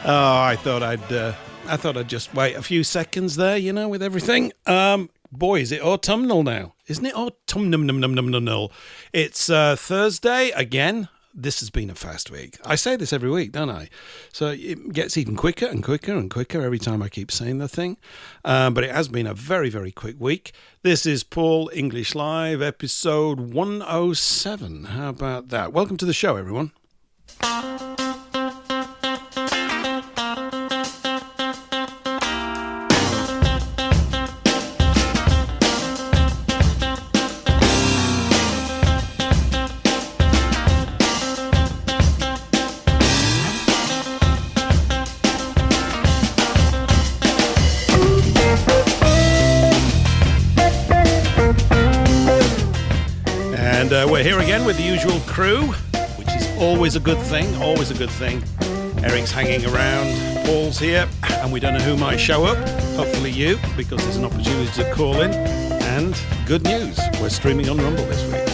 I thought I'd just wait a few seconds there, you know, with everything. Boy, is it autumnal now, isn't it? Autumnal. It's Thursday again. This has been a fast week. I say this every week, don't I? So it gets even quicker and quicker and quicker every time I keep saying the thing. But it has been a very, very quick week. This is Paul English Live, episode 107. How about that? Welcome to the show, everyone. We're here again with the usual crew, which is always a good thing, always a good thing. Eric's hanging around, Paul's here, and we don't know who might show up. Hopefully you, because there's an opportunity to call in. And good news, we're streaming on Rumble this week.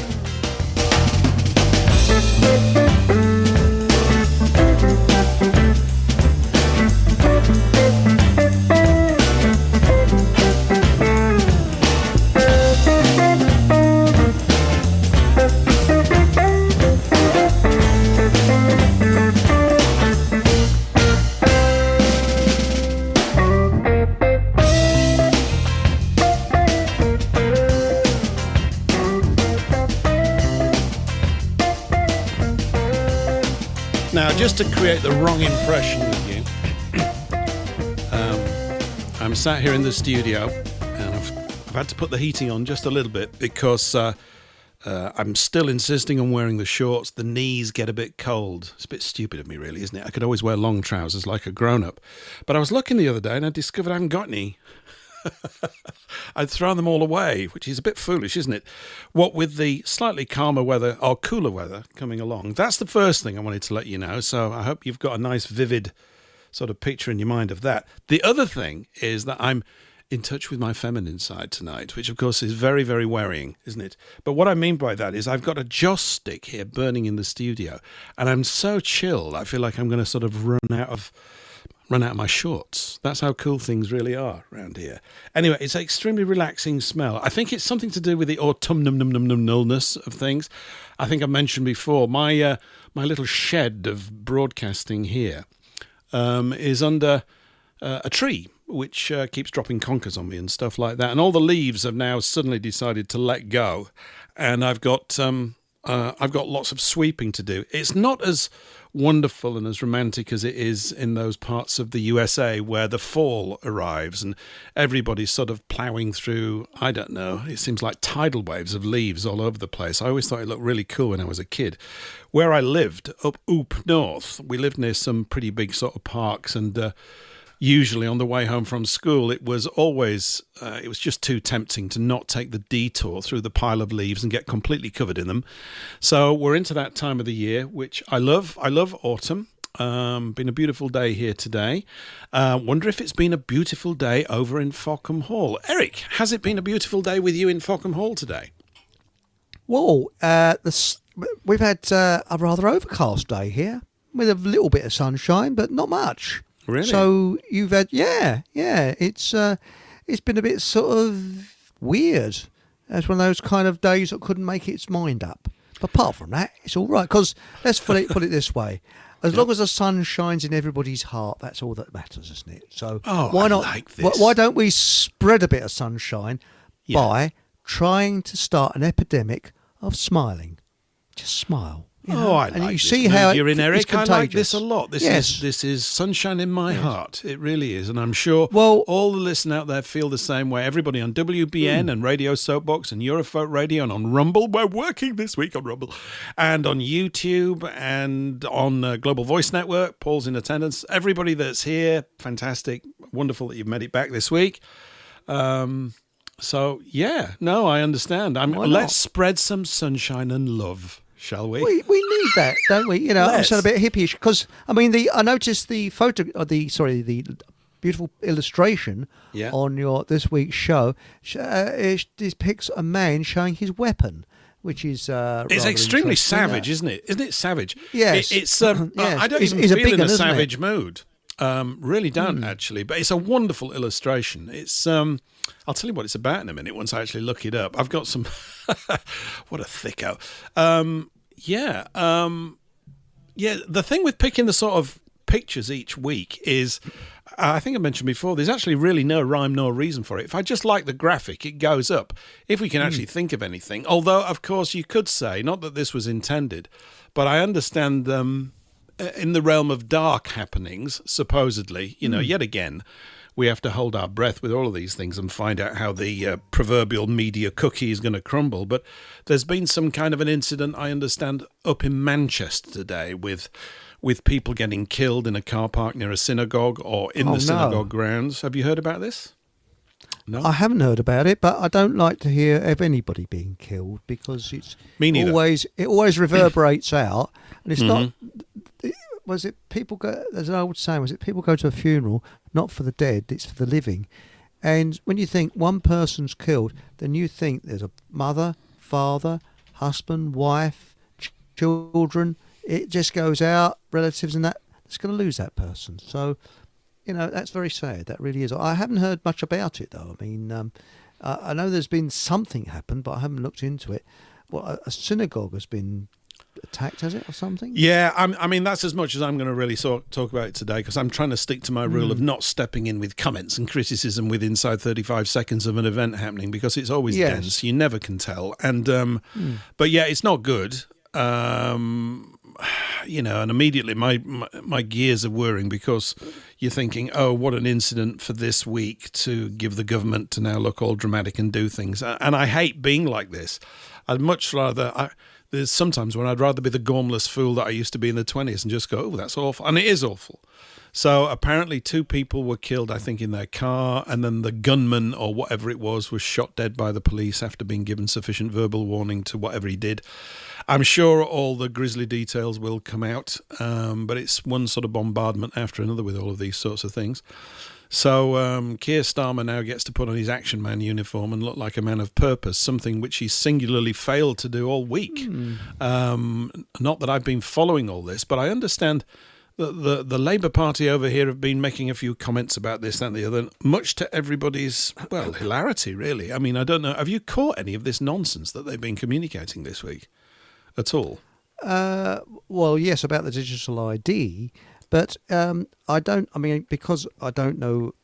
Just to create the wrong impression with you, I'm sat here in the studio and I've had to put the heating on just a little bit because I'm still insisting on wearing the shorts. The knees get a bit cold. It's a bit stupid of me, really, isn't it? I could always wear long trousers like a grown-up. But I was looking the other day and I discovered I haven't got any. I'd thrown them all away, which is a bit foolish, isn't it? What with the slightly calmer weather or cooler weather coming along. That's the first thing I wanted to let you know. So I hope you've got a nice, vivid sort of picture in your mind of that. The other thing is that I'm in touch with my feminine side tonight, which of course is very, very worrying, isn't it? But what I mean by that is I've got a joss stick here burning in the studio and I'm so chilled. I feel like I'm going to sort of run out of my shorts. That's how cool things really are around here. Anyway, it's an extremely relaxing smell. I think it's something to do with the autumnalness of things. I think I mentioned before, my little shed of broadcasting here is under a tree, which keeps dropping conkers on me and stuff like that. And all the leaves have now suddenly decided to let go. And I've got lots of sweeping to do. It's not as wonderful and as romantic as it is in those parts of the USA where the fall arrives and everybody's sort of ploughing through, I don't know, it seems like tidal waves of leaves all over the place. I always thought it looked really cool when I was a kid. Where I lived, up north, we lived near some pretty big sort of parks and usually on the way home from school, it was always, it was just too tempting to not take the detour through the pile of leaves and get completely covered in them. So we're into that time of the year, which I love. I love autumn. Been a beautiful day here today. Wonder if it's been a beautiful day over in Fockham Hall. Eric, has it been a beautiful day with you in Fockham Hall today? Well, we've had a rather overcast day here with a little bit of sunshine, but not much. Really? So you've had, yeah. It's been a bit sort of weird. It's one of those kind of days that couldn't make its mind up. But apart from that, it's all right. Because let's put it this way: as long as the sun shines in everybody's heart, that's all that matters, isn't it? So why not? Like this. Why don't we spread a bit of sunshine by trying to start an epidemic of smiling? Just smile. You know? I and like you this see how you're in, Eric. I like this a lot. This is sunshine in my heart. It really is, and I'm sure all the listeners out there feel the same way. Everybody on WBN and Radio Soapbox and Eurofolk Radio and on Rumble. We're working this week on Rumble, and on YouTube and on Global Voice Network. Paul's in attendance. Everybody that's here, fantastic, wonderful that you've made it back this week. So I understand. Let's spread some sunshine and love. Shall we? We need that, don't we? You know, I'm sort of a bit hippie-ish because I noticed the the beautiful illustration on your this week's show. It depicts a man showing his weapon, which is it's extremely savage, isn't it? Isn't it savage? Yes, I don't even feel in a savage mood. Really don't, actually. But it's a wonderful illustration. It's I'll tell you what it's about in a minute once I actually look it up. I've got some... What a thicko. The thing with picking the sort of pictures each week is, I think I mentioned before, there's actually really no rhyme nor reason for it. If I just like the graphic, it goes up. If we can actually think of anything, although, of course, you could say, not that this was intended, but I understand in the realm of dark happenings, supposedly, yet again, we have to hold our breath with all of these things and find out how the proverbial media cookie is going to crumble. But there's been some kind of an incident, I understand, up in Manchester today with people getting killed in a car park near a synagogue or in the synagogue grounds. Have you heard about this? No? I haven't heard about it, but I don't like to hear of anybody being killed because it always reverberates out, and it's not. Was it people go? There's an old saying. Was it people go to a funeral not for the dead, it's for the living? And when you think one person's killed, then you think there's a mother, father, husband, wife, children. It just goes out, relatives, and that's going to lose that person. So, that's very sad. That really is. I haven't heard much about it though. I mean, I know there's been something happened, but I haven't looked into it. Well, a synagogue has been attacked, has it, or something? Yeah, I mean, that's as much as I'm going to really talk about it today, because I'm trying to stick to my rule of not stepping in with comments and criticism with inside 35 seconds of an event happening, because it's always dense. You never can tell. And but yeah, it's not good. And immediately my gears are whirring, because you're thinking, oh, what an incident for this week to give the government to now look all dramatic and do things. And I hate being like this. I'd much rather... There's sometimes when I'd rather be the gormless fool that I used to be in the 20s and just go, oh, that's awful. And it is awful. So apparently 2 people were killed, I think, in their car, and then the gunman or whatever it was shot dead by the police after being given sufficient verbal warning to whatever he did. I'm sure all the grisly details will come out, but it's one sort of bombardment after another with all of these sorts of things. So Keir Starmer now gets to put on his Action Man uniform and look like a man of purpose, something which he's singularly failed to do all week. Not that I've been following all this, but I understand that the Labour Party over here have been making a few comments about this, that and the other, much to everybody's, hilarity, really. I mean, I don't know. Have you caught any of this nonsense that they've been communicating this week at all? Well, yes, about the digital ID. But because I don't know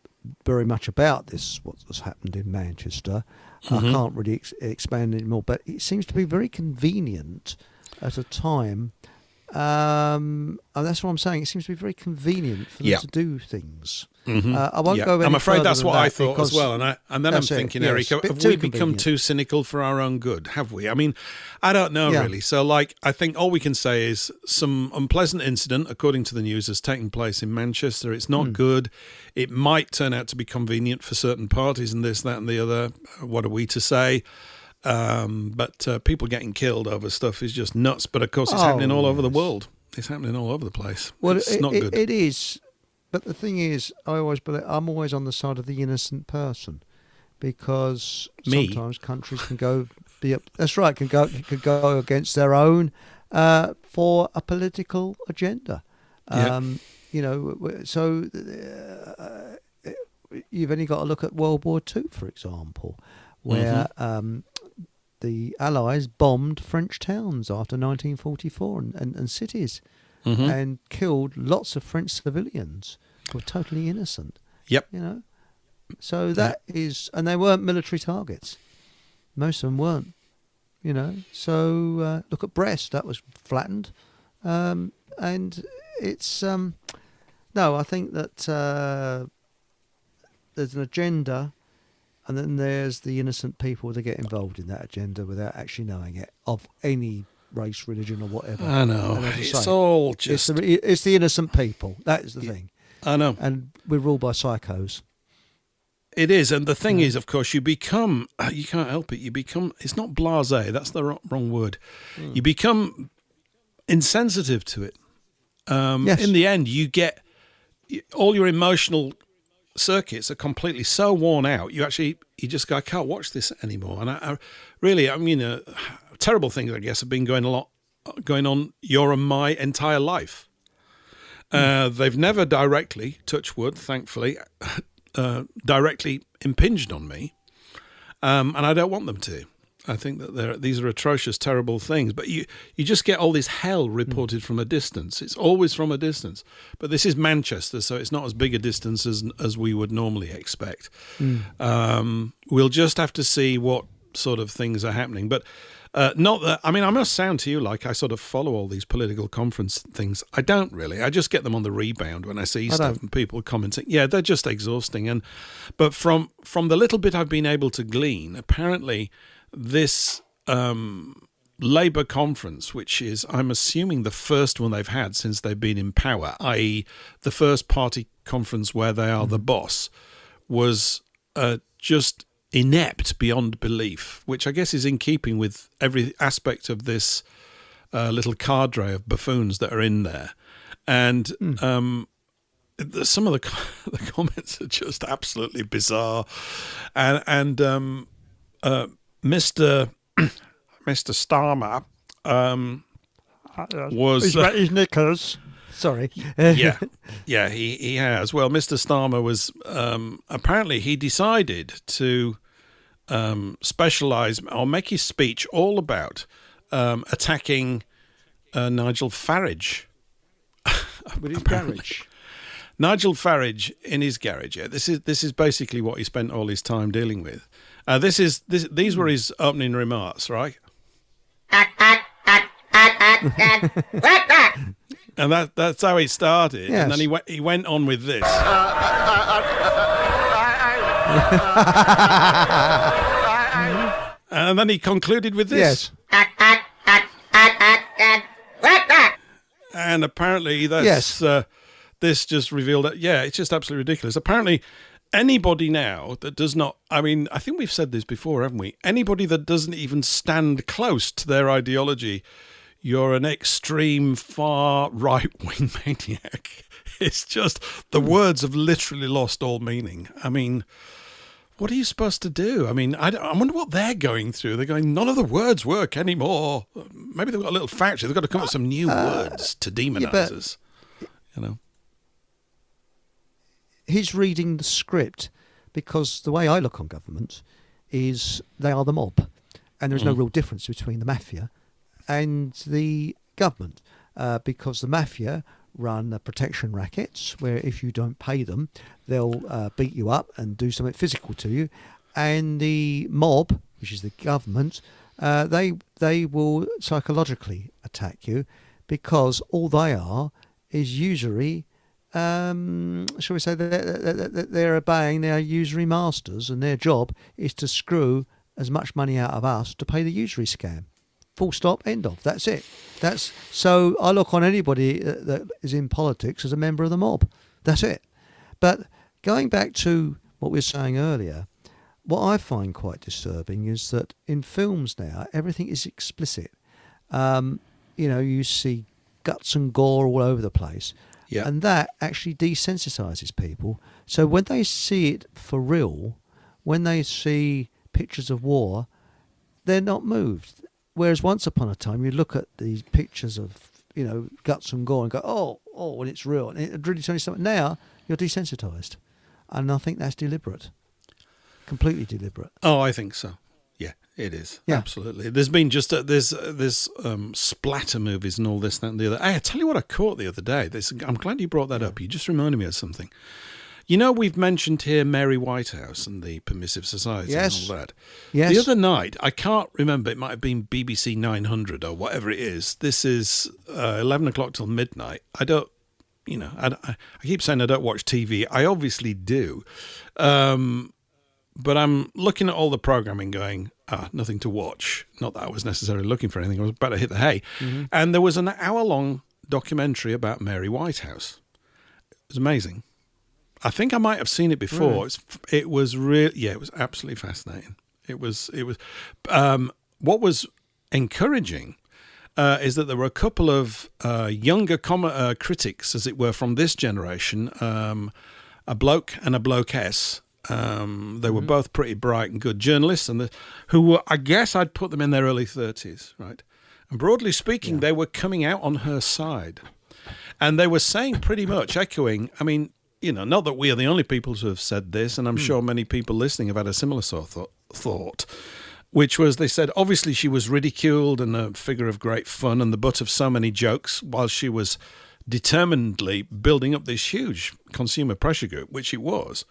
very much about this, what has happened in Manchester, I can't really expand anymore. But it seems to be very convenient at a time. And that's what I'm saying. It seems to be very convenient for them to do things. I won't go any I'm afraid that's what I that thought as well. And then I'm thinking, Eric, have we become too cynical for our own good? Have we? I mean, I don't know really. So, I think all we can say is some unpleasant incident, according to the news, has taken place in Manchester. It's not good. It might turn out to be convenient for certain parties and this, that and the other. What are we to say? But people getting killed over stuff is just nuts. But of course, it's happening all over the world. It's happening all over the place. Well, it's not good. It is. But the thing is, I'm always on the side of the innocent person, because sometimes countries can go. That's right. Can go against their own for a political agenda. So you've only got to look at World War II, for example, where the Allies bombed French towns after 1944 and cities and killed lots of French civilians who were totally innocent. Yep. So that is, and they weren't military targets. Most of them weren't. So look at Brest, that was flattened. And it's, no, I think that there's an agenda. And then there's the innocent people that get involved in that agenda without actually knowing it, of any race, religion, or whatever. I know. It's all just... It's the innocent people. That is the thing. I know. And we're ruled by psychos. It is. And the thing is, of course, you become... You can't help it. You become... It's not blasé. That's the wrong word. You become insensitive to it. Yes. In the end, you get... All your emotional... circuits are completely so worn out. You just go, I can't watch this anymore. And I mean, terrible things, I guess, have been going on your and my entire life. They've never directly, touch wood, thankfully, directly impinged on me, and I don't want them to. I think that these are atrocious, terrible things. But you just get all this hell reported from a distance. It's always from a distance. But this is Manchester, so it's not as big a distance as we would normally expect. We'll just have to see what sort of things are happening. But not that, I mean, I must sound to you like I sort of follow all these political conference things. I don't really. I just get them on the rebound when I see stuff and people commenting. Yeah, they're just exhausting. But from the little bit I've been able to glean, apparently this Labour conference, which is, I'm assuming, the first one they've had since they've been in power, i.e. the first party conference where they are the boss, was just inept beyond belief, which I guess is in keeping with every aspect of this little cadre of buffoons that are in there. And some of the comments are just absolutely bizarre. And Mr. Starmer was... He's got his knickers. Sorry. Yeah, he has. Well, Mr. Starmer was... apparently he decided to specialise or make his speech all about attacking Nigel Farage. With his garage. Nigel Farage in his garage. Yeah, this is basically what he spent all his time dealing with. These were his opening remarks, right? And that's how he started. Yes. And then he went on with this. And then he concluded with this. Yes. And apparently that's this just revealed that, it's just absolutely ridiculous. Apparently anybody now that does not, I mean, I think we've said this before, haven't we? Anybody that doesn't even stand close to their ideology, you're an extreme far right-wing maniac. It's just, the words have literally lost all meaning. I mean, what are you supposed to do? I mean, I wonder what they're going through. They're going, none of the words work anymore. Maybe they've got a little factory. They've got to come up with some new words to demonise us. You know? He's reading the script, because the way I look on government is they are the mob, and there's no real difference between the mafia and the government, because the mafia run protection rackets where if you don't pay them, they'll beat you up and do something physical to you, and the mob, which is the government, they will psychologically attack you, because all they are is usury. Shall we say that they're obeying their usury masters, and their job is to screw as much money out of us to pay the usury scam. Full stop, end of. That's it. So I look on anybody that is in politics as a member of the mob. That's it. But going back to what we were saying earlier, what I find quite disturbing is that in films now, everything is explicit. You see guts and gore all over the place. Yeah. And that actually desensitizes people. So when they see it for real, when they see pictures of war, they're not moved. Whereas once upon a time, you look at these pictures of, guts and gore and go, when it's real. And it really tells you something. Now, you're desensitized. And I think that's deliberate. Completely deliberate. Oh, I think so. Yeah, it is. Yeah. Absolutely. There's been just there's splatter movies and all this, that, and the other. Hey, I tell you what I caught the other day. I'm glad you brought that up. You just reminded me of something. We've mentioned here Mary Whitehouse and the Permissive Society and all that. Yes. The other night, I can't remember, it might have been BBC 900 or whatever it is. This is 11 o'clock till midnight. I don't, I keep saying I don't watch TV. I obviously do. But I'm looking at all the programming going, nothing to watch. Not that I was necessarily looking for anything. I was about to hit the hay. Mm-hmm. And there was an hour-long documentary about Mary Whitehouse. It was amazing. I think I might have seen it before. Really? It was it was absolutely fascinating. It was. What was encouraging is that there were a couple of younger critics, as it were, from this generation, a bloke and a blokeess. They were both pretty bright and good journalists, and who were, I guess I'd put them in their early 30s, right? And broadly speaking, they were coming out on her side. And they were saying pretty much, echoing, I mean, not that we are the only people to have said this, and I'm sure many people listening have had a similar sort of thought, which was, they said, obviously she was ridiculed and a figure of great fun and the butt of so many jokes while she was determinedly building up this huge consumer pressure group, which it was.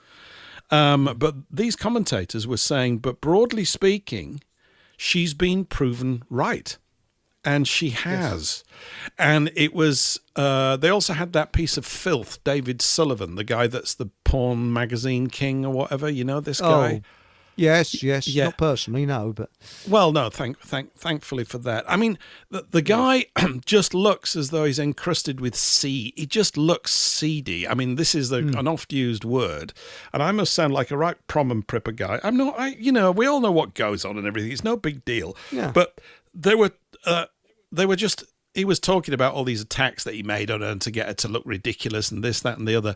But these commentators were saying, but broadly speaking, she's been proven right. And she has. Yes. And it was, they also had that piece of filth, David Sullivan, the guy that's the porn magazine king or whatever, this guy. Yes, yeah. Not personally, no, but... Well, no, thankfully for that. I mean, the guy just looks as though he's encrusted with sea. He just looks seedy. I mean, this is an oft-used word, and I must sound like a right prom and pripper guy. I'm not, we all know what goes on and everything. It's no big deal. Yeah. But they were just... He was talking about all these attacks that he made on her to get her to look ridiculous and this, that, and the other,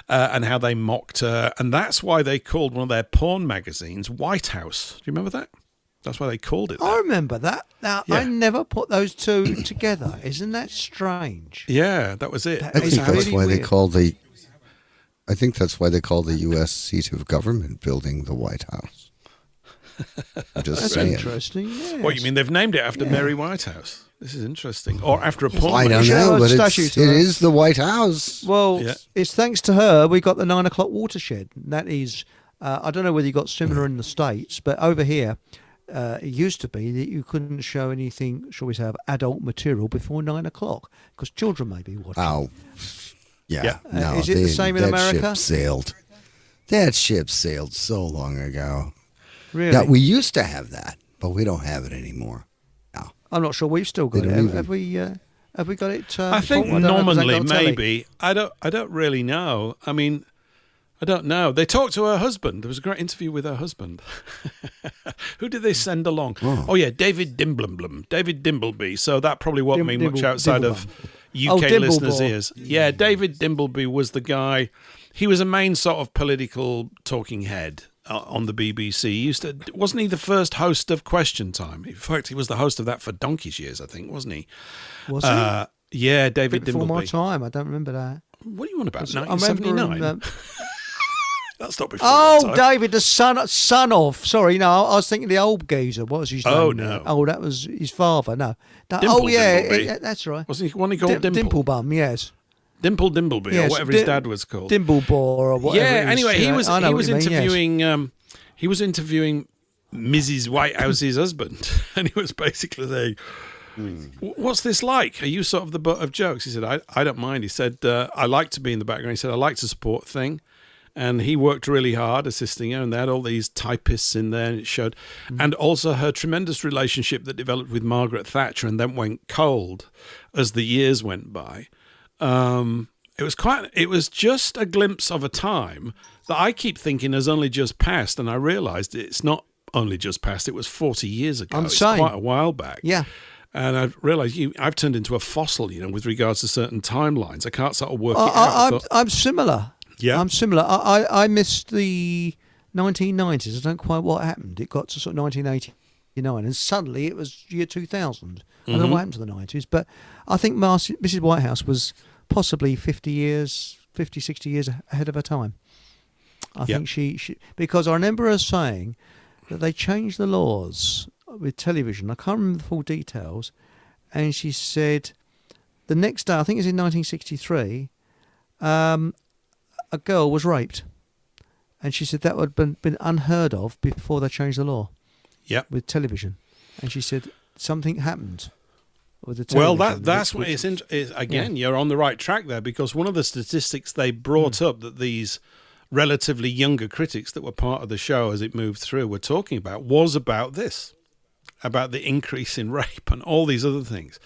and how they mocked her. And that's why they called one of their porn magazines Whitehouse. Do you remember that? That's why they called it that. I remember that. Now, I never put those two together. Isn't that strange? Yeah, that was it. I think that's why they called the U.S. seat of government building the White House. I'm just That's saying. Interesting. Yes. What, you mean they've named it after Mary Whitehouse? This is interesting. Or after a porn I don't know, but it is the White House. Well, it's thanks to her we got the 9 o'clock watershed. That is, I don't know whether you got similar in the States, but over here, it used to be that you couldn't show anything, shall we say, of adult material before 9 o'clock because children may be watching. Oh, yeah. No, is it the same in America? Ship sailed. That ship sailed so long ago. Really? Yeah, we used to have that, but we don't have it anymore. No. I'm not sure we've still got it. Have we got it? I think nominally, maybe. I don't really know. I mean, I don't know. They talked to her husband. There was a great interview with her husband. Who did they send along? Oh yeah, David Dimbleby. David Dimbleby. So that probably won't mean much outside of UK listeners' ears. Yeah, David Dimbleby was the guy. He was a main sort of political talking head on the BBC. Wasn't he the first host of Question Time? In fact, he was the host of that for donkey's years, I think, wasn't he? Was he? Yeah, David Dimbleby. Before my time, I don't remember that. What are you on about? 1979? That's not before Oh, that time. David, the son of. Sorry, no, I was thinking the old geezer. What was his name? Oh, no. Oh, that was his father. No. Dimbleby. That's right. Wasn't he one he called Dimple? Dimplebum, yes. Dimbleby, or whatever his dad was called. Dimblebore or whatever. Yeah. Anyway, he was interviewing. Yes. He was interviewing Mrs. Whitehouse's husband, and he was basically saying, "What's this like? Are you sort of the butt of jokes?" He said, "I don't mind." He said, "I like to be in the background." He said, "I like to support thing." And he worked really hard assisting her, and they had all these typists in there, and it showed. And also her tremendous relationship that developed with Margaret Thatcher and then went cold as the years went by. It was just a glimpse of a time that I keep thinking has only just passed, and I realised it's not only just passed, it was 40 years ago. It's quite a while back. Yeah. And I've realised I've turned into a fossil, with regards to certain timelines. I can't sort of work it out. I'm similar. Yeah. I'm similar. I missed the 1990s. I don't quite what happened. It got to sort of 1989, and suddenly it was year 2000. I don't know what happened to the 90s, but I think Mrs. Whitehouse was possibly 50, 60 years ahead of her time. I think she because I remember her saying that they changed the laws with television. I can't remember the full details. And she said the next day, I think it was in 1963, a girl was raped. And she said that would have been unheard of before they changed the law with television. And she said something happened with the television. Well, that's what it's again, you're on the right track there, because one of the statistics they brought up that these relatively younger critics that were part of the show as it moved through were talking about was about this, about the increase in rape and all these other things.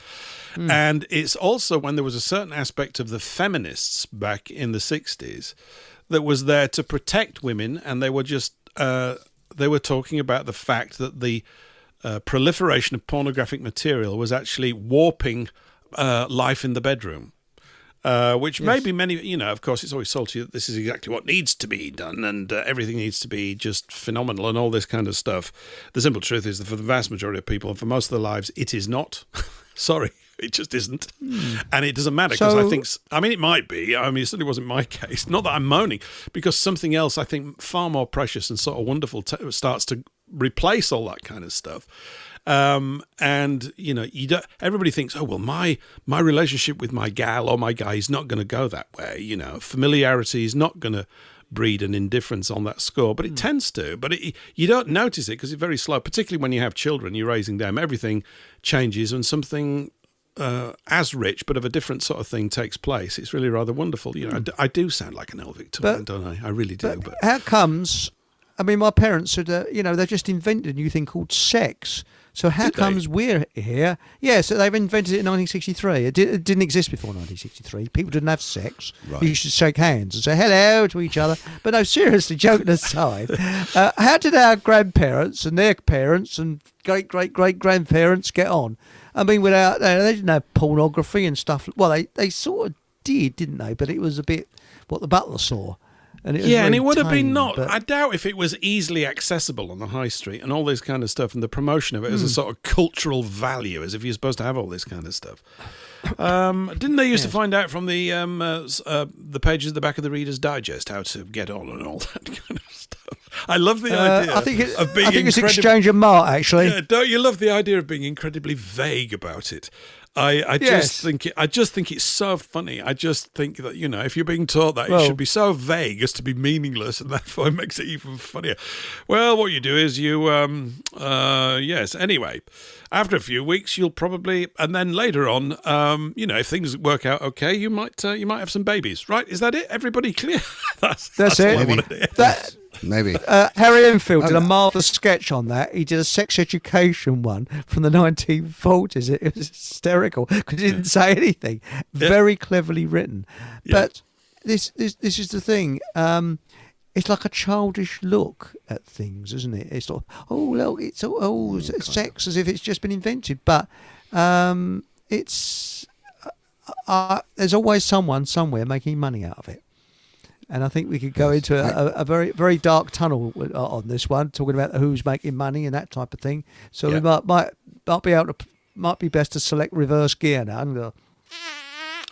And it's also when there was a certain aspect of the feminists back in the 60s that was there to protect women, and they were just they were talking about the fact that the proliferation of pornographic material was actually warping life in the bedroom. Which maybe many, of course, it's always sold to you that this is exactly what needs to be done, and everything needs to be just phenomenal and all this kind of stuff. The simple truth is that for the vast majority of people and for most of their lives, it is not. Sorry. It just isn't. And it doesn't matter because So- I think, it might be. It certainly wasn't my case. Not that I'm moaning, because something else I think far more precious and sort of wonderful starts to replace all that kind of stuff. And you don't. Everybody thinks, oh well, my relationship with my gal or my guy is not going to go that way. Familiarity is not going to breed an indifference on that score, but it tends to. But you don't notice it because it's very slow. Particularly when you have children, you're raising them. Everything changes, and something as rich but of a different sort of thing takes place. It's really rather wonderful. I do sound like an old Victorian, don't I? I really do. But how comes? My parents said, they've just invented a new thing called sex. So how Did they? comes we're here? Yeah, so they've invented it in 1963. It didn't exist before 1963. People didn't have sex. Right. You should shake hands and say hello to each other. But no, seriously, joking aside, how did our grandparents and their parents and great-great-great-grandparents get on? Without they didn't have pornography and stuff. Well, they sort of did, didn't they? But it was a bit what the butler saw. And and it would have been tame, not. but- I doubt if it was easily accessible on the high street and all this kind of stuff, and the promotion of it as a sort of cultural value, as if you're supposed to have all this kind of stuff. Didn't they used to find out from the pages at the back of the Reader's Digest how to get on and all that kind of stuff? I love the idea. I think it's incredibly- Exchange and Mart, actually. Yeah, don't you love the idea of being incredibly vague about it? I Yes. just think it's so funny. I just think that if you're being taught that, it Well- should be so vague as to be meaningless, and therefore it makes it even funnier. Well, what you do is you yes. Anyway, after a few weeks, you'll probably, and then later on, if things work out okay, you might have some babies. Right? Is that it? Everybody clear? that's it. all I Maybe. wanted to hear. That Maybe. Harry Enfield did a marvellous sketch on that. He did a sex education one from the 1940s. It was hysterical because he didn't say anything. Very cleverly written. But this is the thing. It's like a childish look at things, isn't it? It's like, look, it's sex as if it's just been invented. But it's there's always someone somewhere making money out of it. And I think we could go into a very, very dark tunnel on this one, talking about who's making money and that type of thing. So we might be best to select reverse gear now. And go,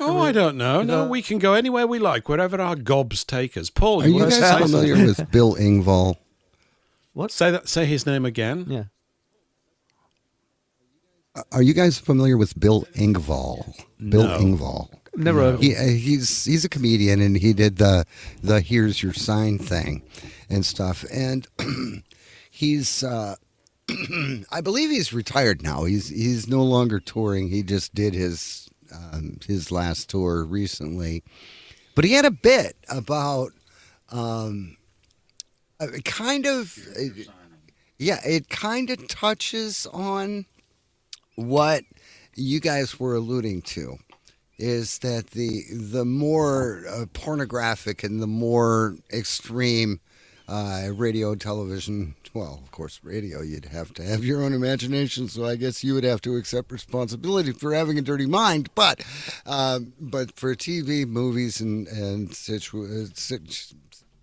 I don't know. No, we can go anywhere we like, wherever our gobs take us. Paul, Are you want to guys say familiar something? with Bill Engvall? what? Say his name again. Yeah. Are you guys familiar with Bill Engvall? Bill No. Engvall. Never heard of it. He's a comedian, and he did the "Here's Your Sign" thing and stuff. And he's I believe he's retired now. He's no longer touring. He just did his last tour recently. But he had a bit about it kind of touches on what you guys were alluding to. Is that the more pornographic and the more extreme radio, television, well, of course, radio, you'd have to have your own imagination, so I guess you would have to accept responsibility for having a dirty mind. But for TV, movies, and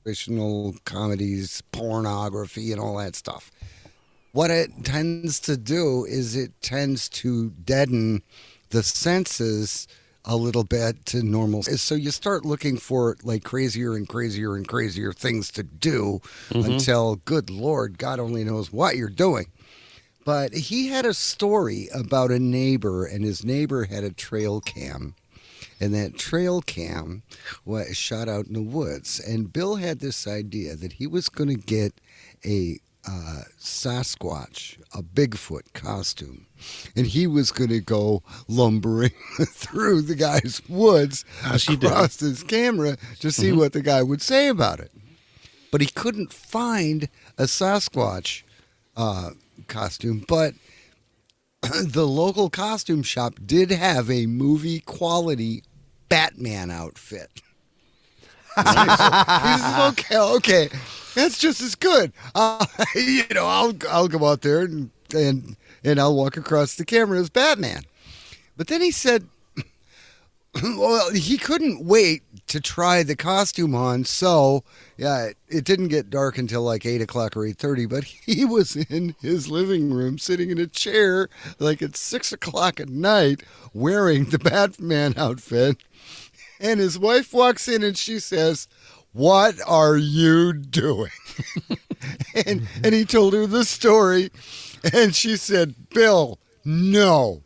situational comedies, pornography, and all that stuff, what it tends to do is it tends to deaden the senses a little bit to normal. So you start looking for like crazier and crazier and crazier things to do until, good Lord, God only knows what you're doing. But he had a story about a neighbor, and his neighbor had a trail cam. And that trail cam was shot out in the woods. And Bill had this idea that he was going to get a Sasquatch, a Bigfoot costume, and he was going to go lumbering through the guy's woods across his camera to see what the guy would say about it. But he couldn't find a Sasquatch costume, but the local costume shop did have a movie quality Batman outfit. Nice. He says, okay, that's just as good. I'll go out there and I'll walk across the camera as Batman. But then he said, Well, he couldn't wait to try the costume on, so yeah, it didn't get dark until like 8 o'clock or 8:30. But he was in his living room, sitting in a chair, like at 6 o'clock at night, wearing the Batman outfit. And his wife walks in and she says, "What are you doing?" and he told her the story, and she said, "Bill, no,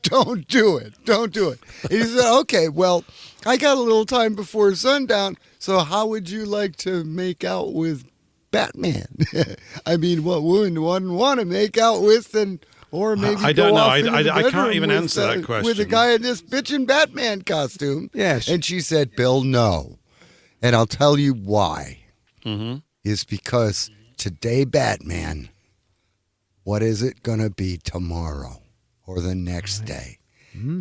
don't do it. Don't do it." And he said, "Okay, well, I got a little time before sundown, so how would you like to make out with Batman?" I mean, what woman wouldn't want to make out with or maybe I don't go know. off into the I can't bedroom even with, answer that question. with a guy in this bitchin' Batman costume. Yes. And she said, "Bill, no." And I'll tell you why. Mm-hmm. Is because today, Batman, what is it going to be tomorrow or the next day?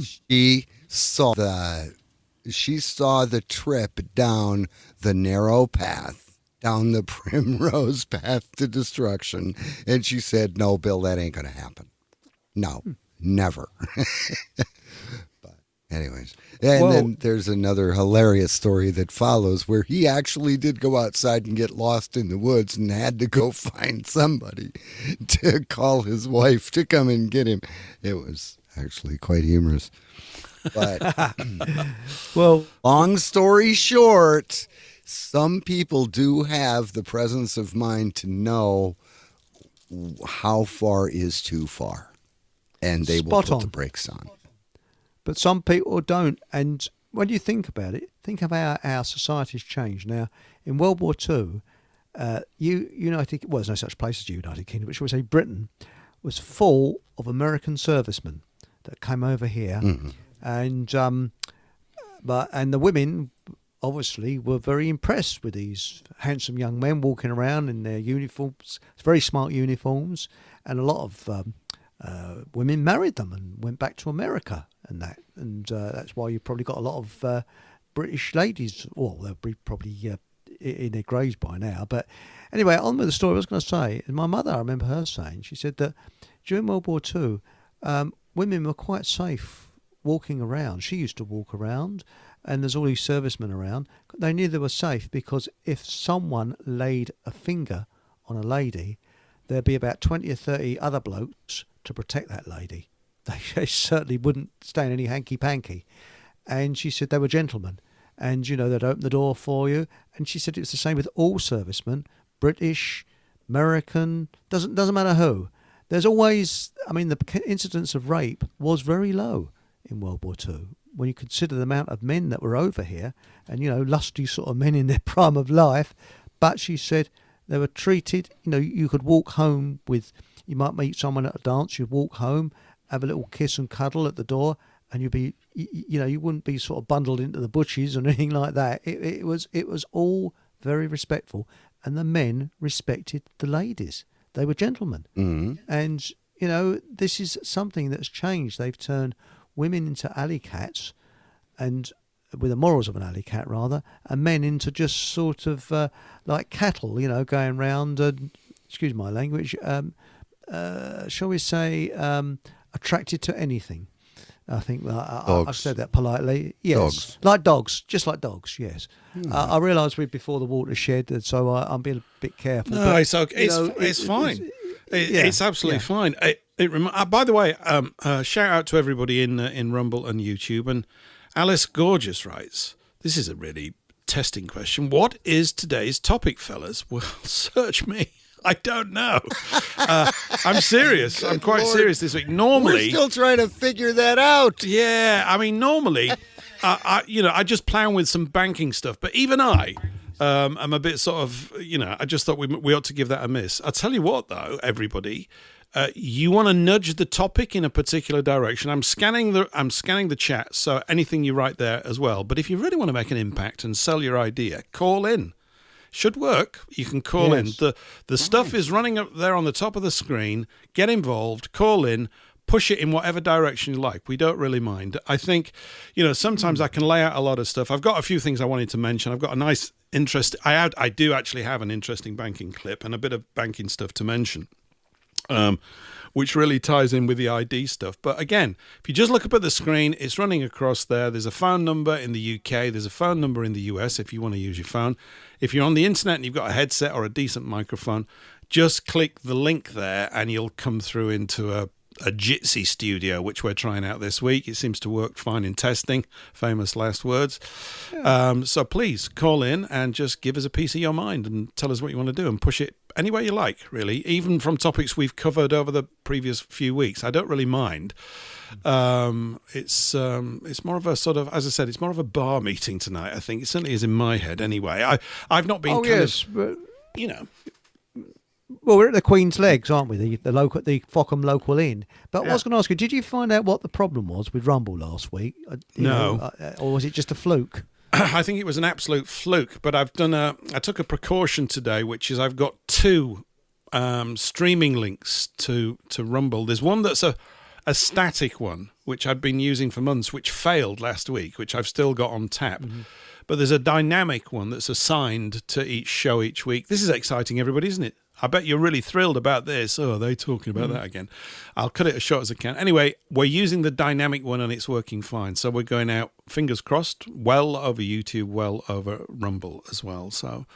She saw the trip down the narrow path, down the primrose path to destruction. And she said, "No, Bill, that ain't going to happen. No, never." But anyways, and then there's another hilarious story that follows where he actually did go outside and get lost in the woods and had to go find somebody to call his wife to come and get him. It was actually quite humorous. But Well, long story short, some people do have the presence of mind to know how far is too far, and they will Spot put on. the brakes on. but some people don't. And when you think about it, think of how our society's changed. Now, in World War II, United, well, there's no such place as the United Kingdom, but shall we say Britain, was full of American servicemen that came over here, and the women obviously were very impressed with these handsome young men walking around in their uniforms, very smart uniforms, and a lot of women married them and went back to America, and that's why you've probably got a lot of British ladies. Well, they'll be probably in their graves by now. But anyway, on with the story. I was going to say, and my mother, I remember her saying, she said that during World War II, women were quite safe walking around. She used to walk around, and there's all these servicemen around. They knew they were safe because if someone laid a finger on a lady, there'd be about 20 or 30 other blokes to protect that lady. They certainly wouldn't stay in any hanky-panky. And she said they were gentlemen. And, they'd open the door for you. And she said it was the same with all servicemen, British, American, doesn't matter who. There's always, the incidence of rape was very low in World War II. When you consider the amount of men that were over here and, lusty sort of men in their prime of life. But she said they were treated, you could walk home you might meet someone at a dance, you'd walk home, have a little kiss and cuddle at the door, and you'd be, you wouldn't be sort of bundled into the butches or anything like that. It was all very respectful, and the men respected the ladies. They were gentlemen. Mm-hmm. And, this is something that's changed. They've turned women into alley cats, and with the morals of an alley cat rather, and men into just sort of like cattle, going round, excuse my language, shall we say, attracted to anything. I think I've said that politely. Yes, dogs. Like dogs, just like dogs. Yes, I realised we're before the watershed, and so I'm being a bit careful. No, but, it's okay. It's fine. It's absolutely fine. By the way, shout out to everybody in Rumble and YouTube. And Alice Gorgeous writes, "This is a really testing question. What is today's topic, fellas?" Well, search me. I don't know. I'm serious. I'm quite serious this week. Normally, we're still trying to figure that out. Yeah, normally, I just plow with some banking stuff. But even I'm a bit sort of, I just thought we ought to give that a miss. I'll tell you what, though, everybody, you want to nudge the topic in a particular direction. I'm scanning the chat, so anything you write there as well. But if you really want to make an impact and sell your idea, call in. Should work. You can call in. The stuff is running up there on the top of the screen. Get involved. Call in. Push it in whatever direction you like. We don't really mind. I think, sometimes I can lay out a lot of stuff. I've got a few things I wanted to mention. I've got a nice interest. I do actually have an interesting banking clip and a bit of banking stuff to mention. which really ties in with the ID stuff. But again, if you just look up at the screen, it's running across there. There's a phone number in the UK. There's a phone number in the US if you want to use your phone. If you're on the internet and you've got a headset or a decent microphone, just click the link there and you'll come through into a Jitsi studio, which we're trying out this week. It seems to work fine in testing. Famous last words. Yeah. So please call in and just give us a piece of your mind and tell us what you want to do and push it any way you like, really, even from topics we've covered over the previous few weeks. I don't really mind. It's more of a sort of, as I said, it's more of a bar meeting tonight, I think. It certainly is in my head anyway. I've not been you know. Well, we're at the Queen's Legs, aren't we? The Fockham local inn. But I was going to ask you, did you find out what the problem was with Rumble last week? No. Or was it just a fluke? I think it was an absolute fluke, but I took a precaution today, which is I've got two streaming links to Rumble. There's one that's a static one, which I'd been using for months, which failed last week, which I've still got on tap. Mm-hmm. But there's a dynamic one that's assigned to each show each week. This is exciting, everybody, isn't it? I bet you're really thrilled about this. Oh, are they talking about that again? I'll cut it as short as I can. Anyway, we're using the dynamic one and it's working fine. So we're going out, fingers crossed, well over YouTube, well over Rumble as well. So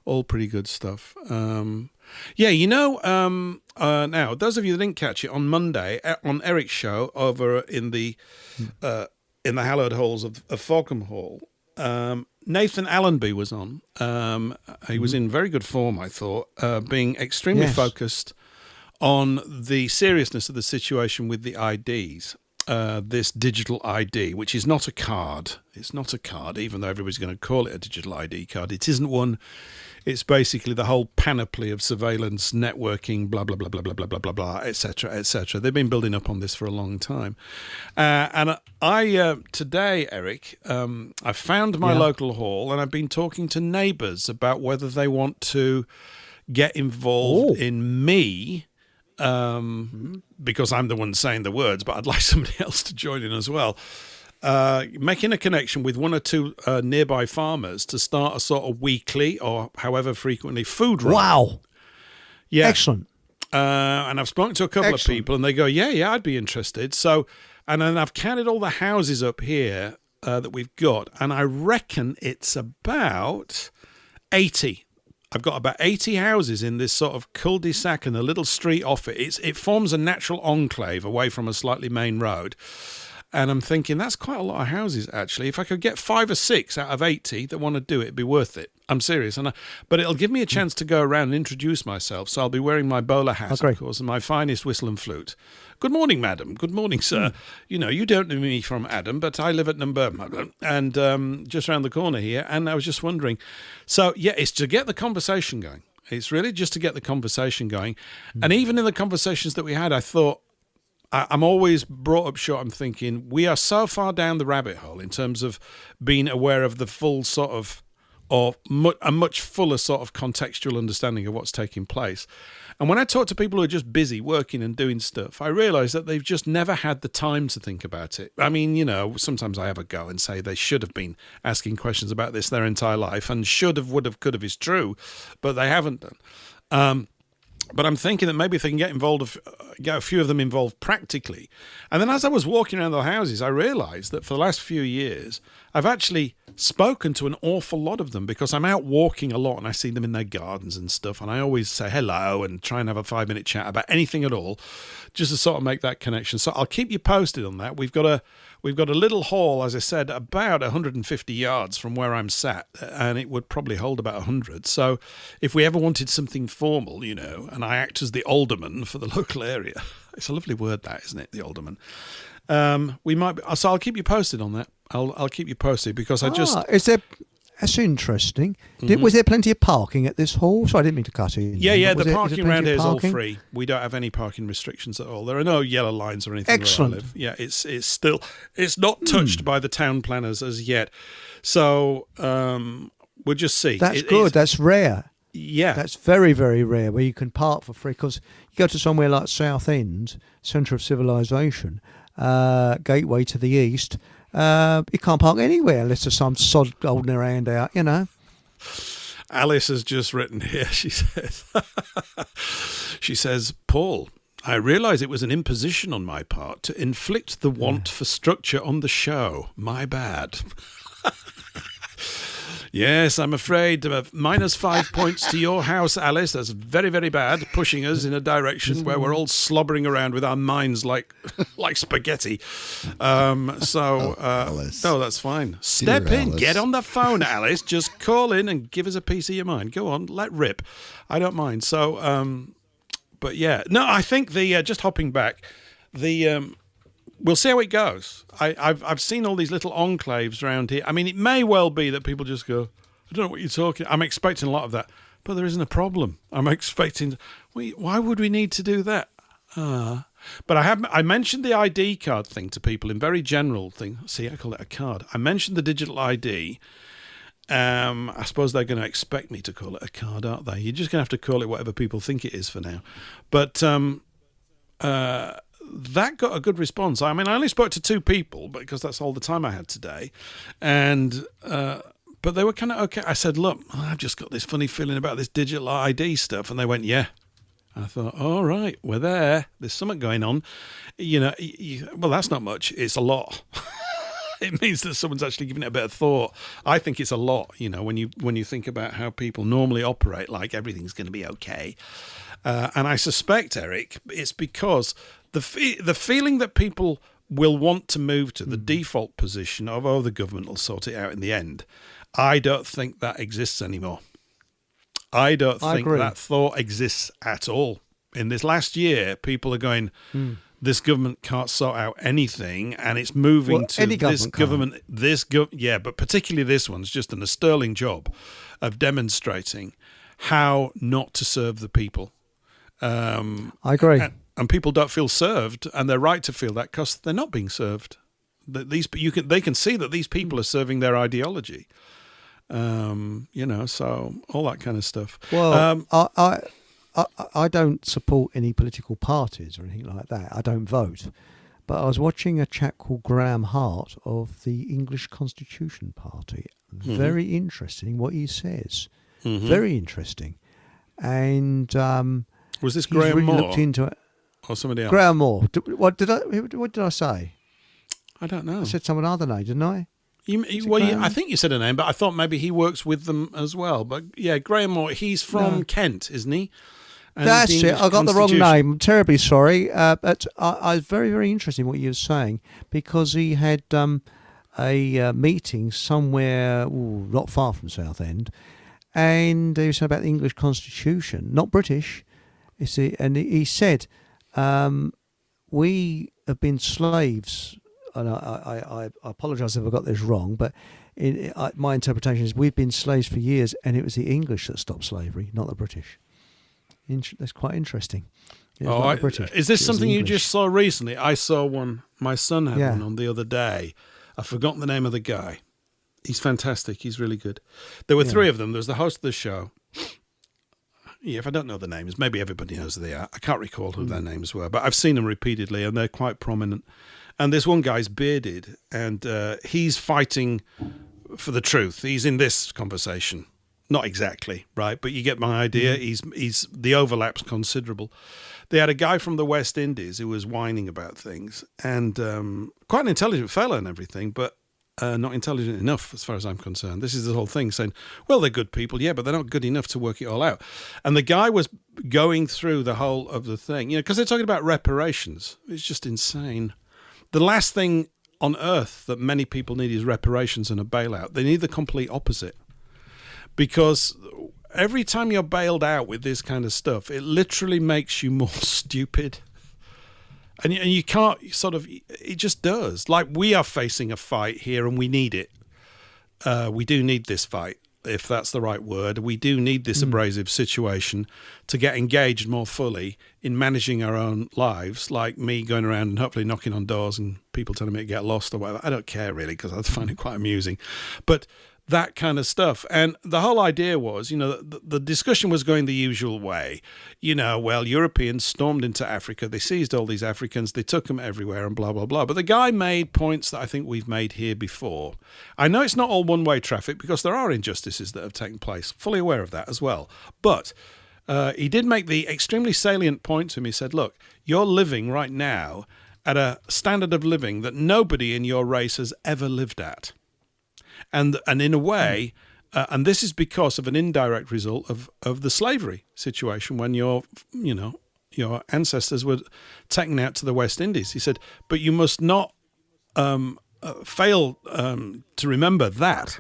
all pretty good stuff. Now, those of you that didn't catch it, on Monday, on Eric's show over in the hallowed halls of Fockham Hall, Nathan Allenby was on. He was in very good form, I thought, being extremely focused on the seriousness of the situation with the IDs, this digital ID, which is not a card. It's not a card, even though everybody's going to call it a digital ID card. It isn't one. It's basically the whole panoply of surveillance, networking, blah, blah, blah, blah, blah, blah, blah, blah, blah, et cetera, et cetera. They've been building up on this for a long time. And I today, Eric, I found my local hall and I've been talking to neighbours about whether they want to get involved in me, because I'm the one saying the words, but I'd like somebody else to join in as well. Making a connection with one or two nearby farmers to start a sort of weekly or however frequently food run. Wow. Yeah. Excellent. And I've spoken to a couple of people and they go, yeah, I'd be interested. So, and then I've counted all the houses up here that we've got, and I reckon it's about 80. I've got about 80 houses in this sort of cul-de-sac and a little street off it. It forms a natural enclave away from a slightly main road. And I'm thinking, that's quite a lot of houses, actually. If I could get 5 or 6 out of 80 that want to do it, it'd be worth it. I'm serious. But it'll give me a chance to go around and introduce myself. So I'll be wearing my bowler hat, of course, and my finest whistle and flute. Good morning, madam. Good morning, sir. You know, you don't know me from Adam, but I live at number and just around the corner here. And I was just wondering. So, yeah, it's to get the conversation going. It's really just to get the conversation going. And even in the conversations that we had, I thought, I'm always brought up short. I'm thinking we are so far down the rabbit hole in terms of being aware of the full sort of, or a much fuller sort of contextual understanding of what's taking place. And when I talk to people who are just busy working and doing stuff, I realise that they've just never had the time to think about it. I mean, you know, sometimes I have a go and say they should have been asking questions about this their entire life, and should have, would have, could have is true, but they haven't done. But I'm thinking that maybe if they can get a few of them involved practically. And then as I was walking around the houses, I realised that for the last few years, I've actually spoken to an awful lot of them because I'm out walking a lot and I see them in their gardens and stuff. And I always say hello and try and have a 5-minute chat about anything at all, just to sort of make that connection. So I'll keep you posted on that. We've got a little hall, as I said, about 150 yards from where I'm sat, and it would probably hold about 100. So if we ever wanted something formal, you know, and I act as the alderman for the local area, it's a lovely word that, isn't it, the alderman? We might be, so I'll keep you posted on that. I'll keep you posted because that's interesting. Was there plenty of parking at this hall? So I didn't mean to cut in. Yeah, the parking around here is all free. We don't have any parking restrictions at all. There are no yellow lines or anything. Excellent. Where I live. Yeah, it's not touched by the town planners as yet. So we'll just see. That's good. That's rare. Yeah. That's very, very rare where you can park for free, because you go to somewhere like Southend, centre of civilization, gateway to the east, you can't park anywhere unless there's some sod holding their hand out, you know. Alice has just written here. She says, Paul, I realise it was an imposition on my part to inflict the want for structure on the show. My bad. Yes, I'm afraid -5 points to your house, Alice. That's very, very bad, pushing us in a direction where we're all slobbering around with our minds like spaghetti. Alice. No, that's fine. Step in, Alice. get on the phone, Alice. Just call in and give us a piece of your mind. Go on, let rip. I don't mind. So, but yeah, no, I think just hopping back, we'll see how it goes. I've seen all these little enclaves around here. I mean, it may well be that people just go, I don't know what you're talking. I'm expecting a lot of that, but there isn't a problem. I'm expecting. Why would we need to do that? But I mentioned the ID card thing to people in very general thing. See, I call it a card. I mentioned the digital ID. I suppose they're going to expect me to call it a card, aren't they? You're just going to have to call it whatever people think it is for now. But that got a good response. I mean, I only spoke to 2 people because that's all the time I had today. And but they were kind of okay. I said, look, I've just got this funny feeling about this digital ID stuff. And they went, yeah. I thought, all right, we're there. There's something going on. You know, well, that's not much. It's a lot. It means that someone's actually giving it a bit of thought. I think it's a lot, you know, when you think about how people normally operate, like everything's going to be okay. And I suspect, Eric, it's because the feeling that people will want to move to the default position of, the government will sort it out in the end. I don't think that exists anymore. I don't think that thought exists at all. In this last year, people are going, this government can't sort out anything, and it's moving to this government. But particularly this one's just done a sterling job of demonstrating how not to serve the people. I agree. And people don't feel served, and they're right to feel that because they're not being served. They can see that these people are serving their ideology. You know, so all that kind of stuff. Well, I don't support any political parties or anything like that. I don't vote. But I was watching a chap called Graham Hart of the English Constitution Party. Very interesting what he says. Very interesting. And was this he's Graham really Moore looked into it. or somebody else? Graham Moore. What did I say? I don't know. I said some other name, didn't I? I think you said a name, but I thought maybe he works with them as well. But yeah, Graham Moore, he's from Kent, isn't he? And that's it. I got the wrong name. I'm terribly sorry. But I was very, very interesting what you were saying because he had a meeting somewhere not far from Southend, and he was saying about the English Constitution, not British. You see, and he said, we have been slaves. And I apologise if I got this wrong, but my interpretation is we've been slaves for years, and it was the English that stopped slavery, not the British. That's quite interesting. The British. Is this something you just saw recently? I saw one. My son had one on the other day. I've forgotten the name of the guy. He's fantastic. He's really good. There were 3 of them. There was the host of the show. Yeah, if I don't know the names, maybe everybody knows who they are. I can't recall who their names were, but I've seen them repeatedly, and they're quite prominent. And this one guy's bearded, and he's fighting for the truth. He's in this conversation. Not exactly, right? But you get my idea. He's the overlap's considerable. They had a guy from the West Indies who was whining about things, and quite an intelligent fellow and everything, but not intelligent enough as far as I'm concerned. This is the whole thing, saying, well, they're good people, yeah, but they're not good enough to work it all out. And the guy was going through the whole of the thing, you know, because they're talking about reparations. It's just insane. The last thing on earth that many people need is reparations and a bailout. They need the complete opposite. Because every time you're bailed out with this kind of stuff, it literally makes you more stupid. And you can't it just does. Like, we are facing a fight here and we need it. We do need this fight, if that's the right word. We do need this abrasive situation to get engaged more fully in managing our own lives, like me going around and hopefully knocking on doors and people telling me to get lost or whatever. I don't care really, because I find it quite amusing. But that kind of stuff. And the whole idea was, you know, the discussion was going the usual way. You know, well, Europeans stormed into Africa. They seized all these Africans. They took them everywhere and blah, blah, blah. But the guy made points that I think we've made here before. I know it's not all one-way traffic because there are injustices that have taken place. Fully aware of that as well. But he did make the extremely salient point to me. He said, look, you're living right now at a standard of living that nobody in your race has ever lived at. And in a way, and this is because of an indirect result of the slavery situation when your ancestors were taken out to the West Indies. He said, but you must not fail to remember that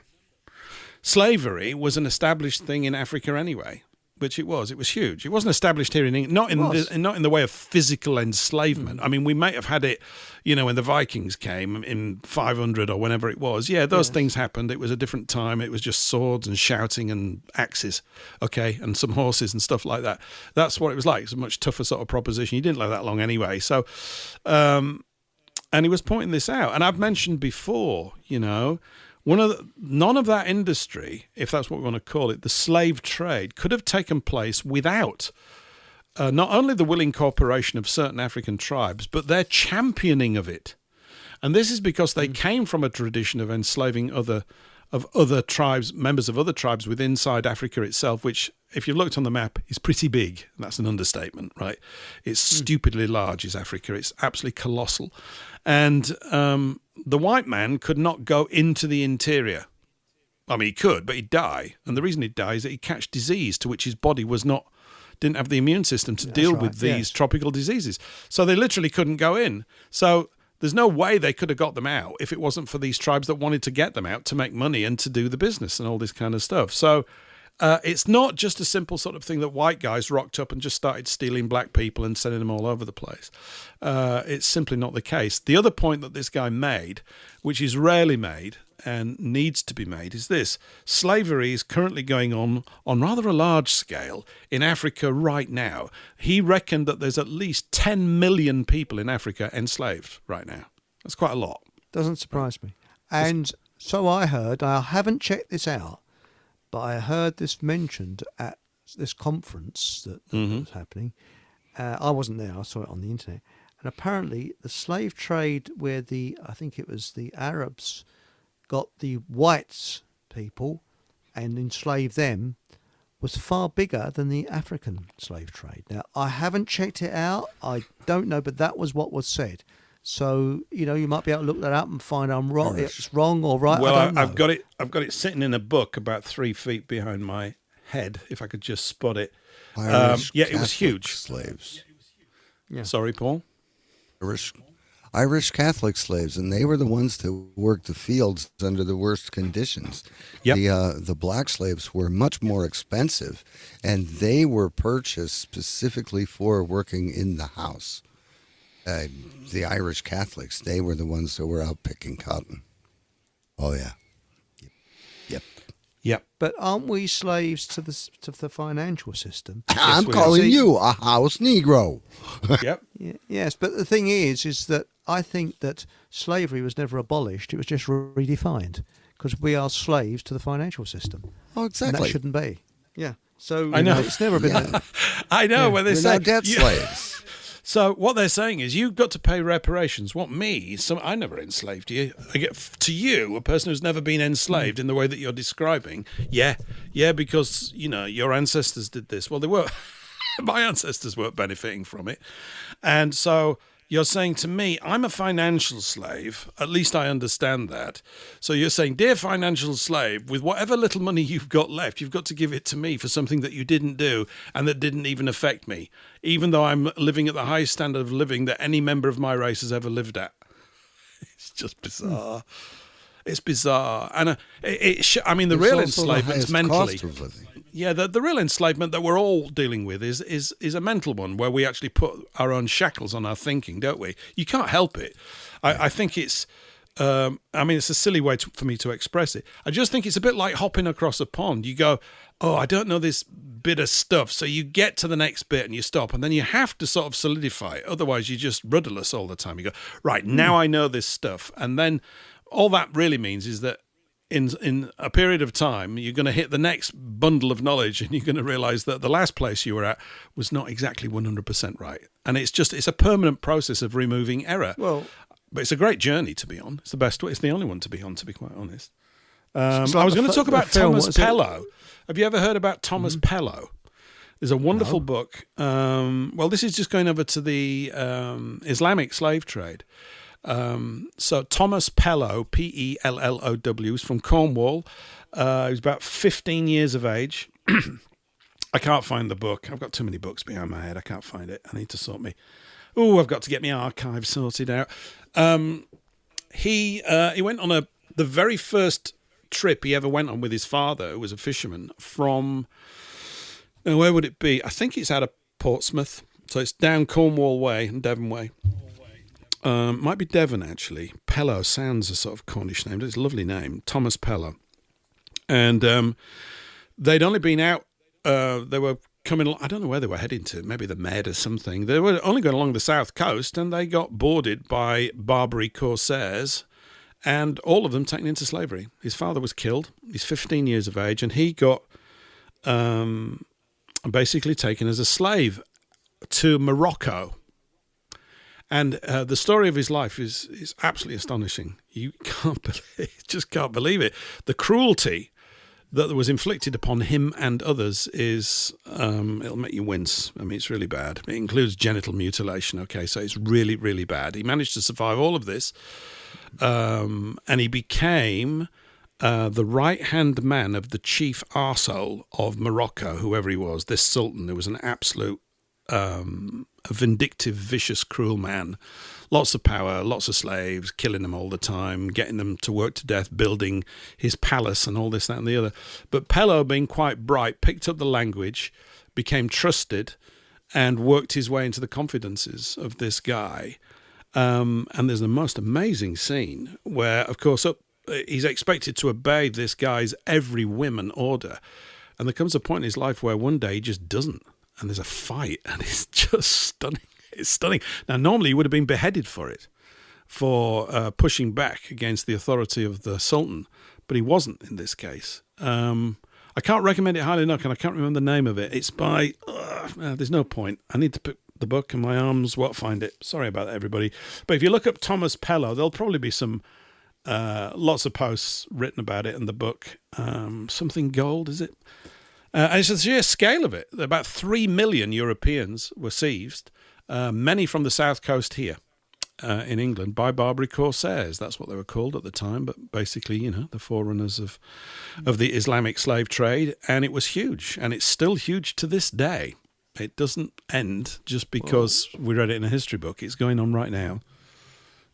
slavery was an established thing in Africa anyway, which it was. It was huge. It wasn't established here in England, not in the way of physical enslavement. I mean, we might have had it, when the Vikings came in 500 or whenever it was. Yeah, those things happened. It was a different time. It was just swords and shouting and axes, okay, and some horses and stuff like that. That's what it was like. It's a much tougher sort of proposition. You didn't live that long anyway. So, and he was pointing this out. And I've mentioned before, none of that industry, if that's what we want to call it, the slave trade, could have taken place without not only the willing cooperation of certain African tribes, but their championing of it. And this is because they came from a tradition of enslaving other tribes, members of other tribes within inside Africa itself, which, if you've looked on the map, is pretty big. That's an understatement, right? It's stupidly large, is Africa. It's absolutely colossal. And the white man could not go into the interior. I mean, he could, but he'd die. And the reason he'd die is that he'd catch disease to which his body didn't have the immune system to deal with these tropical diseases. So they literally couldn't go in. So there's no way they could have got them out if it wasn't for these tribes that wanted to get them out to make money and to do the business and all this kind of stuff. So it's not just a simple sort of thing that white guys rocked up and just started stealing black people and sending them all over the place. It's simply not the case. The other point that this guy made, which is rarely made and needs to be made, is this. Slavery is currently going on rather a large scale in Africa right now. He reckoned that there's at least 10 million people in Africa enslaved right now. That's quite a lot. Doesn't surprise me. And so I heard, I haven't checked this out, but I heard this mentioned at this conference that was happening. I wasn't there. I saw it on the internet. And apparently the slave trade where I think it was the Arabs got the whites people and enslaved them was far bigger than the African slave trade. Now, I haven't checked it out. I don't know, but that was what was said. So, you might be able to look that up and find I'm wrong. It's wrong or right. Well, I don't know. I've got it sitting in a book about 3 feet behind my head, if I could just spot it. It was huge. Slaves. Yeah. Sorry, Paul? Irish Catholic slaves, and they were the ones that worked the fields under the worst conditions. Yep. The black slaves were much more expensive, and they were purchased specifically for working in the house. The Irish Catholics, they were the ones that were out picking cotton. Oh, yeah. Yep. But aren't we slaves to the financial system? I'm calling you a house Negro. Yep. Yes, but the thing is that I think that slavery was never abolished. It was just redefined because we are slaves to the financial system. Oh, exactly. And that shouldn't be. Yeah. So I know it's never been. I know when they We're say now debt slaves. So what they're saying is you've got to pay reparations. What me? I never enslaved you. I get to you, a person who's never been enslaved in the way that you're describing. Yeah, because your ancestors did this. Well, they were. My ancestors weren't benefiting from it, and so. You're saying to me, I'm a financial slave. At least I understand that. So you're saying, dear financial slave, with whatever little money you've got left, you've got to give it to me for something that you didn't do and that didn't even affect me, even though I'm living at the highest standard of living that any member of my race has ever lived at. It's just bizarre. It's bizarre. And the real enslavement mentally. Yeah, the real enslavement that we're all dealing with is a mental one where we actually put our own shackles on our thinking, don't we? You can't help it. I think it's, it's a silly way for me to express it. I just think it's a bit like hopping across a pond. You go, oh, I don't know this bit of stuff. So you get to the next bit and you stop and then you have to sort of solidify it. Otherwise, you're just rudderless all the time. You go, right, now I know this stuff. And then all that really means is that in a period of time, you're going to hit the next bundle of knowledge and you're going to realize that the last place you were at was not exactly 100% right. And it's a permanent process of removing error. Well, but it's a great journey to be on. It's the best way. It's the only one to be on, to be quite honest. I was going to talk about Thomas Pellow. Have you ever heard about Thomas Pellow? There's a wonderful book. Well, this is just going over to the Islamic slave trade. So Thomas Pellow, Pellow, is from Cornwall. He was about 15 years of age. I can't find the book. I've got too many books behind my head. I can't find it. I need to sort me. Oh, I've got to get my archive sorted out. He went on the very first trip he ever went on with his father, who was a fisherman, from where would it be? I think it's out of Portsmouth. So it's down Cornwall Way and Devon Way. Might be Devon, actually. Pellow sounds a sort of Cornish name. It's a lovely name, Thomas Pellow. And they'd only been out, they were coming, I don't know where they were heading to, maybe the Med or something. They were only going along the south coast, and they got boarded by Barbary corsairs, and all of them taken into slavery. His father was killed. He's 15 years of age, and he got basically taken as a slave to Morocco. And the story of his life is absolutely astonishing. You just can't believe it. The cruelty that was inflicted upon him and others is, it'll make you wince. I mean, it's really bad. It includes genital mutilation, okay, so it's really, really bad. He managed to survive all of this, and he became the right-hand man of the chief arsehole of Morocco, whoever he was, this sultan, who was an absolute a vindictive, vicious, cruel man. Lots of power, lots of slaves, killing them all the time, getting them to work to death, building his palace and all this, that and the other. But Pellow, being quite bright, picked up the language, became trusted, and worked his way into the confidences of this guy. And there's the most amazing scene where, of course, he's expected to obey this guy's every whim and order. And there comes a point in his life where one day he just doesn't. And there's a fight, and it's just stunning. It's stunning. Now, normally he would have been beheaded for it, for pushing back against the authority of the Sultan, but he wasn't in this case. I can't recommend it highly enough, and I can't remember the name of it. It's by... there's no point. I need to put the book, and my arms won't find it. Sorry about that, everybody. But if you look up Thomas Pellow, there'll probably be some... lots of posts written about it in the book. Something Gold, is it? And it's the sheer scale of it. About 3 million Europeans were seized, many from the south coast here in England, by Barbary corsairs. That's what they were called at the time, but basically, the forerunners of the Islamic slave trade. And it was huge, and it's still huge to this day. It doesn't end just because we read it in a history book. It's going on right now.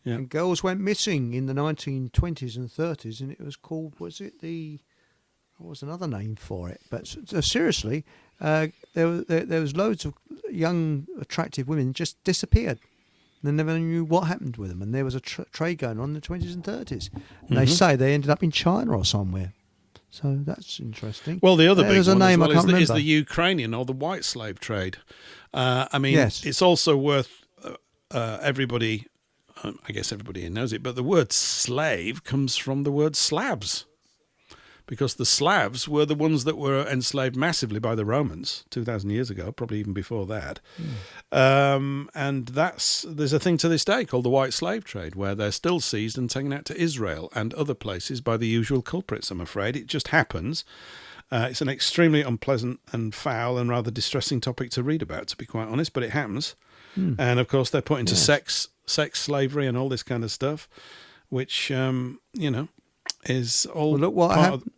Yeah. And girls went missing in the 1920s and 30s, and it was called, what was another name for it? But seriously, there was loads of young, attractive women just disappeared. They never knew what happened with them, and there was a trade going on in the 20s and 30s. And they say they ended up in China or somewhere. So that's interesting. Well, the other big one is the the Ukrainian or the white slave trade. I mean, yes. It's also worth everybody. I guess everybody knows it, but the word slave comes from the word Slavs. Because the Slavs were the ones that were enslaved massively by the Romans 2,000 years ago, probably even before that. And there's a thing to this day called the white slave trade, where they're still seized and taken out to Israel and other places by the usual culprits, I'm afraid. It just happens. It's an extremely unpleasant and foul and rather distressing topic to read about, to be quite honest, but it happens. And, of course, they're put into sex slavery and all this kind of stuff, which, is all look what happened.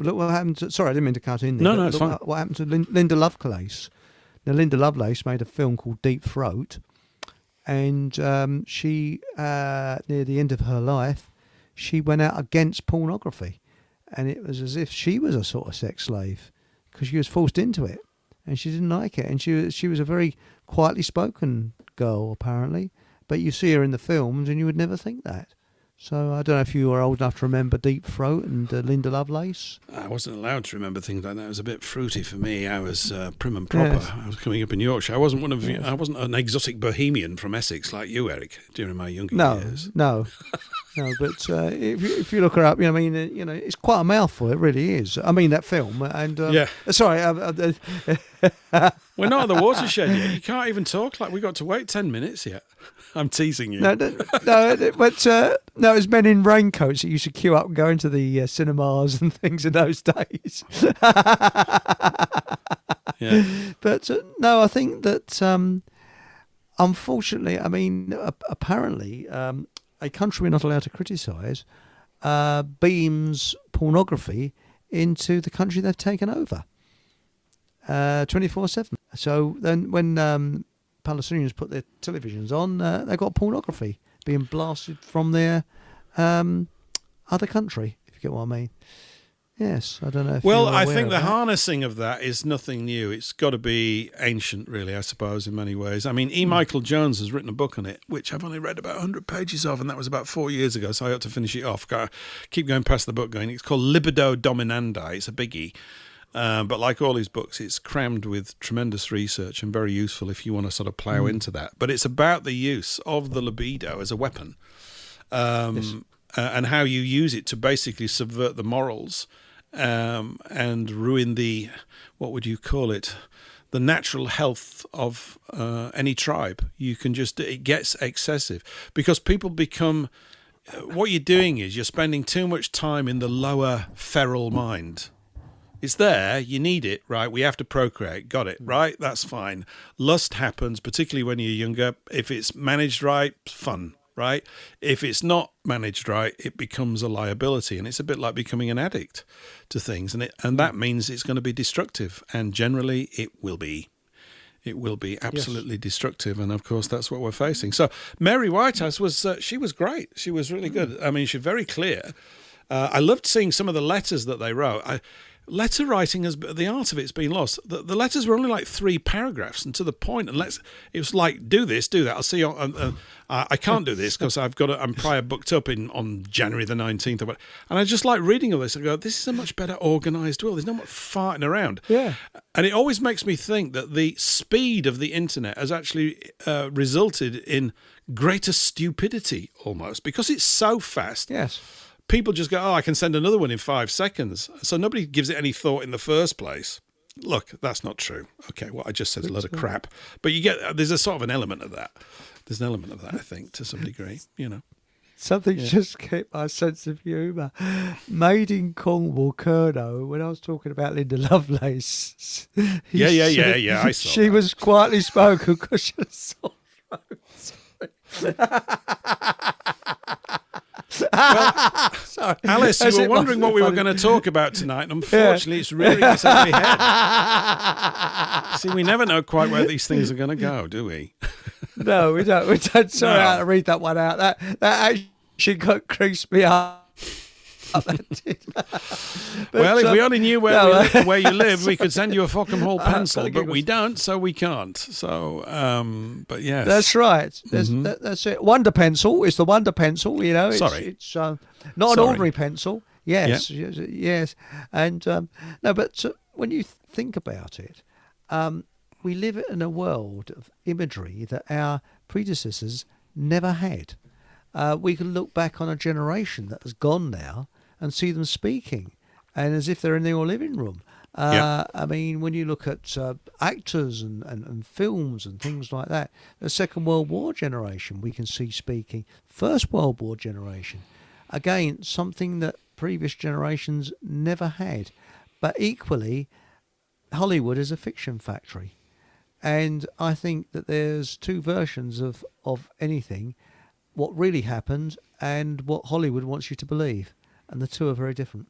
Look what happened to... Sorry, I didn't mean to cut in there. No, it's fine. What happened to Linda Lovelace? Now, Linda Lovelace made a film called Deep Throat, and she, near the end of her life, she went out against pornography, and it was as if she was a sort of sex slave because she was forced into it, and she didn't like it, and she was a very quietly spoken girl, apparently, but you see her in the films, and you would never think that. So I don't know if you were old enough to remember Deep Throat and Linda Lovelace. I wasn't allowed to remember things like that. It was a bit fruity for me. I was prim and proper. Yes. I was coming up in Yorkshire. I wasn't I wasn't an exotic bohemian from Essex like you, Eric, during my younger years. No. But if you look her up, it's quite a mouthful. It really is. I mean, that film. And yeah. Sorry. We're not at the watershed yet. You can't even talk like we got to wait 10 minutes yet. I'm teasing you. No, but no, it was men in raincoats that used to queue up and go into the cinemas and things in those days. Yeah. But no, I think that unfortunately, I mean, apparently, a country we're not allowed to criticise beams pornography into the country they've taken over 24/7. So then when Palestinians put their televisions on, they got pornography being blasted from their other country, if you get what I mean. Yes, I don't know if Well, you're I aware think of the that. harnessing of that is nothing new. It's got to be ancient, really, I suppose, in many ways. I mean, E. Michael Jones has written a book on it, which I've only read about 100 pages of, and that was about 4 years ago, so I ought to finish it off. Keep going past the book going. It's called Libido Dominandi. It's a biggie. But like all his books, it's crammed with tremendous research and very useful if you want to sort of plough into that. But it's about the use of the libido as a weapon and how you use it to basically subvert the morals and ruin the, what would you call it, the natural health of any tribe. You can just, it gets excessive because people become, what you're doing is you're spending too much time in the lower feral mind. It's there, you need it, right? We have to procreate, got it, right? That's fine. Lust happens, particularly when you're younger. If it's managed right, fun, right? If it's not managed right, it becomes a liability, and it's a bit like becoming an addict to things, and that means it's going to be destructive, and generally it will be. It will be absolutely destructive, and of course that's what we're facing. So Mary Whitehouse she was great. She was really good. I mean, she's very clear. I loved seeing some of the letters that they wrote. Letter writing the art of it's been lost. The letters were only like 3 paragraphs and to the point. And it was like, do this, do that. I'll see you. I can't do this because I'm prior booked up on January the 19th. And I just like reading all this. I go, this is a much better organised world. There's not much farting around. Yeah. And it always makes me think that the speed of the internet has actually resulted in greater stupidity almost because it's so fast. Yes. People just go, I can send another one in 5 seconds. So nobody gives it any thought in the first place. Look, that's not true. Okay, what I just said is a lot of crap. But there's a sort of an element of that. There's an element of that, I think, to some degree, you know. Something just kept my sense of humour. Made in Cornwall, Curnow, when I was talking about Linda Lovelace. Yeah, I saw She that. was quietly spoken because she was sore throat. Sorry. Alice, you were wondering what we were going to talk about tonight, and unfortunately it's really us over my head. See, we never know quite where these things are going to go, do we? No, we don't. Sorry, No. I had to read that one out. That actually creased me up. Well, if we only knew where you live, we could send you a Fockham Hall pencil, but we don't, so we can't. So, but yes. That's right. That's it. Wonder pencil is the Wonder pencil, you know. It's not an ordinary pencil. Yes, yes. And, no, but when you think about it, we live in a world of imagery that our predecessors never had. We can look back on a generation that has gone now and see them speaking, and as if they're in your living room. I mean, when you look at actors and films and things like that, the Second World War generation we can see speaking. First World War generation, again, something that previous generations never had. But equally, Hollywood is a fiction factory. And I think that there's 2 versions of anything, what really happened and what Hollywood wants you to believe. And the 2 are very different.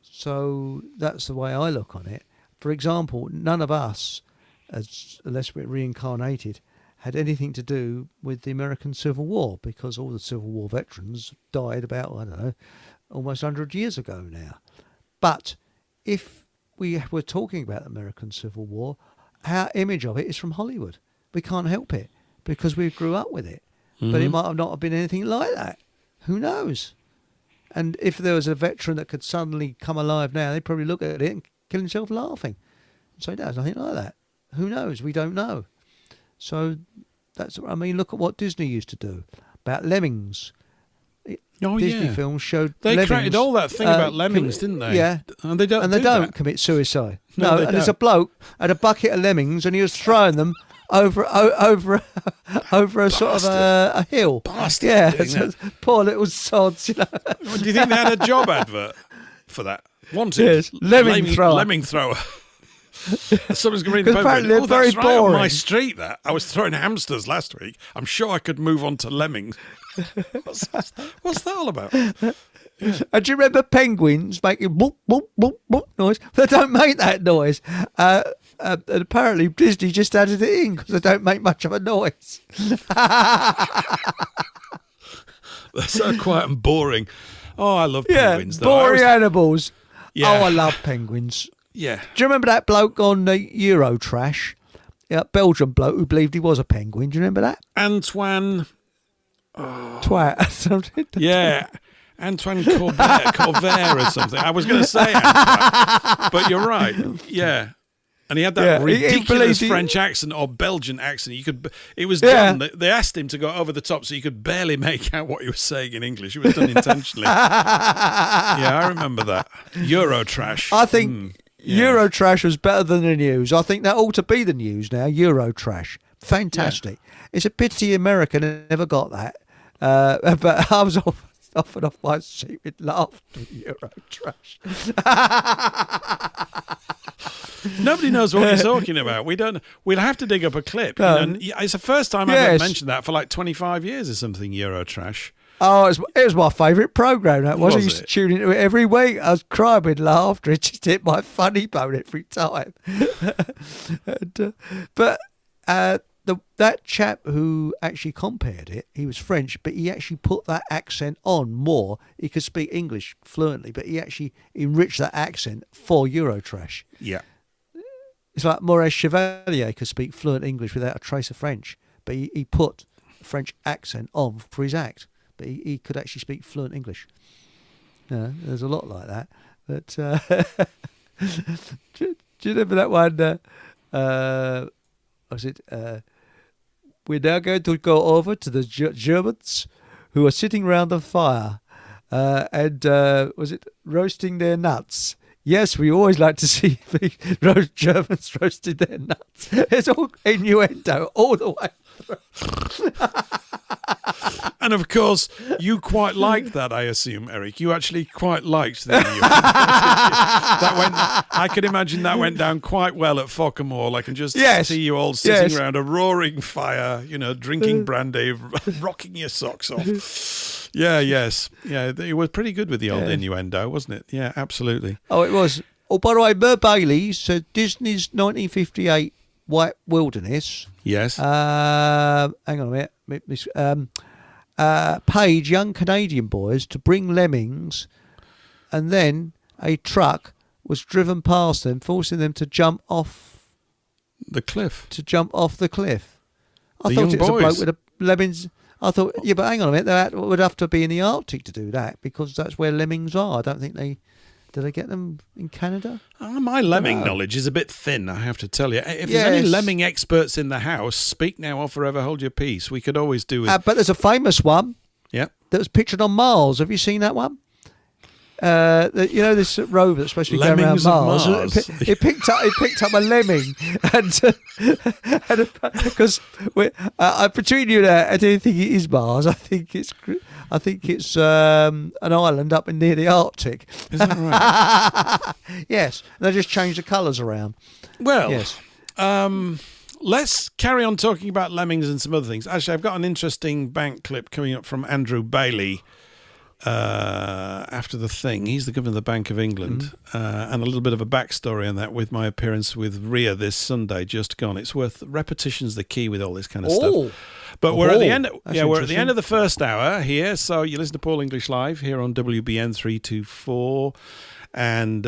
So that's the way I look on it. For example, none of us, unless we're reincarnated, had anything to do with the American Civil War because all the Civil War veterans died about, I don't know, almost 100 years ago now. But if we were talking about the American Civil War, our image of it is from Hollywood. We can't help it because we grew up with it. But it might have not have been anything like that. Who knows? And if there was a veteran that could suddenly come alive now, they'd probably look at it and kill himself laughing. So there's nothing like that. Who knows? We don't know. So look at what Disney used to do about Lemmings. Disney yeah. films showed They lemmings, created all that thing about lemmings, didn't they? Yeah. And they don't And they do don't that. commit suicide. No, they and there's don't. a bloke had a bucket of lemmings and he was throwing them over a sort of a hill. Bastard Yeah, doing that. poor little sods, you know. Well, do you think they had a job advert for that? Wanted. Yes, lemming thrower. Lemming thrower. Someone's going to read the 'Cause paper. apparently they're That's very right on my boring. street. That I was throwing hamsters last week. I'm sure I could move on to lemmings. What's that all about? And do you remember penguins making boop, boop, boop, boop noise? They don't make that noise. And apparently Disney just added it in because they don't make much of a noise. They're so quiet and boring. Oh, I love Yeah, penguins. Though. boring animals. Yeah. Oh, I love penguins. Yeah. Do you remember that bloke on Eurotrash? Yeah, Belgian bloke who believed he was a penguin. Do you remember that? Antoine. Twat. Yeah. Antoine Corvair or something. I was going to say Antoine, but you're right. Yeah. And he had that Yeah, he ridiculous believed French accent or Belgian accent. It was Yeah. done. They asked him to go over the top so you could barely make out what he was saying in English. It was done intentionally. Yeah, I remember that. Eurotrash. I think yeah. Eurotrash was better than the news. I think that ought to be the news now. Eurotrash. Fantastic. It's a pity America never got that. But I was off and off my seat with laughter at Eurotrash. Nobody knows what you're talking about. We'll have to dig up a clip. No. You know, it's the first time I've ever Yes. mentioned that for like 25 years or something, Eurotrash. Oh, it was my favourite programme, that was. I Was used to it? tune into it every week. I was crying with laughter. It just hit my funny bone every time. That chap who actually compared it, he was French, but he actually put that accent on more. He could speak English fluently, but he actually enriched that accent for Eurotrash. Yeah. It's like Maurice Chevalier could speak fluent English without a trace of French, but he put a French accent on for his act. But he could actually speak fluent English. Yeah, there's a lot like that. But do you remember that one? Was it? We're now going to go over to the Germans who are sitting round the fire and was it roasting their nuts? Yes, we always like to see Germans roasting their nuts. It's all innuendo all the way through. And of course, you quite liked that, I assume, Eric. You actually quite liked the I could imagine that went down quite well at Fockermore. I can just see you all sitting around a roaring fire, drinking brandy, rocking your socks off. Yeah, yes. Yeah, it was pretty good with the old innuendo, wasn't it? Yeah, absolutely. Oh, it was. Oh, by the way, Mer Bailey, so Disney's 1958 White Wilderness. Yes. Hang on a minute. Paid young Canadian boys to bring lemmings, and then a truck was driven past them, forcing them to jump off the cliff. I thought young it was boys. a bloke with a lemmings. I thought, yeah, but hang on a minute, that would have to be in the Arctic to do that because that's where lemmings are. I don't think do they get them in Canada? My lemming knowledge is a bit thin, I have to tell you. If there's any lemming experts in the house, speak now or forever hold your peace. We could always do with... But there's a famous one. Yeah. That was pictured on Mars. Have you seen that one? This rover that's supposed to be going around Lemmings of Mars. Mars. It picked up a lemming, and because between you and I don't think it is Mars. I think it's an island up near the Arctic. Is that right? Yes, they just changed the colours around. Well, yes. Let's carry on talking about lemmings and some other things. Actually, I've got an interesting bank clip coming up from Andrew Bailey after the thing. He's the governor of the Bank of England, and a little bit of a backstory on that with my appearance with Ria this Sunday just gone. It's worth repetition's the key with all this kind of stuff. But we're at the end. We're at the end of the first hour here. So you listen to Paul English Live here on WBN 324. And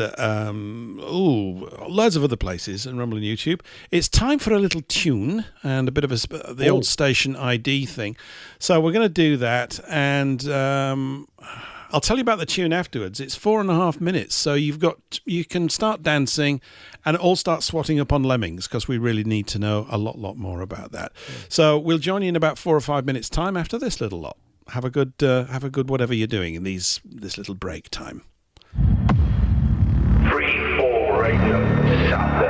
loads of other places and Rumble and YouTube. It's time for a little tune and a bit of the old station ID thing. So we're going to do that, and I'll tell you about the tune afterwards. It's 4.5 minutes, so you can start dancing and all start swatting up on lemmings because we really need to know a lot more about that. So we'll join you in about 4 or 5 minutes time after this little lot. have a good whatever you're doing in this little break time. 3-4 radio. Stop.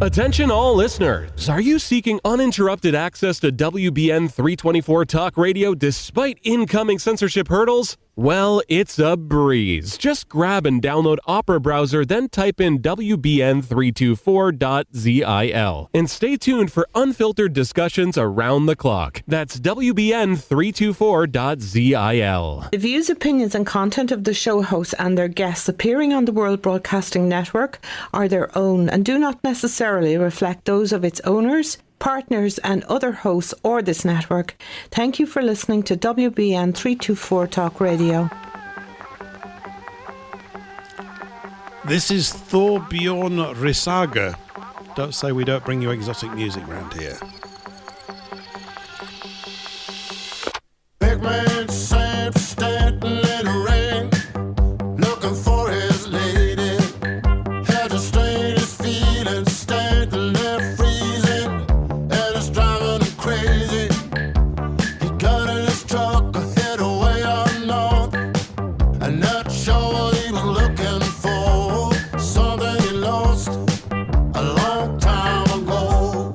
Attention all listeners. Are you seeking uninterrupted access to WBN 324 Talk Radio despite incoming censorship hurdles? Well, it's a breeze. Just grab and download Opera Browser, then type in WBN324.zil. And stay tuned for unfiltered discussions around the clock. That's WBN324.zil. The views, opinions and content of the show hosts and their guests appearing on the World Broadcasting Network are their own and do not necessarily reflect those of its owners, partners and other hosts or this network. Thank you for listening to WBN 324 Talk Radio. This is Thorbjorn Risager. Don't say we don't bring you exotic music round here. Big man said Stanton let it rain, looking for his lady. Had to strain his feelings, Stanton left freezing, and it's driving him crazy. He got in his truck, head away up north, and not sure what he was looking for. Something he lost a long time ago.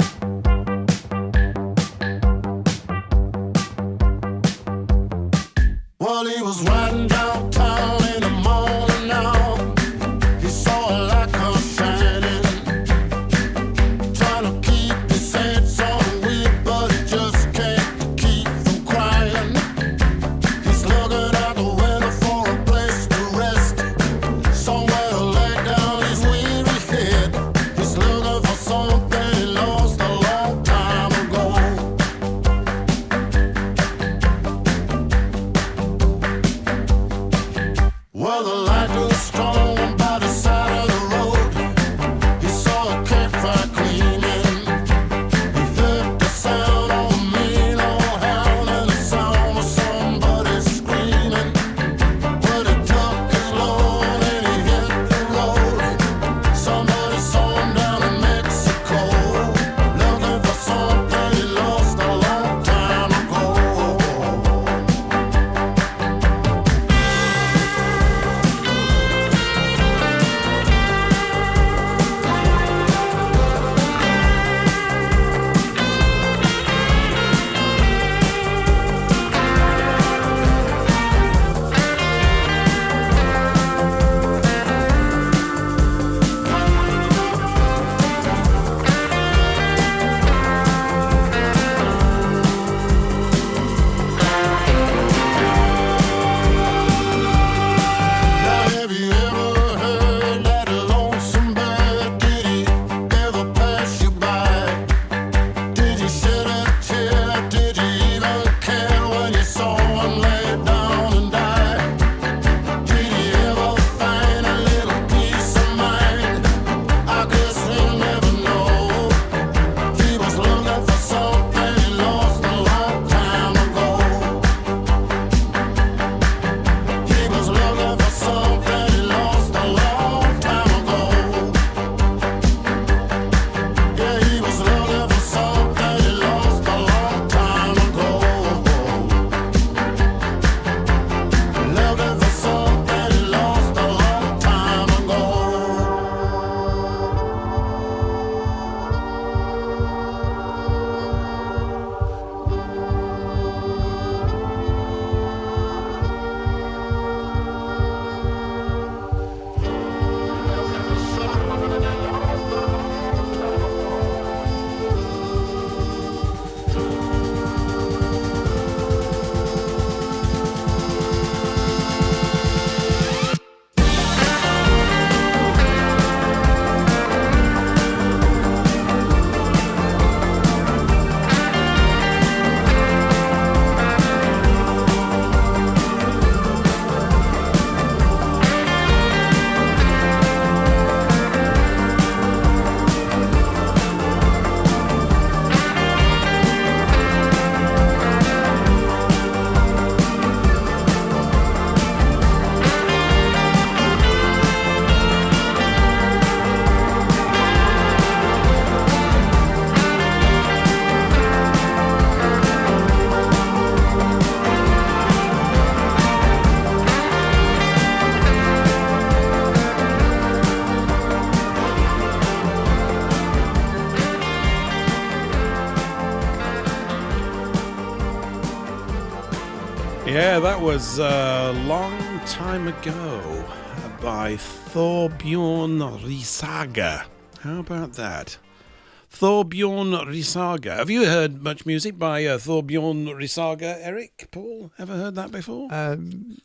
Yeah, that was a long time ago by Thorbjorn Risaga. How about that? Thorbjorn Risaga. Have you heard much music by Thorbjorn Risaga, Eric? Paul, ever heard that before?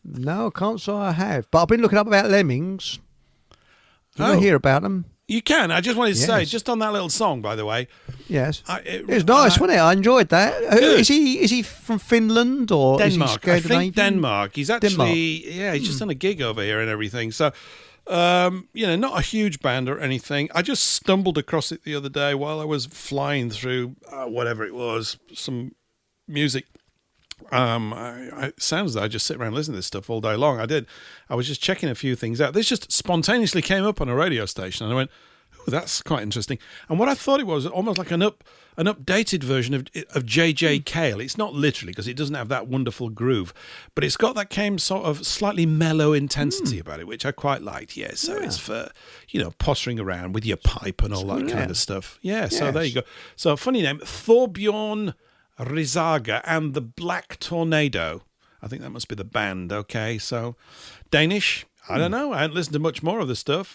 No, I can't say I have. But I've been looking up about Lemmings. Did I Oh. hear about them? You can. I just wanted to say, Yes. just on that little song, by the way. Yes. It was nice, wasn't it? I enjoyed that. Good. Is he from Finland or Denmark. Is he I Scandinavian? think Denmark. He's actually, yeah, he's just done a gig over here and everything. So, not a huge band or anything. I just stumbled across it the other day while I was flying through whatever it was, some music. It sounds like I just sit around listening to this stuff all day long. I was just checking a few things out. This just spontaneously came up on a radio station, and I went, "Oh, that's quite interesting." And what I thought it was almost like an updated version of J.J. Cale. It's not literally, because it doesn't have that wonderful groove, but it's got that same sort of slightly mellow intensity about it, which I quite liked. Yeah, so it's for pottering around with your pipe and all that kind of stuff. Yeah, so there you go. So funny name, Thorbjorn Risaga and the Black Tornado. I think that must be the band. Okay, so Danish. I don't know. I haven't listened to much more of the stuff.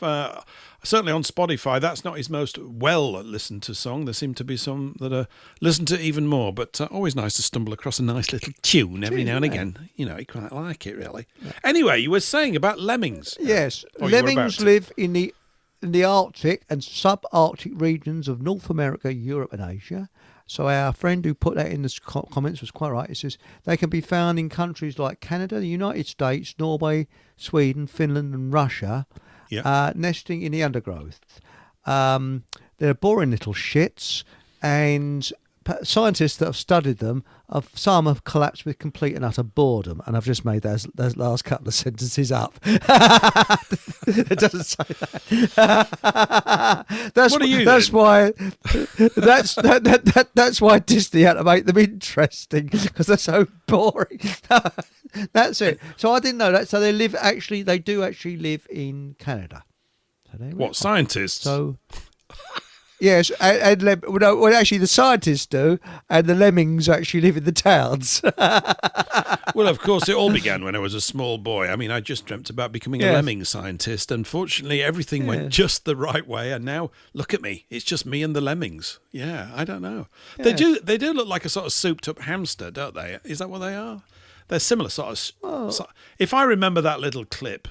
Certainly on Spotify, that's not his most well listened to song. There seem to be some that are listened to even more. But always nice to stumble across a nice little tune every now and again. You quite like it, really. Anyway, you were saying about lemmings. Yes, Or you were about lemmings to. live in the Arctic and subarctic regions of North America, Europe, and Asia. So our friend who put that in the comments was quite right. He says they can be found in countries like Canada, the United States, Norway, Sweden, Finland, and Russia, nesting in the undergrowth. They're boring little shits, and scientists that have studied them, some have collapsed with complete and utter boredom. And I've just made those last couple of sentences up. It doesn't say that. What are you That's then? why. That's why Disney had to make them interesting, because they're so boring. That's it. So I didn't know that. So they do actually live in Canada. So there we What, go. scientists? So. Yes, well, actually, the scientists do, and the lemmings actually live in the towns. Well, of course, it all began when I was a small boy. I mean, I just dreamt about becoming a Yes. lemming scientist. Unfortunately, everything went just the right way, and now look at me. It's just me and the lemmings. Yeah, I don't know. They do look like a sort of souped-up hamster, don't they? Is that what they are? They're similar sort of. If I remember that little clip.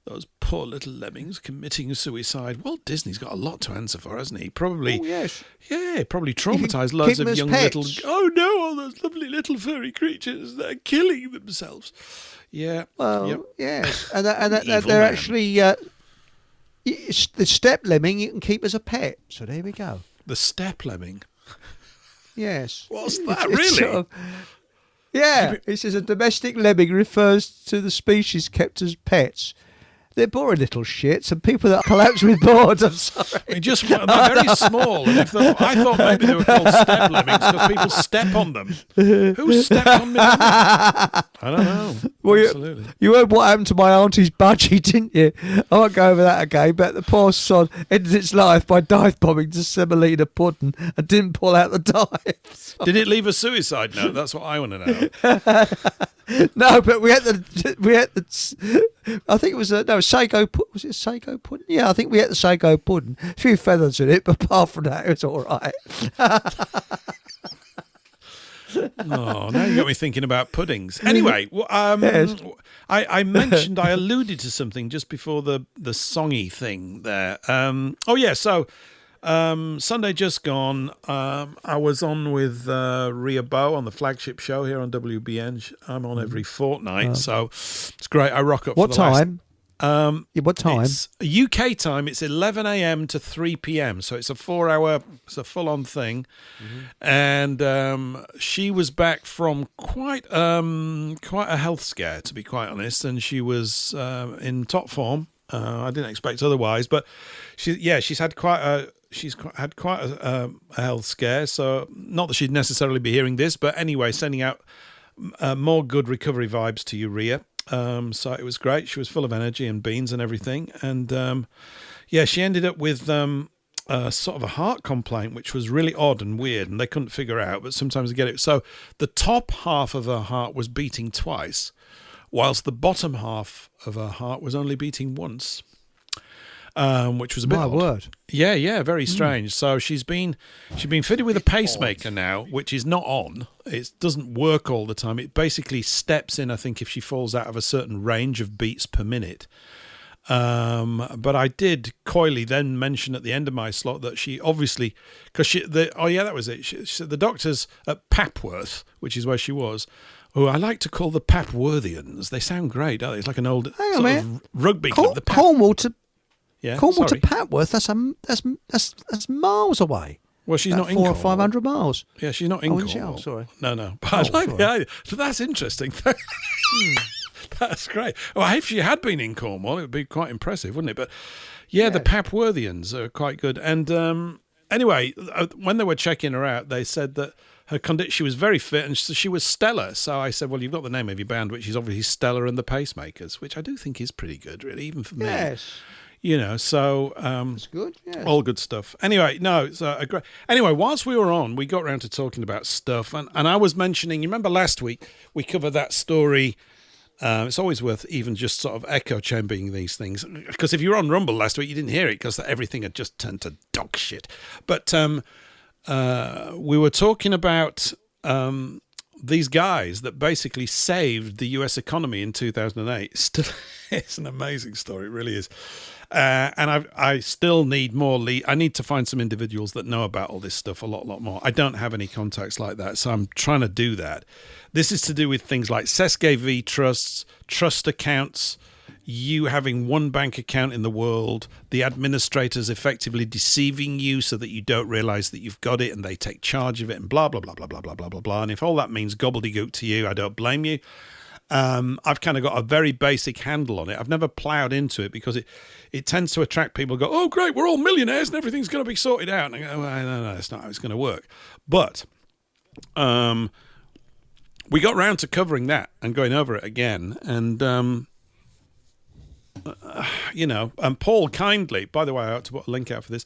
Those poor little lemmings committing suicide. Walt Disney's got a lot to answer for, hasn't he? Probably. Oh, yes. Yeah, probably traumatised keep loads them of as young pets. little. Oh no! All those lovely little furry creatures, they're killing themselves. Yeah. Well, Yep. yes, and Evil they're man. actually the steppe lemming you can keep as a pet. So there we go. The steppe lemming. Yes. What's It's- that, it's really? sort of- yeah, it says a domestic lemming refers to the species kept as pets. They're boring little shits, and people that collapse with boredom. Sorry. They're they're very small. And I thought maybe they were called steppe lemmings because people step on them. Who stepped on me? I don't know. Well, Absolutely. you heard what happened to my auntie's budgie, didn't you? I won't go over that again, but the poor sod ended its life by dive bombing to semolina pudding and didn't pull out the dive. Did it leave a suicide note? That's what I want to know. No, but we had the I think it was sago pudding. Was it sago pudding? Yeah, I think we had the sago pudding. A few feathers in it, but apart from that, it was all right. Oh, now you got me thinking about puddings. Anyway, Yes. I mentioned, I alluded to something just before the songy thing there. So Sunday just gone. I was on with Ria Bow on the flagship show here on WBN. I'm on every fortnight, so it's great. I rock up. What for the last- time? What time? It's UK time. It's 11 a.m. to 3 p.m. So it's a 4-hour. It's a full-on thing. And she was back from quite a health scare, to be quite honest. And she was in top form. I didn't expect otherwise, but she's had quite a health scare. So not that she'd necessarily be hearing this, but anyway, sending out more good recovery vibes to you, Ria. So it was great. She was full of energy and beans and everything. And she ended up with sort of a heart complaint, which was really odd and weird, and they couldn't figure out, but sometimes they get it. So the top half of her heart was beating twice, whilst the bottom half of her heart was only beating once, which was a bit My odd. word. Yeah, very strange. So she's been fitted with a pacemaker now, which is not on. It doesn't work all the time. It basically steps in, I think, if she falls out of a certain range of beats per minute. But I did coyly then mention at the end of my slot that she obviously, because that was it. She said the doctors at Papworth, which is where she was, who I like to call the Papworthians. They sound great, don't they? It's like an old sort of rugby club. The Cornwall to yeah, Cornwall to sorry. Papworth. That's miles away. Well, she's About not in 400 or Cornwall. 500 miles. Yeah, she's not in Oh, isn't she? Cornwall. Oh, sorry. No. But I like the idea. So that's interesting. That's great. Well, if she had been in Cornwall, it would be quite impressive, wouldn't it? But yeah, the Papworthians are quite good. And anyway, when they were checking her out, they said that her condition, she was very fit and she was stellar. So I said, well, you've got the name of your band, which is obviously Stellar and the Pacemakers, which I do think is pretty good, really, even for me. Yes. You know, so It's good. Yes. all good stuff. Anyway, no, it's a great. Anyway, whilst we were on, we got around to talking about stuff, and I was mentioning. You remember last week we covered that story. It's always worth even just sort of echo chambering these things, because if you were on Rumble last week, you didn't hear it because everything had just turned to dog shit. But we were talking about these guys that basically saved the US economy in 2008. It's an amazing story, it really is. And I still need more I need to find some individuals that know about all this stuff a lot more. I don't have any contacts like that, so I'm trying to do that. This is to do with things like SESCAV trusts, trust accounts, you having one bank account in the world, the administrators effectively deceiving you so that you don't realize that you've got it and they take charge of it and blah, blah, blah, blah, blah, blah, blah, blah, blah. And if all that means gobbledygook to you, I don't blame you. I've kind of got a very basic handle on it. I've never ploughed into it because it tends to attract people who go, oh, great, we're all millionaires and everything's going to be sorted out. And I go, well, no, that's not how it's going to work. But we got round to covering that and going over it again. And, Paul kindly, by the way, I ought to put a link out for this.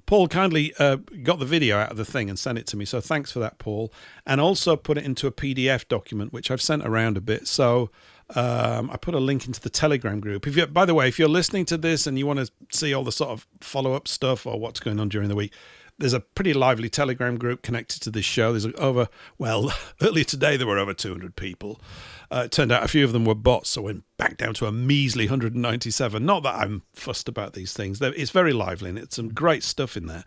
Paul kindly got the video out of the thing and sent it to me. So thanks for that, Paul. And also put it into a PDF document, which I've sent around a bit. So I put a link into the Telegram group. By the way, if you're listening to this and you want to see all the sort of follow-up stuff or what's going on during the week, there's a pretty lively Telegram group connected to this show. There's earlier today there were over 200 people. It turned out a few of them were bots, so went back down to a measly 197. Not that I'm fussed about these things. It's very lively and it's some great stuff in there.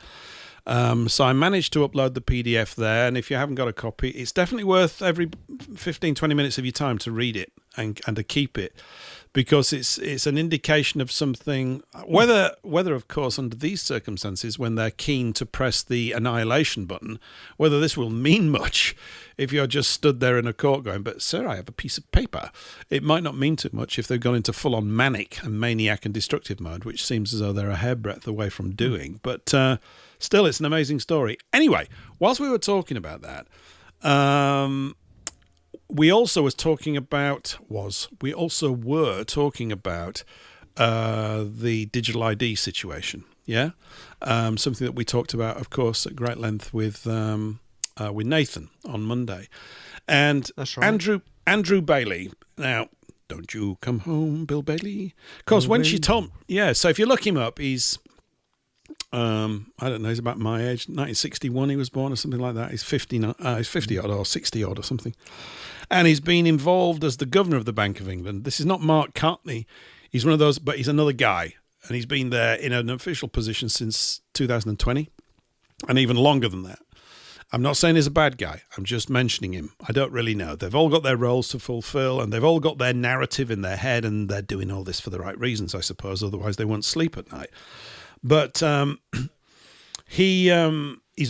So I managed to upload the PDF there, and if you haven't got a copy, it's definitely worth every 15, 20 minutes of your time to read it and to keep it, because it's an indication of something, whether of course under these circumstances when they're keen to press the annihilation button, whether this will mean much if you're just stood there in a court going, but sir, I have a piece of paper. It might not mean too much if they've gone into full-on manic and maniac and destructive mode, which seems as though they're a hairbreadth away from doing, but still, it's an amazing story. Anyway, whilst we were talking about that, we also were talking about the digital ID situation. Yeah, something that we talked about, of course, at great length with Nathan on Monday, and That's right. Andrew Bailey. Now, don't you come home, Bill Bailey? Because when she told, so if you look him up, he's I don't know, he's about my age, 1961 he was born or something like that. He's 50 odd or 60 odd or something. And he's been involved as the governor of the Bank of England. This is not Mark Cartney. He's one of those, but he's another guy. And he's been there in an official position since 2020 and even longer than that. I'm not saying he's a bad guy. I'm just mentioning him. I don't really know. They've all got their roles to fulfill and they've all got their narrative in their head, and they're doing all this for the right reasons, I suppose. Otherwise they won't sleep at night. But he's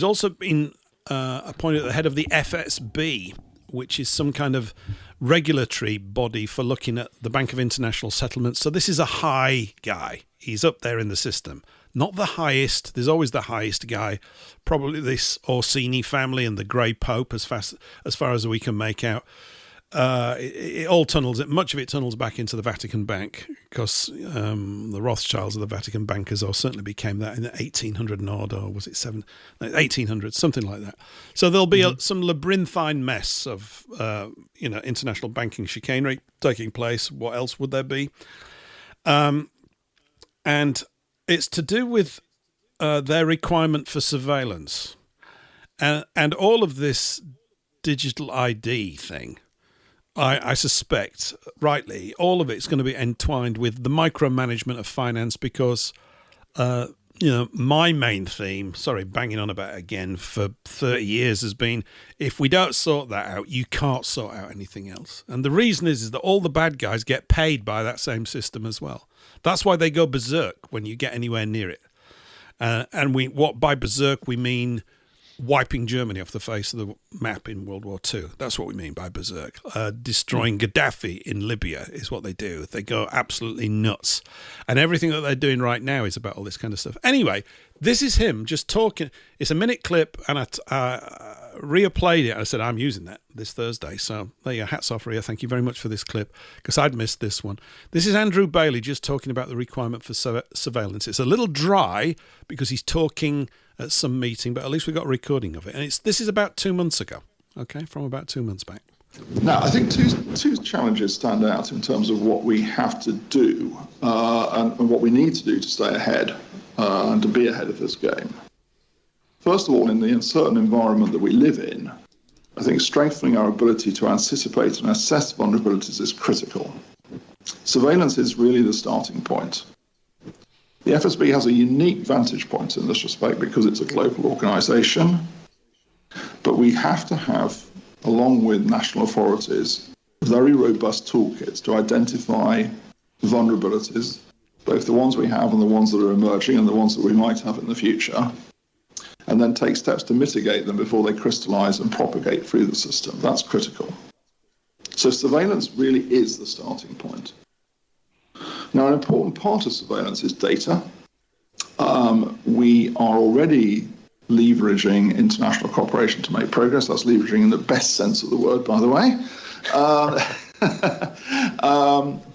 also been appointed at the head of the FSB, which is some kind of regulatory body for looking at the Bank of International Settlements. So this is a high guy. He's up there in the system. Not the highest. There's always the highest guy. Probably this Orsini family and the Grey Pope, as far as we can make out. it all tunnels. Much of it tunnels back into the Vatican Bank because the Rothschilds are the Vatican bankers, or certainly became that in the 1800 and odd, or was it 1800, something like that. So there'll be some labyrinthine mess of international banking chicanery taking place. What else would there be? And it's to do with their requirement for surveillance, and all of this digital ID thing. I suspect, rightly, all of it's going to be entwined with the micromanagement of finance because, my main theme, banging on about it again, for 30 years has been, if we don't sort that out, you can't sort out anything else. And the reason is that all the bad guys get paid by that same system as well. That's why they go berserk when you get anywhere near it. And by berserk we mean wiping Germany off the face of the map in World War II. That's what we mean by berserk. Destroying Gaddafi in Libya is what they do. They go absolutely nuts. And everything that they're doing right now is about all this kind of stuff. Anyway, this is him just talking. It's a minute clip, and I replayed it. I said, I'm using that this Thursday. So there you go. Hats off, Ria. Thank you very much for this clip, because I'd missed this one. This is Andrew Bailey just talking about the requirement for surveillance. It's a little dry because he's talking at some meeting, but at least we got a recording of it. And this is about 2 months ago, okay, from about 2 months back. Now, I think two challenges stand out in terms of what we have to do and what we need to do to stay ahead and to be ahead of this game. First of all, in the uncertain environment that we live in, I think strengthening our ability to anticipate and assess vulnerabilities is critical. Surveillance is really the starting point. The FSB has a unique vantage point in this respect because it's a global organisation, but we have to have, along with national authorities, very robust toolkits to identify vulnerabilities, both the ones we have and the ones that are emerging and the ones that we might have in the future, and then take steps to mitigate them before they crystallise and propagate through the system. That's critical. So surveillance really is the starting point. Now, an important part of surveillance is data. We are already leveraging international cooperation to make progress. That's leveraging in the best sense of the word, by the way.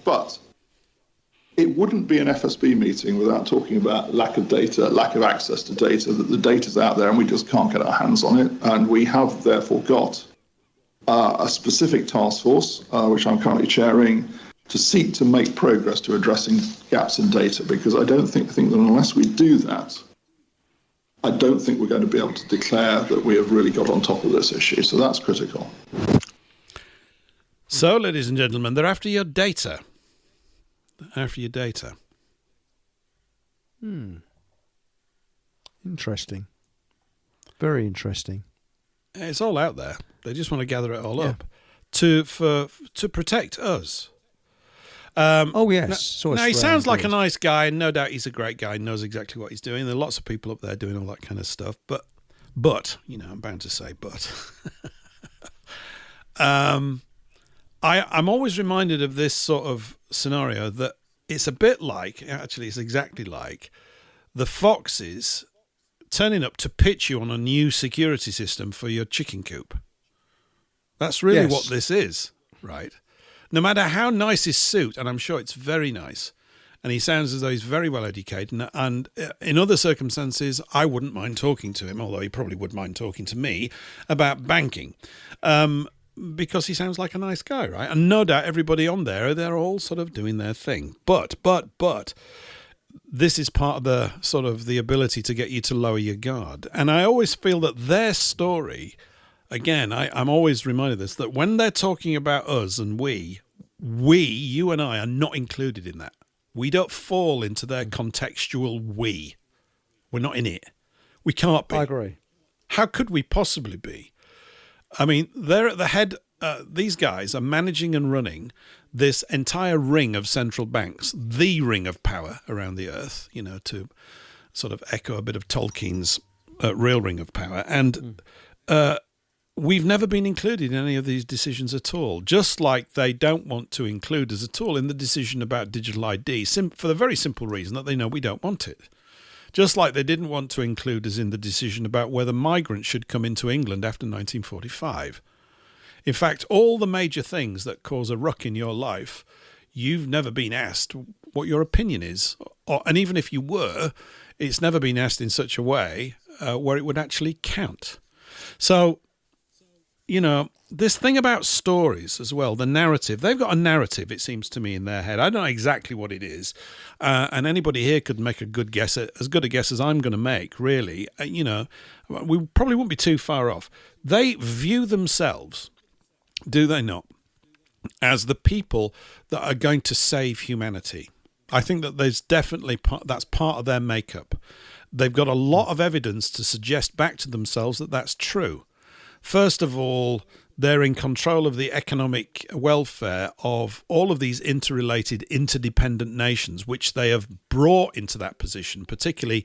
But it wouldn't be an FSB meeting without talking about lack of data, lack of access to data, that the data's out there and we just can't get our hands on it. And we have therefore got a specific task force, which I'm currently chairing, to seek to make progress to addressing gaps in data, because I don't think that unless we do that, I don't think we're going to be able to declare that we have really got on top of this issue. So that's critical. So, ladies and gentlemen, they're after your data. They're after your data. Interesting. Very interesting. It's all out there. They just want to gather it all up to protect us. Yes. Now he sounds like a nice guy, and no doubt he's a great guy, knows exactly what he's doing. There are lots of people up there doing all that kind of stuff. But I'm bound to say but. I'm always reminded of this sort of scenario that it's a bit like, actually it's exactly like, the foxes turning up to pitch you on a new security system for your chicken coop. That's really what this is, right? No matter how nice his suit, and I'm sure it's very nice, and he sounds as though he's very well educated, and in other circumstances, I wouldn't mind talking to him, although he probably would mind talking to me, about banking, because he sounds like a nice guy, right? And no doubt everybody on there, they're all sort of doing their thing. But, this is part of the sort of the ability to get you to lower your guard. And I always feel that their story... Again, I'm always reminded of this, that when they're talking about us and we, you and I, are not included in that. We don't fall into their contextual we. We're not in it. We can't be. I agree. How could we possibly be? I mean, they're at the head, these guys are managing and running this entire ring of central banks, the ring of power around the earth, to sort of echo a bit of Tolkien's real ring of power. And... we've never been included in any of these decisions at all, just like they don't want to include us at all in the decision about digital ID, for the very simple reason that they know we don't want it. Just like they didn't want to include us in the decision about whether migrants should come into England after 1945. In fact, all the major things that cause a ruck in your life, you've never been asked what your opinion is. And even if you were, it's never been asked in such a way where it would actually count. So, this thing about stories as well, the narrative, they've got a narrative, it seems to me, in their head. I don't know exactly what it is. And anybody here could make a good guess, as good a guess as I'm going to make, really. We probably wouldn't be too far off. They view themselves, do they not, as the people that are going to save humanity. I think that there's definitely that's part of their makeup. They've got a lot of evidence to suggest back to themselves that that's true. First of all, they're in control of the economic welfare of all of these interrelated, interdependent nations, which they have brought into that position, particularly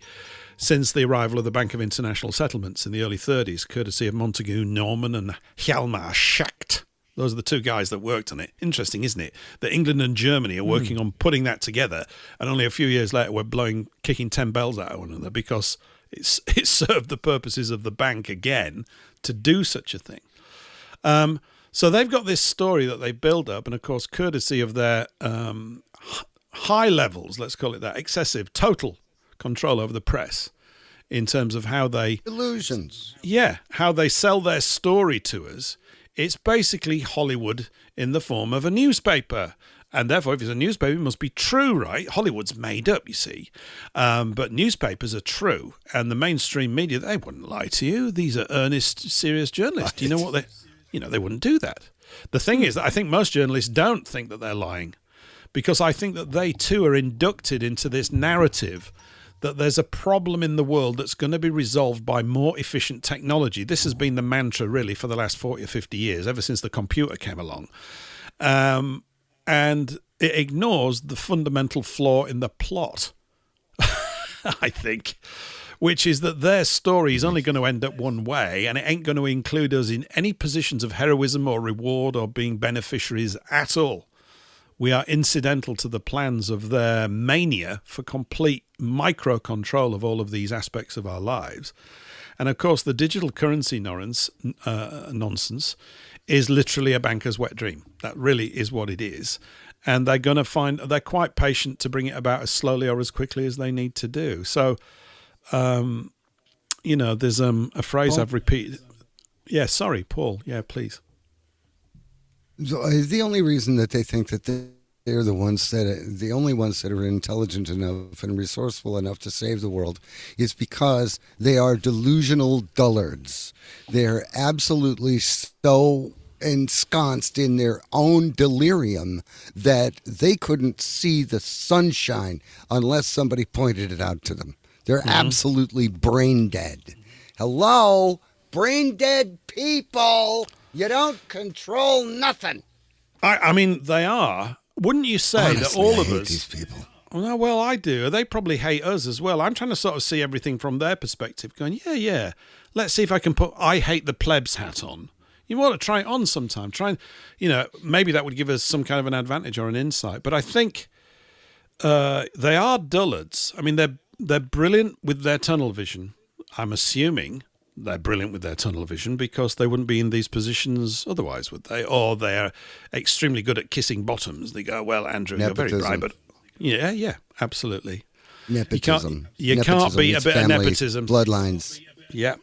since the arrival of the Bank of International Settlements in the early 30s, courtesy of Montagu Norman and Hjalmar Schacht. Those are the two guys that worked on it. Interesting, isn't it? That England and Germany are working on putting that together, and only a few years later we're kicking 10 bells out of one another because it served the purposes of the bank again to do such a thing. So they've got this story that they build up, and of course, courtesy of their high levels, let's call it that, excessive, total control over the press in terms of how they... Illusions. Yeah, how they sell their story to us. It's basically Hollywood in the form of a newspaper. And therefore, if it's a newspaper, it must be true, right? Hollywood's made up, you see. But newspapers are true. And the mainstream media, they wouldn't lie to you. These are earnest, serious journalists. Do you know what they wouldn't do that. The thing is that I think most journalists don't think that they're lying, because I think that they too are inducted into this narrative that there's a problem in the world that's going to be resolved by more efficient technology. This has been the mantra really for the last 40 or 50 years, ever since the computer came along. And it ignores the fundamental flaw in the plot, I think, which is that their story is only going to end up one way, and it ain't going to include us in any positions of heroism or reward or being beneficiaries at all. We are incidental to the plans of their mania for complete micro control of all of these aspects of our lives. And of course, the digital currency nonsense is literally a banker's wet dream. That really is what it is. And they're quite patient to bring it about as slowly or as quickly as they need to do. So, there's a phrase I've repeated. Yeah, sorry, Paul. Yeah, please. So the only reason that they think that they're the only ones that are intelligent enough and resourceful enough to save the world is because they are delusional dullards. They're absolutely so ensconced in their own delirium that they couldn't see the sunshine unless somebody pointed it out to them. They're absolutely brain dead. Hello, brain dead people. You don't control nothing. I mean, they are. Wouldn't you say Honestly, that all I of hate us... these people. Well, I do. They probably hate us as well. I'm trying to sort of see everything from their perspective, going, yeah, let's see if I can put I hate the plebs hat on. You want to try it on sometime. Maybe that would give us some kind of an advantage or an insight. But I think they are dullards. I mean, they're brilliant with their tunnel vision. I'm assuming they're brilliant with their tunnel vision because they wouldn't be in these positions otherwise, would they? Or they're extremely good at kissing bottoms. They go, well, Andrew, Nepotism. you're very bright, but yeah, absolutely. Nepotism. You can't beat a It's bit of family nepotism. Bloodlines. Yeah,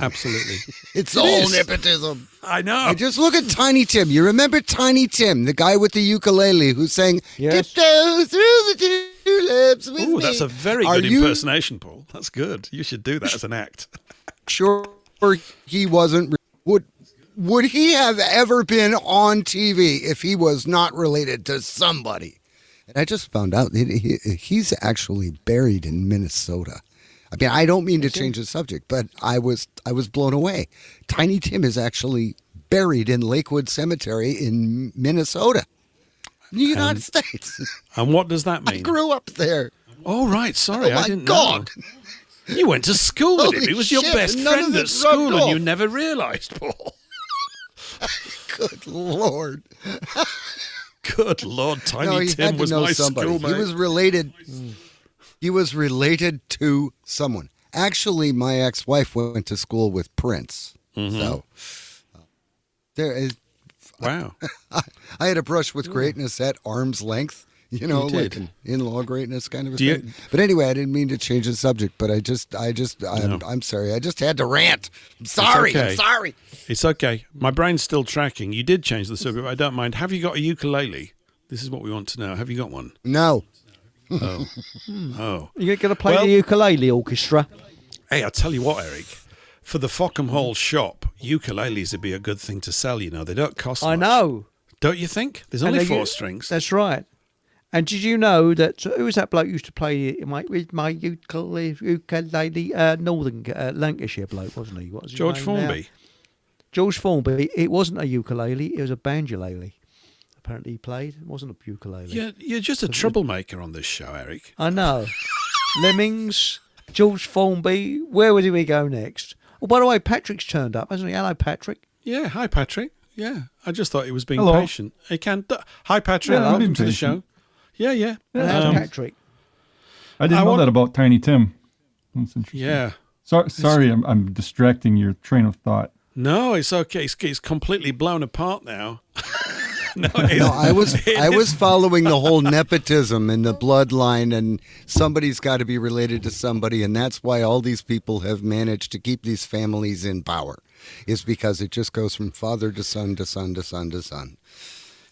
absolutely. It's It all is. nepotism. I know. And just look at Tiny Tim. You remember Tiny Tim, the guy with the ukulele who sang Yes. "Tiptoe through the tulips with Ooh, me"? that's a very Are good you impersonation, Paul. That's good. You should do that as an act. sure he wasn't? Would he have ever been on TV if he was not related to somebody? And I just found out he's actually buried in Minnesota. I mean, I don't mean to change the subject, but I was blown away. Tiny Tim is actually buried in Lakewood Cemetery in Minnesota, in the United States. And what does that mean? I grew up there. Oh, right. Sorry, Oh, I my didn't God. know. You went to school with him. Holy He was your shit, best none of friend at it school, rubbed and you off. never realised, Paul. Good Lord. Good Lord, Tiny No, he Tim had to was know my somebody. schoolmate. He was related. He was related to someone. Actually, my ex-wife went to school with Prince. So there is Wow. I had a brush with greatness at arm's length. You know, You like did. an in-law greatness kind of a Do you- thing. But anyway, I didn't mean to change the subject, but I'm sorry. I just had to rant. I'm sorry. okay. I'm sorry. It's okay. My brain's still tracking. You did change the subject, but I don't mind. Have you got a ukulele? This is what we want to know. Have you got one? No. Oh. You're going to play Well- the ukulele orchestra? Hey, I'll tell you what, Eric. For the Fockham Hall shop, ukuleles would be a good thing to sell, you know. They don't cost I much. know. Don't you think? There's And only they four get- strings. That's right. And did you know that who was that bloke who used to play with my ukulele Northern Lancashire bloke, wasn't he? What was his George name Formby. now? George Formby. It wasn't a ukulele. It was a banjolele. Apparently he played. It wasn't a ukulele. You're just a troublemaker on this show, Eric. I know. Lemmings, George Formby. Where would we go next? Oh, by the way, Patrick's turned up, hasn't he? Hello, Patrick. Yeah, hi, Patrick. Yeah, I just thought he was being Hello. patient. He can. Hi, Patrick. Yeah, I'm Welcome being to the patient. show. Yeah, yeah. And how's Patrick? I didn't I know want- that about Tiny Tim. That's interesting. Yeah. Sorry, I'm distracting your train of thought. No, it's okay. It's completely blown apart now. No, I was following the whole nepotism and the bloodline, and somebody's got to be related to somebody, and that's why all these people have managed to keep these families in power, is because it just goes from father to son to son to son to son.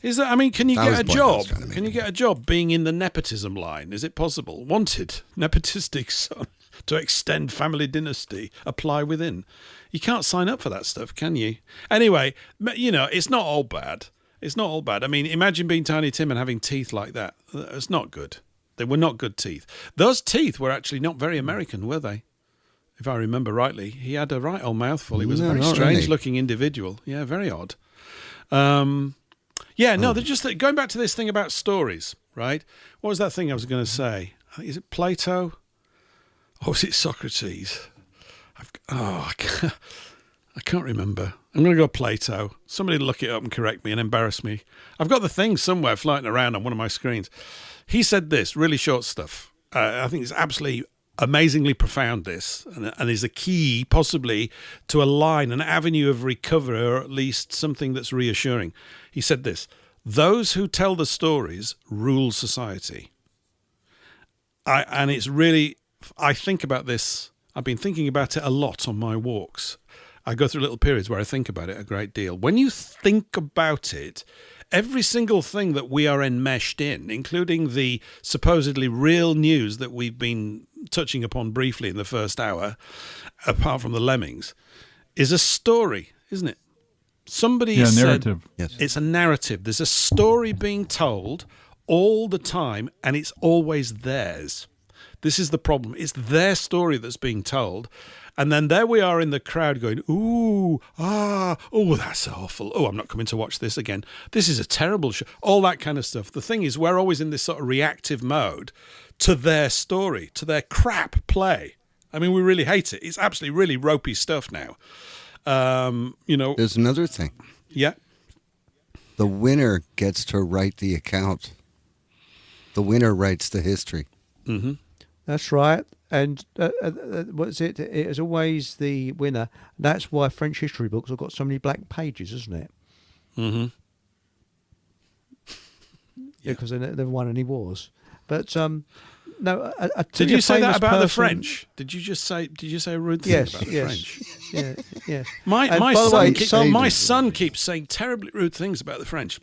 Is that? I mean, can you That get was a the point I was job? trying to make. Can you get a job being in the nepotism line? Is it possible? Wanted nepotistic son to extend family dynasty. Apply within. You can't sign up for that stuff, can you? Anyway, you know, it's not all bad. It's not all bad. I mean, imagine being Tiny Tim and having teeth like that. It's not good. They were not good teeth. Those teeth were actually not very American, were they? If I remember rightly, he had a right old mouthful. He was a No, very not strange-looking individual. Yeah, very odd. Yeah, no, they're just going back to this thing about stories, right? What was that thing I was going to say? Is it Plato? Or was it Socrates? I can't remember. I'm going to go Plato. Somebody look it up and correct me and embarrass me. I've got the thing somewhere floating around on one of my screens. He said this, really short stuff. I think it's absolutely amazingly profound, this, and is a key possibly to a line, an avenue of recovery, or at least something that's reassuring. He said this: those who tell the stories rule society. And it's really, I think about this, I've been thinking about it a lot on my walks. I go through little periods where I think about it a great deal. When you think about it, every single thing that we are enmeshed in, including the supposedly real news that we've been touching upon briefly in the first hour, apart from the Lemmings, is a story, isn't it? Somebody said narrative. Yes. it's a narrative. There's a story being told all the time, and it's always theirs. This is the problem. It's their story that's being told. And then there we are in the crowd going, ooh, oh, that's awful. Oh, I'm not coming to watch this again. This is a terrible show. All that kind of stuff. The thing is, we're always in this sort of reactive mode to their story, to their crap play. I mean, we really hate it. It's absolutely really ropey stuff now. You know, There's another thing. yeah. The winner gets to write the account. The winner writes the history. Mm-hmm. That's right. And what's it? It is always the winner. That's why French history books have got so many black pages, isn't it? Mm-hmm. Yeah, because they never won any wars. But no, Did you say that about the French? Did you say a rude thing Yes, about the yes. French? Yeah, yeah. My And by the way, my son keeps saying terribly rude things about the French.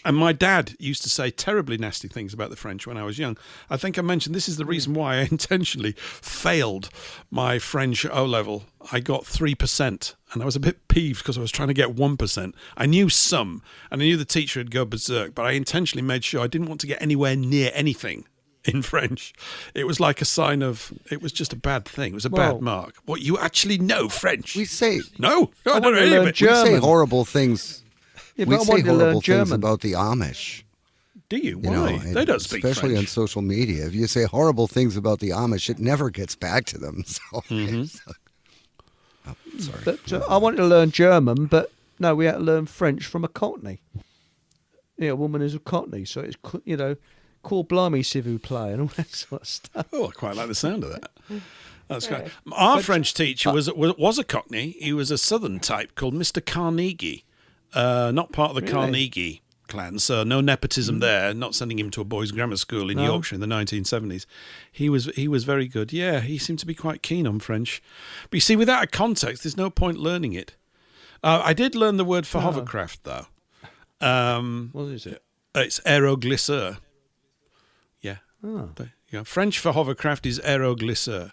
And my dad used to say terribly nasty things about the French when I was young. I think I mentioned this is the reason why I intentionally failed my French O-level. I got 3%, and I was a bit peeved because I was trying to get 1%. I knew some, and I knew the teacher would go berserk, but I intentionally made sure I didn't want to get anywhere near anything in French. It was like a sign of, it was just a bad thing. It was a bad mark. What, you actually know French? We say No, I don't know to any of learn it. German. we say horrible things. Yeah, We but I say wanted to learn horrible things German. about the Amish. Do you? You know, Why? They don't speak especially French. on social media. If you say horrible things about the Amish, it never gets back to them. So, Mm-hmm. sorry. But I wanted to learn German, but no, we had to learn French from a Cockney. Yeah, a woman is a Cockney, so it's call blimey s'il vous plaît and all that sort of stuff. Oh, I quite like the sound of that. That's great. Our French teacher was a Cockney. He was a Southern type called Mr. Carnegie. not part of the Really? Carnegie clan, so no nepotism there. Not sending him to a boys' grammar school in Yorkshire in the 1970s. He was very good. Yeah, he seemed to be quite keen on French. But you see, without a context, there's no point learning it. I did learn the word for hovercraft, though. What is it? It's aéroglisseur. Yeah. Oh. French for hovercraft is aéroglisseur.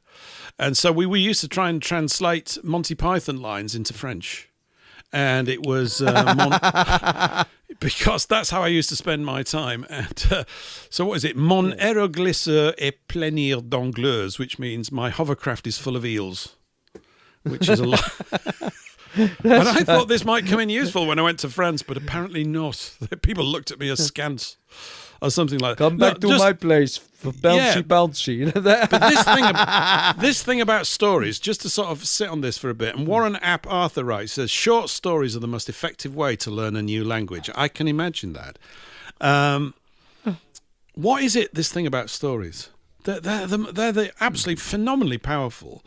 And so we used to try and translate Monty Python lines into French. And it was because that's how I used to spend my time. And so what is it? Mon aéroglisseur est plénir d'angleuses, which means my hovercraft is full of eels, which is a lot. And I thought this might come in useful when I went to France, but apparently not. People looked at me askance or something like that. Come back to my place for bouncy. But this thing about stories, just to sort of sit on this for a bit, and Warren Ap Arthur writes, says, short stories are the most effective way to learn a new language. I can imagine that. What is it, this thing about stories? They're absolutely phenomenally powerful.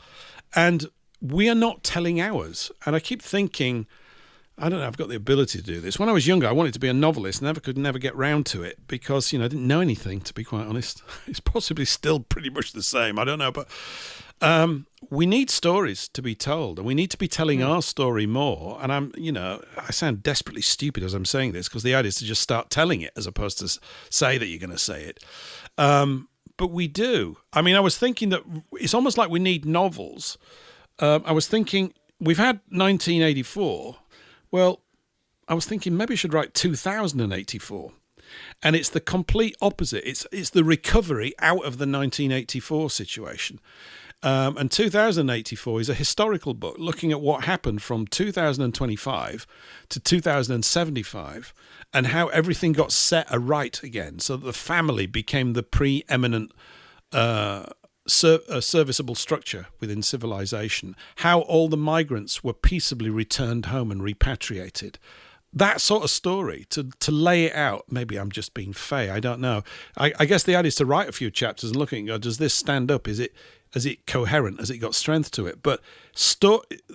And we are not telling ours. And I keep thinking, I don't know, I've got the ability to do this. When I was younger, I wanted to be a novelist, could never get round to it because, I didn't know anything, to be quite honest. It's possibly still pretty much the same. I don't know. But we need stories to be told, and we need to be telling our story more. And I sound desperately stupid as I'm saying this because the idea is to just start telling it as opposed to say that you're going to say it. But we do. I mean, I was thinking that it's almost like we need novels. I was thinking, we've had 1984. Well, I was thinking maybe I should write 2084. And it's the complete opposite. It's the recovery out of the 1984 situation. And 2084 is a historical book looking at what happened from 2025 to 2075 and how everything got set aright again so that the family became the preeminent serviceable structure within civilization, how all the migrants were peaceably returned home and repatriated. That sort of story, to lay it out. Maybe I'm just being fey, I don't know. I guess the idea is to write a few chapters and look at it and go, does this stand up? Is it coherent? Has it got strength to it? But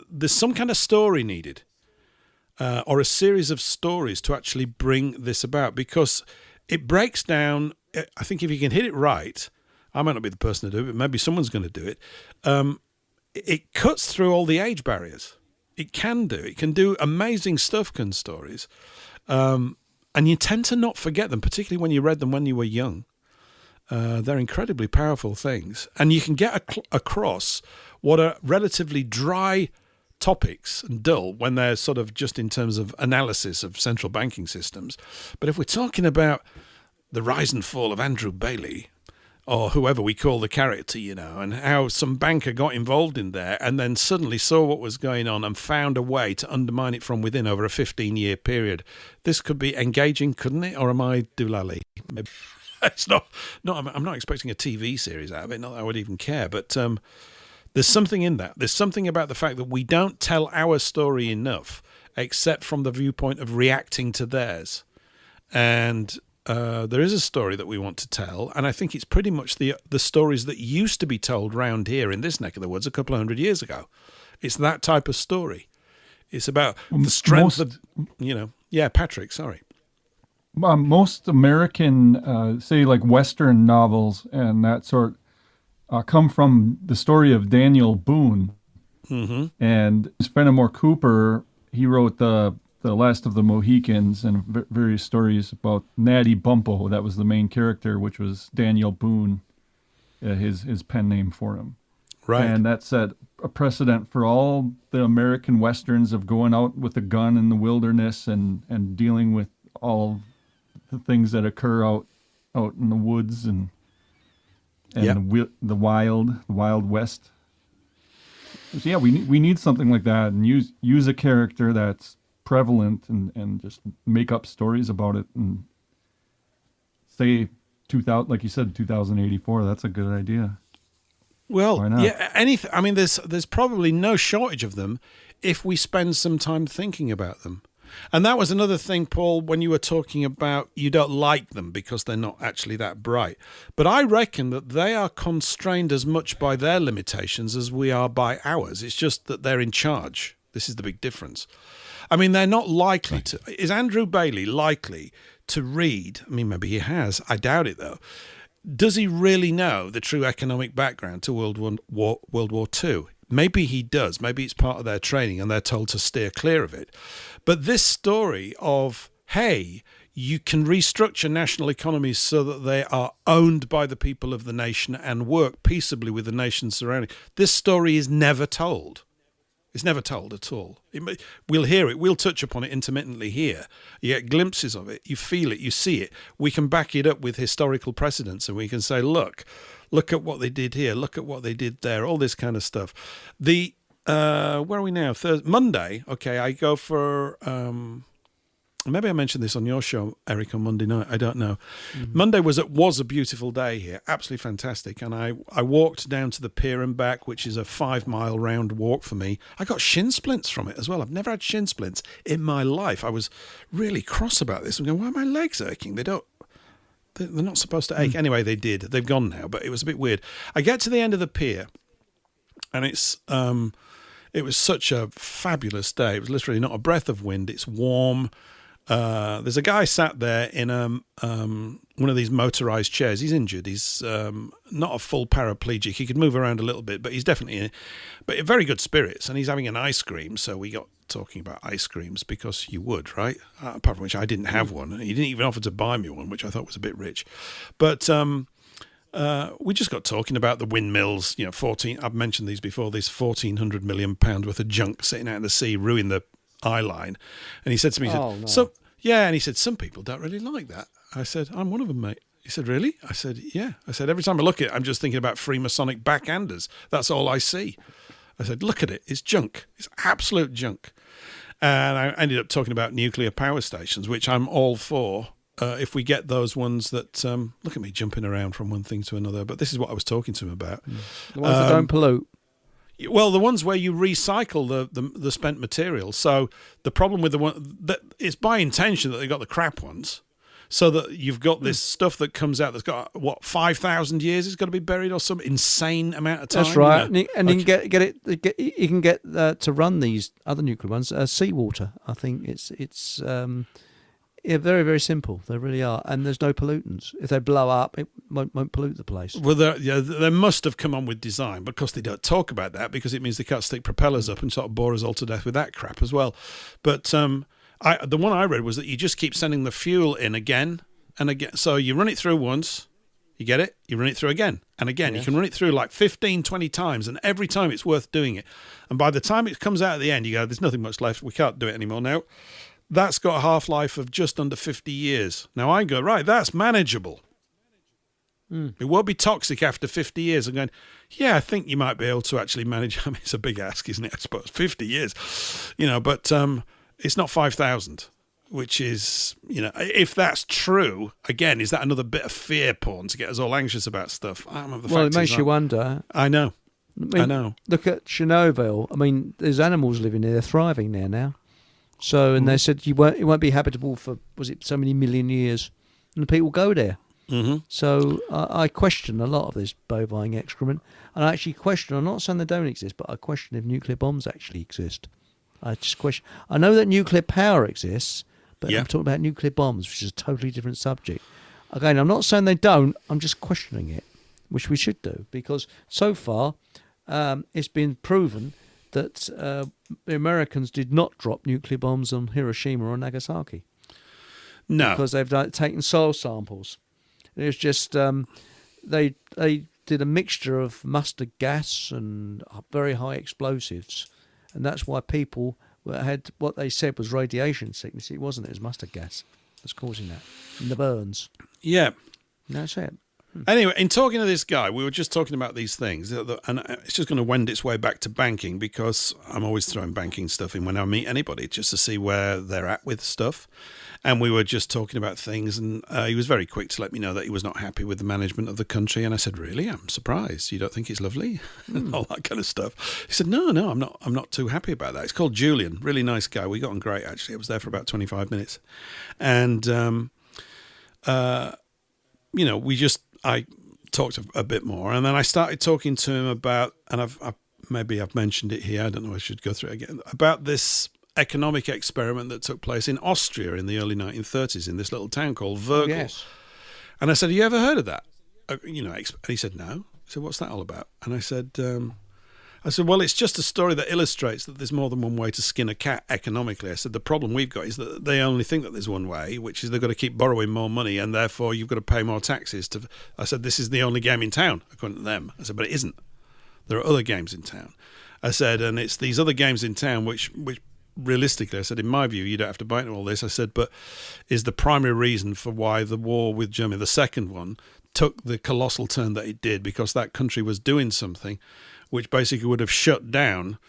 there's some kind of story needed, or a series of stories to actually bring this about, because it breaks down. I think if you can hit it right, I might not be the person to do it, but maybe someone's going to do it. It cuts through all the age barriers. It can do. It can do amazing stuff, can stories. And you tend to not forget them, particularly when you read them when you were young. They're incredibly powerful things. And you can get across what are relatively dry topics and dull when they're sort of just in terms of analysis of central banking systems. But if we're talking about the rise and fall of Andrew Bailey, or whoever we call the character, and how some banker got involved in there and then suddenly saw what was going on and found a way to undermine it from within over a 15-year period. This could be engaging, couldn't it? Or am I doolally? Maybe. It's not. I'm not expecting a TV series out of it. Not that I would even care. But there's something in that. There's something about the fact that we don't tell our story enough, except from the viewpoint of reacting to theirs. And there is a story that we want to tell, and I think it's pretty much the stories that used to be told round here in this neck of the woods a couple of 100 years ago. It's that type of story. It's about the strength of, Yeah, Patrick, sorry. Most American, say like Western novels and that sort, come from the story of Daniel Boone. Mm-hmm. And Fenimore Cooper, he wrote the Last of the Mohicans and various stories about Natty Bumppo. That was the main character, which was Daniel Boone, his pen name for him. Right. And that set a precedent for all the American Westerns of going out with a gun in the wilderness and dealing with all the things that occur out in the woods and the Wild West. So yeah, we need something like that, and use a character that's prevalent and just make up stories about it and say 2000, like you said, 2084. That's a good idea. Well, why not? Yeah, anything. I mean, there's probably no shortage of them if we spend some time thinking about them. And that was another thing, Paul, when you were talking about you don't like them because they're not actually that bright. But I reckon that they are constrained as much by their limitations as we are by ours. It's just that they're in charge. This is the big difference. I mean, they're not likely to. Is Andrew Bailey likely to read? I mean, maybe he has. I doubt it, though. Does he really know the true economic background to World War II? Maybe he does. Maybe it's part of their training and they're told to steer clear of it. But this story of, hey, you can restructure national economies so that they are owned by the people of the nation and work peaceably with the nations surrounding. This story is never told. It's never told at all. We'll hear it. We'll touch upon it intermittently here. You get glimpses of it. You feel it. You see it. We can back it up with historical precedents, and we can say, look at what they did here. Look at what they did there. All this kind of stuff. Where are we now? Monday. Okay, I go for... maybe I mentioned this on your show, Eric, on Monday night. I don't know. Mm-hmm. Monday was a beautiful day here, absolutely fantastic. And I walked down to the pier and back, which is a 5-mile round walk for me. I got shin splints from it as well. I've never had shin splints in my life. I was really cross about this. I'm going, why are my legs aching? They're not supposed to ache. Anyway, they did. They've gone now, but it was a bit weird. I get to the end of the pier, and it was such a fabulous day. It was literally not a breath of wind. It's warm. There's a guy sat there in one of these motorized chairs. He's injured. He's not a full paraplegic. He could move around a little bit, but he's definitely but in very good spirits. And he's having an ice cream. So we got talking about ice creams because you would, right? Apart from which I didn't have one. He didn't even offer to buy me one, which I thought was a bit rich. But we just got talking about the windmills. You know, I've mentioned these before. This £1,400 million worth of junk sitting out in the sea, ruining the eye line. And he said to me, and he said, some people don't really like that. I said, I'm one of them, mate. He said, really? I said, yeah. I said, every time I look at it, I'm just thinking about Freemasonic backhanders. That's all I see. I said, look at it. It's junk. It's absolute junk. And I ended up talking about nuclear power stations, which I'm all for. If we get those ones that, look at me jumping around from one thing to another, but this is what I was talking to him about. The ones that don't pollute. Well, the ones where you recycle the spent material. So the problem with the one that it's by intention that they got the crap ones, so that you've got this stuff that comes out that's got 5,000 years. It's got to be buried or some insane amount of time. That's right, you know? And you can get to run these other nuclear ones seawater. I think it's very, very simple. They really are, and there's no pollutants. If they blow up, it won't pollute the place. Well, they must have come on with design, because they don't talk about that, because it means they can't stick propellers up and sort of bore us all to death with that crap as well. But the one I read was that you just keep sending the fuel in again and again. So you run it through once, you get it, you run it through again and again. Yes. You can run it through like 15, 20 times, and every time it's worth doing it. And by the time it comes out at the end, you go, there's nothing much left. We can't do it anymore now. That's got a half-life of just under 50 years. Now I go, right, that's manageable. It won't be toxic after 50 years. I'm going, yeah, I think you might be able to actually manage. I mean, it's a big ask, isn't it? I suppose 50 years, but it's not 5,000, which is, if that's true, again, is that another bit of fear porn to get us all anxious about stuff? It makes you wonder. I know. I know. Look at Chernobyl. I mean, there's animals living there. They're thriving there now. So, and they said it won't be habitable for, was it so many million years? And the people go there. Mm-hmm. So I question a lot of this bovine excrement. And I actually question, I'm not saying they don't exist, but I question if nuclear bombs actually exist. I just question. I know that nuclear power exists, but I'm talking about nuclear bombs, which is a totally different subject. Again, I'm not saying they don't, I'm just questioning it, which we should do, because so far it's been proven that the Americans did not drop nuclear bombs on Hiroshima or Nagasaki. No. Because they've taken soil samples. It was just, they did a mixture of mustard gas and very high explosives. And that's why people had what they said was radiation sickness. It wasn't, it was mustard gas that's causing that. And the burns. Yeah. And that's it. Anyway, in talking to this guy, we were just talking about these things, and it's just going to wend its way back to banking, because I'm always throwing banking stuff in when I meet anybody, just to see where they're at with stuff. And we were just talking about things, and he was very quick to let me know that he was not happy with the management of the country. And I said, really? I'm surprised. You don't think it's lovely? And all that kind of stuff. He said, no, I'm not too happy about that. It's called Julian, really nice guy. We got on great, actually. I was there for about 25 minutes. And, I talked a bit more, and then I started talking to him about, and maybe I've mentioned it here. I don't know. I should go through it again. About this economic experiment that took place in Austria in the early 1930s in this little town called Wörgl. Yes. And I said, have you ever heard of that? And he said, no. I said, what's that all about? And I said, well, it's just a story that illustrates that there's more than one way to skin a cat economically. I said, the problem we've got is that they only think that there's one way, which is they've got to keep borrowing more money, and therefore you've got to pay more taxes. I said, this is the only game in town, according to them. I said, but it isn't. There are other games in town. I said, and it's these other games in town which realistically, I said, in my view, you don't have to buy into all this. I said, but is the primary reason for why the war with Germany, the second one, took the colossal turn that it did, because that country was doing something which basically would have shut down,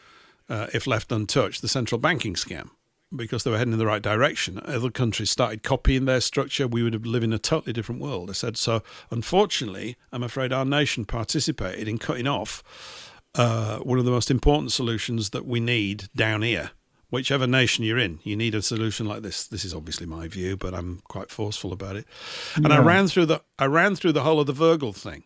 if left untouched, the central banking scam, because they were heading in the right direction. Other countries started copying their structure. We would have lived in a totally different world. I said, so unfortunately, I'm afraid our nation participated in cutting off one of the most important solutions that we need down here. Whichever nation you're in, you need a solution like this. This is obviously my view, but I'm quite forceful about it. And I ran through the whole of the Wörgl thing.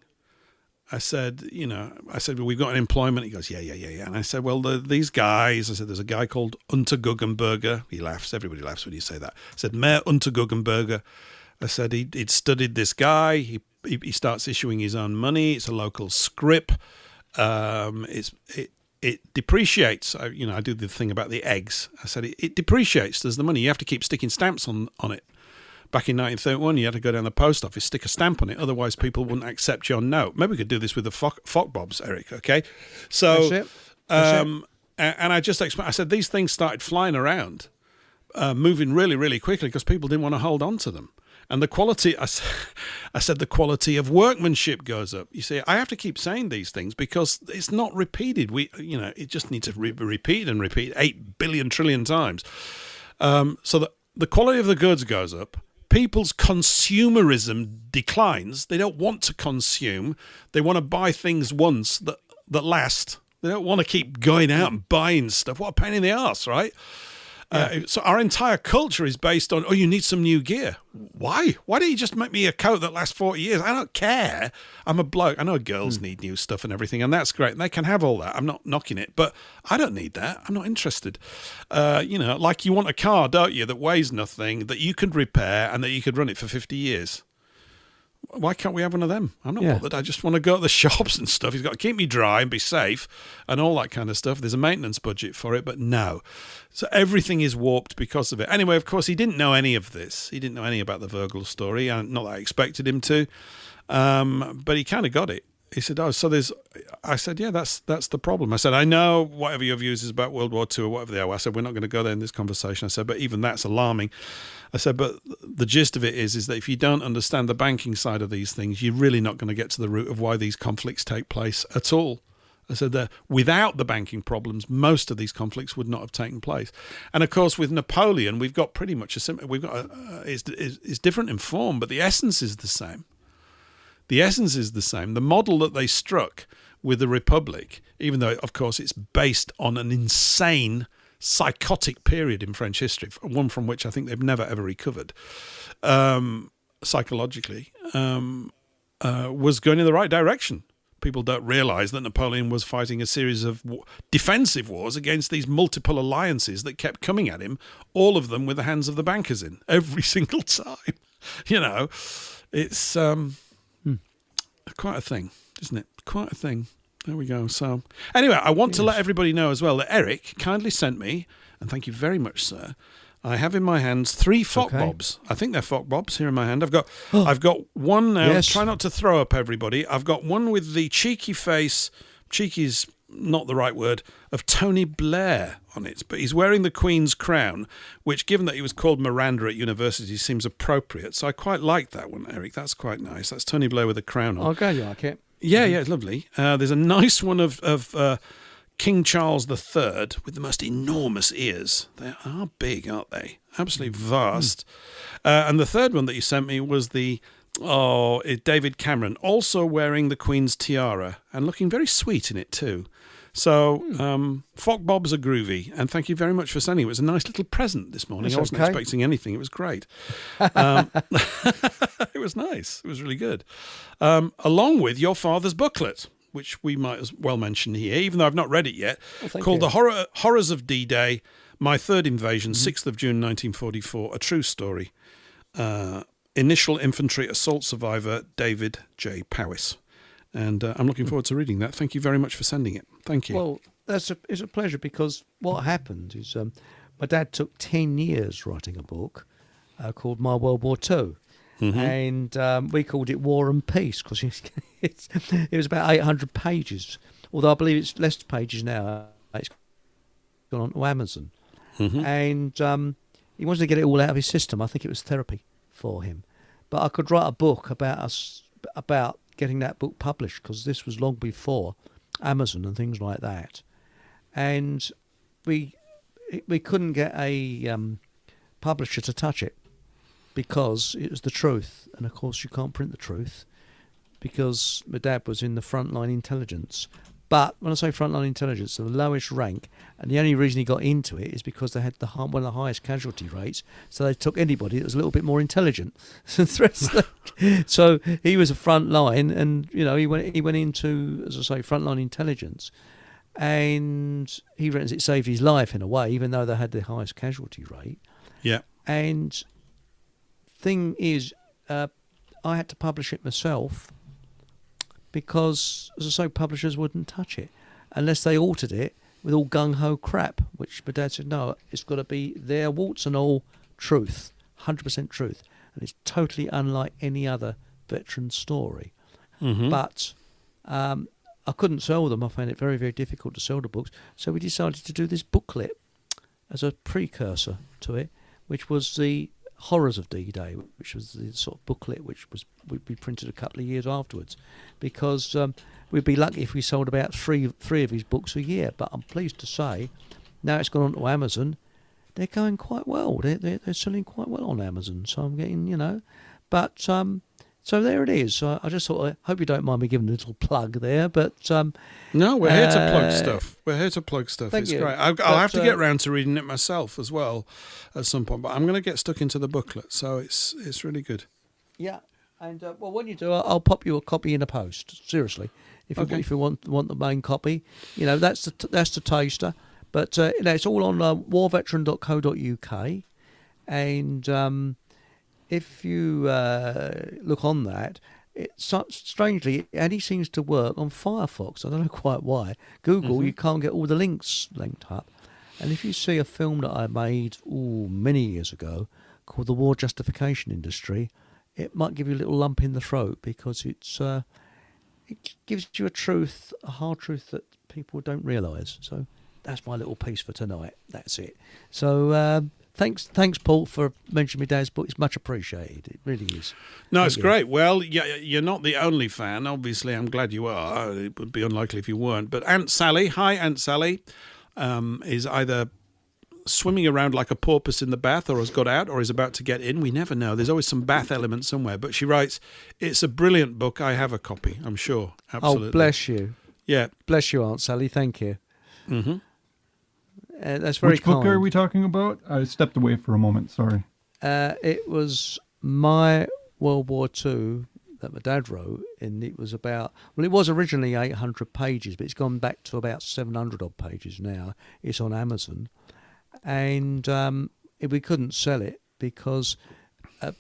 I said, well, we've got an employment. He goes, yeah. And I said, well, these guys, I said, there's a guy called Unterguggenberger. He laughs. Everybody laughs when you say that. I said, Mayor Unterguggenberger. I said, he'd studied this guy. He starts issuing his own money. It's a local scrip. It depreciates. I do the thing about the eggs. I said, it depreciates. There's the money. You have to keep sticking stamps on it. Back in 1931, you had to go down the post office, stick a stamp on it. Otherwise, people wouldn't accept your note. Maybe we could do this with the Fockbobs, Eric, okay? So, That's it. And I just explained, I said, these things started flying around, moving really, really quickly because people didn't want to hold on to them. And the quality, I said the quality of workmanship goes up. You see, I have to keep saying these things because it's not repeated. It just needs to be repeated and repeat 8 billion trillion times. So the quality of the goods goes up. People's consumerism declines. They don't want to consume. They want to buy things once that last. They don't want to keep going out and buying stuff. What a pain in the arse, right? So our entire culture is based on, you need some new gear. Why? Why don't you just make me a coat that lasts 40 years? I don't care. I'm a bloke. I know girls need new stuff and everything, and that's great. And they can have all that. I'm not knocking it, but I don't need that. I'm not interested. Like you want a car, don't you, that weighs nothing, that you could repair and that you could run it for 50 years. Why can't we have one of them? I'm not bothered. I just want to go to the shops and stuff. He's got to keep me dry and be safe and all that kind of stuff. There's a maintenance budget for it, but no. So everything is warped because of it. Anyway, of course, he didn't know any of this. He didn't know any about the Wörgl story, and not that I expected him to. But he kind of got it. He said, I said, yeah, that's the problem. I said, I know whatever your views is about World War II or whatever they are. I said, we're not going to go there in this conversation. I said, but even that's alarming. I said, but the gist of it is that if you don't understand the banking side of these things, you're really not going to get to the root of why these conflicts take place at all. I said that without the banking problems, most of these conflicts would not have taken place. And of course, with Napoleon, we've got pretty much it's different in form, but the essence is the same. The essence is the same. The model that they struck with the Republic, even though, of course, it's based on an insane, psychotic period in French history, one from which I think they've never, ever recovered, psychologically, was going in the right direction. People don't realise that Napoleon was fighting a series of defensive wars against these multiple alliances that kept coming at him, all of them with the hands of the bankers in, every single time. It's... quite a thing, isn't it? Quite a thing. There we go. So, anyway, I want to let everybody know as well that Eric kindly sent me, and thank you very much, sir. I have in my hands 3 Fockbobs. I think they're Fockbobs here in my hand. I've got one now. Yes. Try not to throw up, everybody. I've got one with the cheeky face. Cheeky's not the right word, of Tony Blair on it, but he's wearing the Queen's crown, which, given that he was called Miranda at university, seems appropriate. So I quite like that one, Eric. That's quite nice. That's Tony Blair with a crown on. Okay, you like it? Yeah, it's lovely. There's a nice one of King Charles III with the most enormous ears. They are big, aren't they? Absolutely vast. And the third one that you sent me was David Cameron, also wearing the Queen's tiara and looking very sweet in it too. So, Fockbobs are groovy, and thank you very much for sending it. It was a nice little present this morning. I wasn't expecting anything. It was great. It was nice. It was really good. Along with your father's booklet. which we might as well mention here, even though I've not read it yet, thank called you. The Horrors of D-Day, My Third Invasion, 6th of June 1944, a true story. Initial Infantry Assault Survivor David J. Powis. And I'm looking forward to reading that. Thank you very much for sending it. Thank you. Well, it's a pleasure, because what happened is my dad took 10 years writing a book called My World War II. And we called it War and Peace, because it was about 800 pages. Although I believe it's less pages now. It's gone on to Amazon. And he wanted to get it all out of his system. I think it was therapy for him. But I could write a book about getting that book published, because this was long before Amazon and things like that. And we couldn't get a publisher to touch it, because it was the truth. And of course you can't print the truth, because my dad was in the frontline intelligence. But when I say frontline intelligence, the lowest rank, and the only reason he got into it is because they had one of the highest casualty rates, so they took anybody that was a little bit more intelligent. So he was a frontline, and he went into, as I say, frontline intelligence, and he reckons it saved his life in a way, even though they had the highest casualty rate. Yeah. And thing is, I had to publish it myself, because, as I say, publishers wouldn't touch it unless they altered it with all gung-ho crap, which my dad said, no, it's got to be their warts and all truth, 100% truth, and it's totally unlike any other veteran story. But I couldn't sell them. I found it very, very difficult to sell the books, so we decided to do this booklet as a precursor to it, which was the Horrors of D-Day, which was the sort of booklet which would be printed a couple of years afterwards, because we'd be lucky if we sold about three of his books a year. But I'm pleased to say, now it's gone on to Amazon, they're going quite well. They're selling quite well on Amazon. So I'm getting, but so there it is. So I just thought, I hope you don't mind me giving a little plug there, but no, we're here to plug stuff. We're here to plug stuff. Thank It's you. great. I'll have to get round to reading it myself as well at some point, but I'm going to get stuck into the booklet, so it's really good. Yeah, and well, when you do, I'll pop you a copy in the post. Seriously, if you want the main copy, that's the taster. But it's all on warveteran.co.uk, and if you look on that, strangely, it only seems to work on Firefox. I don't know quite why. Google, you can't get all the links linked up. And if you see a film that I made many years ago called The War Justification Industry, it might give you a little lump in the throat, because it gives you a hard truth that people don't realise. So that's my little piece for tonight. That's it. So thanks, Paul, for mentioning my dad's book. It's much appreciated. It really is. No, it's great. Well, you're not the only fan. Obviously, I'm glad you are. It would be unlikely if you weren't. But Aunt Sally, hi, Aunt Sally, is either swimming around like a porpoise in the bath, or has got out, or is about to get in. We never know. There's always some bath element somewhere. But she writes, it's a brilliant book. I have a copy, I'm sure. Absolutely. Oh, bless you. Yeah. Bless you, Aunt Sally. Thank you. That's very Which book kind. are we talking about? I stepped away for a moment. Sorry. It was My World War II that my dad wrote, and it was about, it was originally 800 pages, but it's gone back to about 700 odd pages now. It's on Amazon, and we couldn't sell it because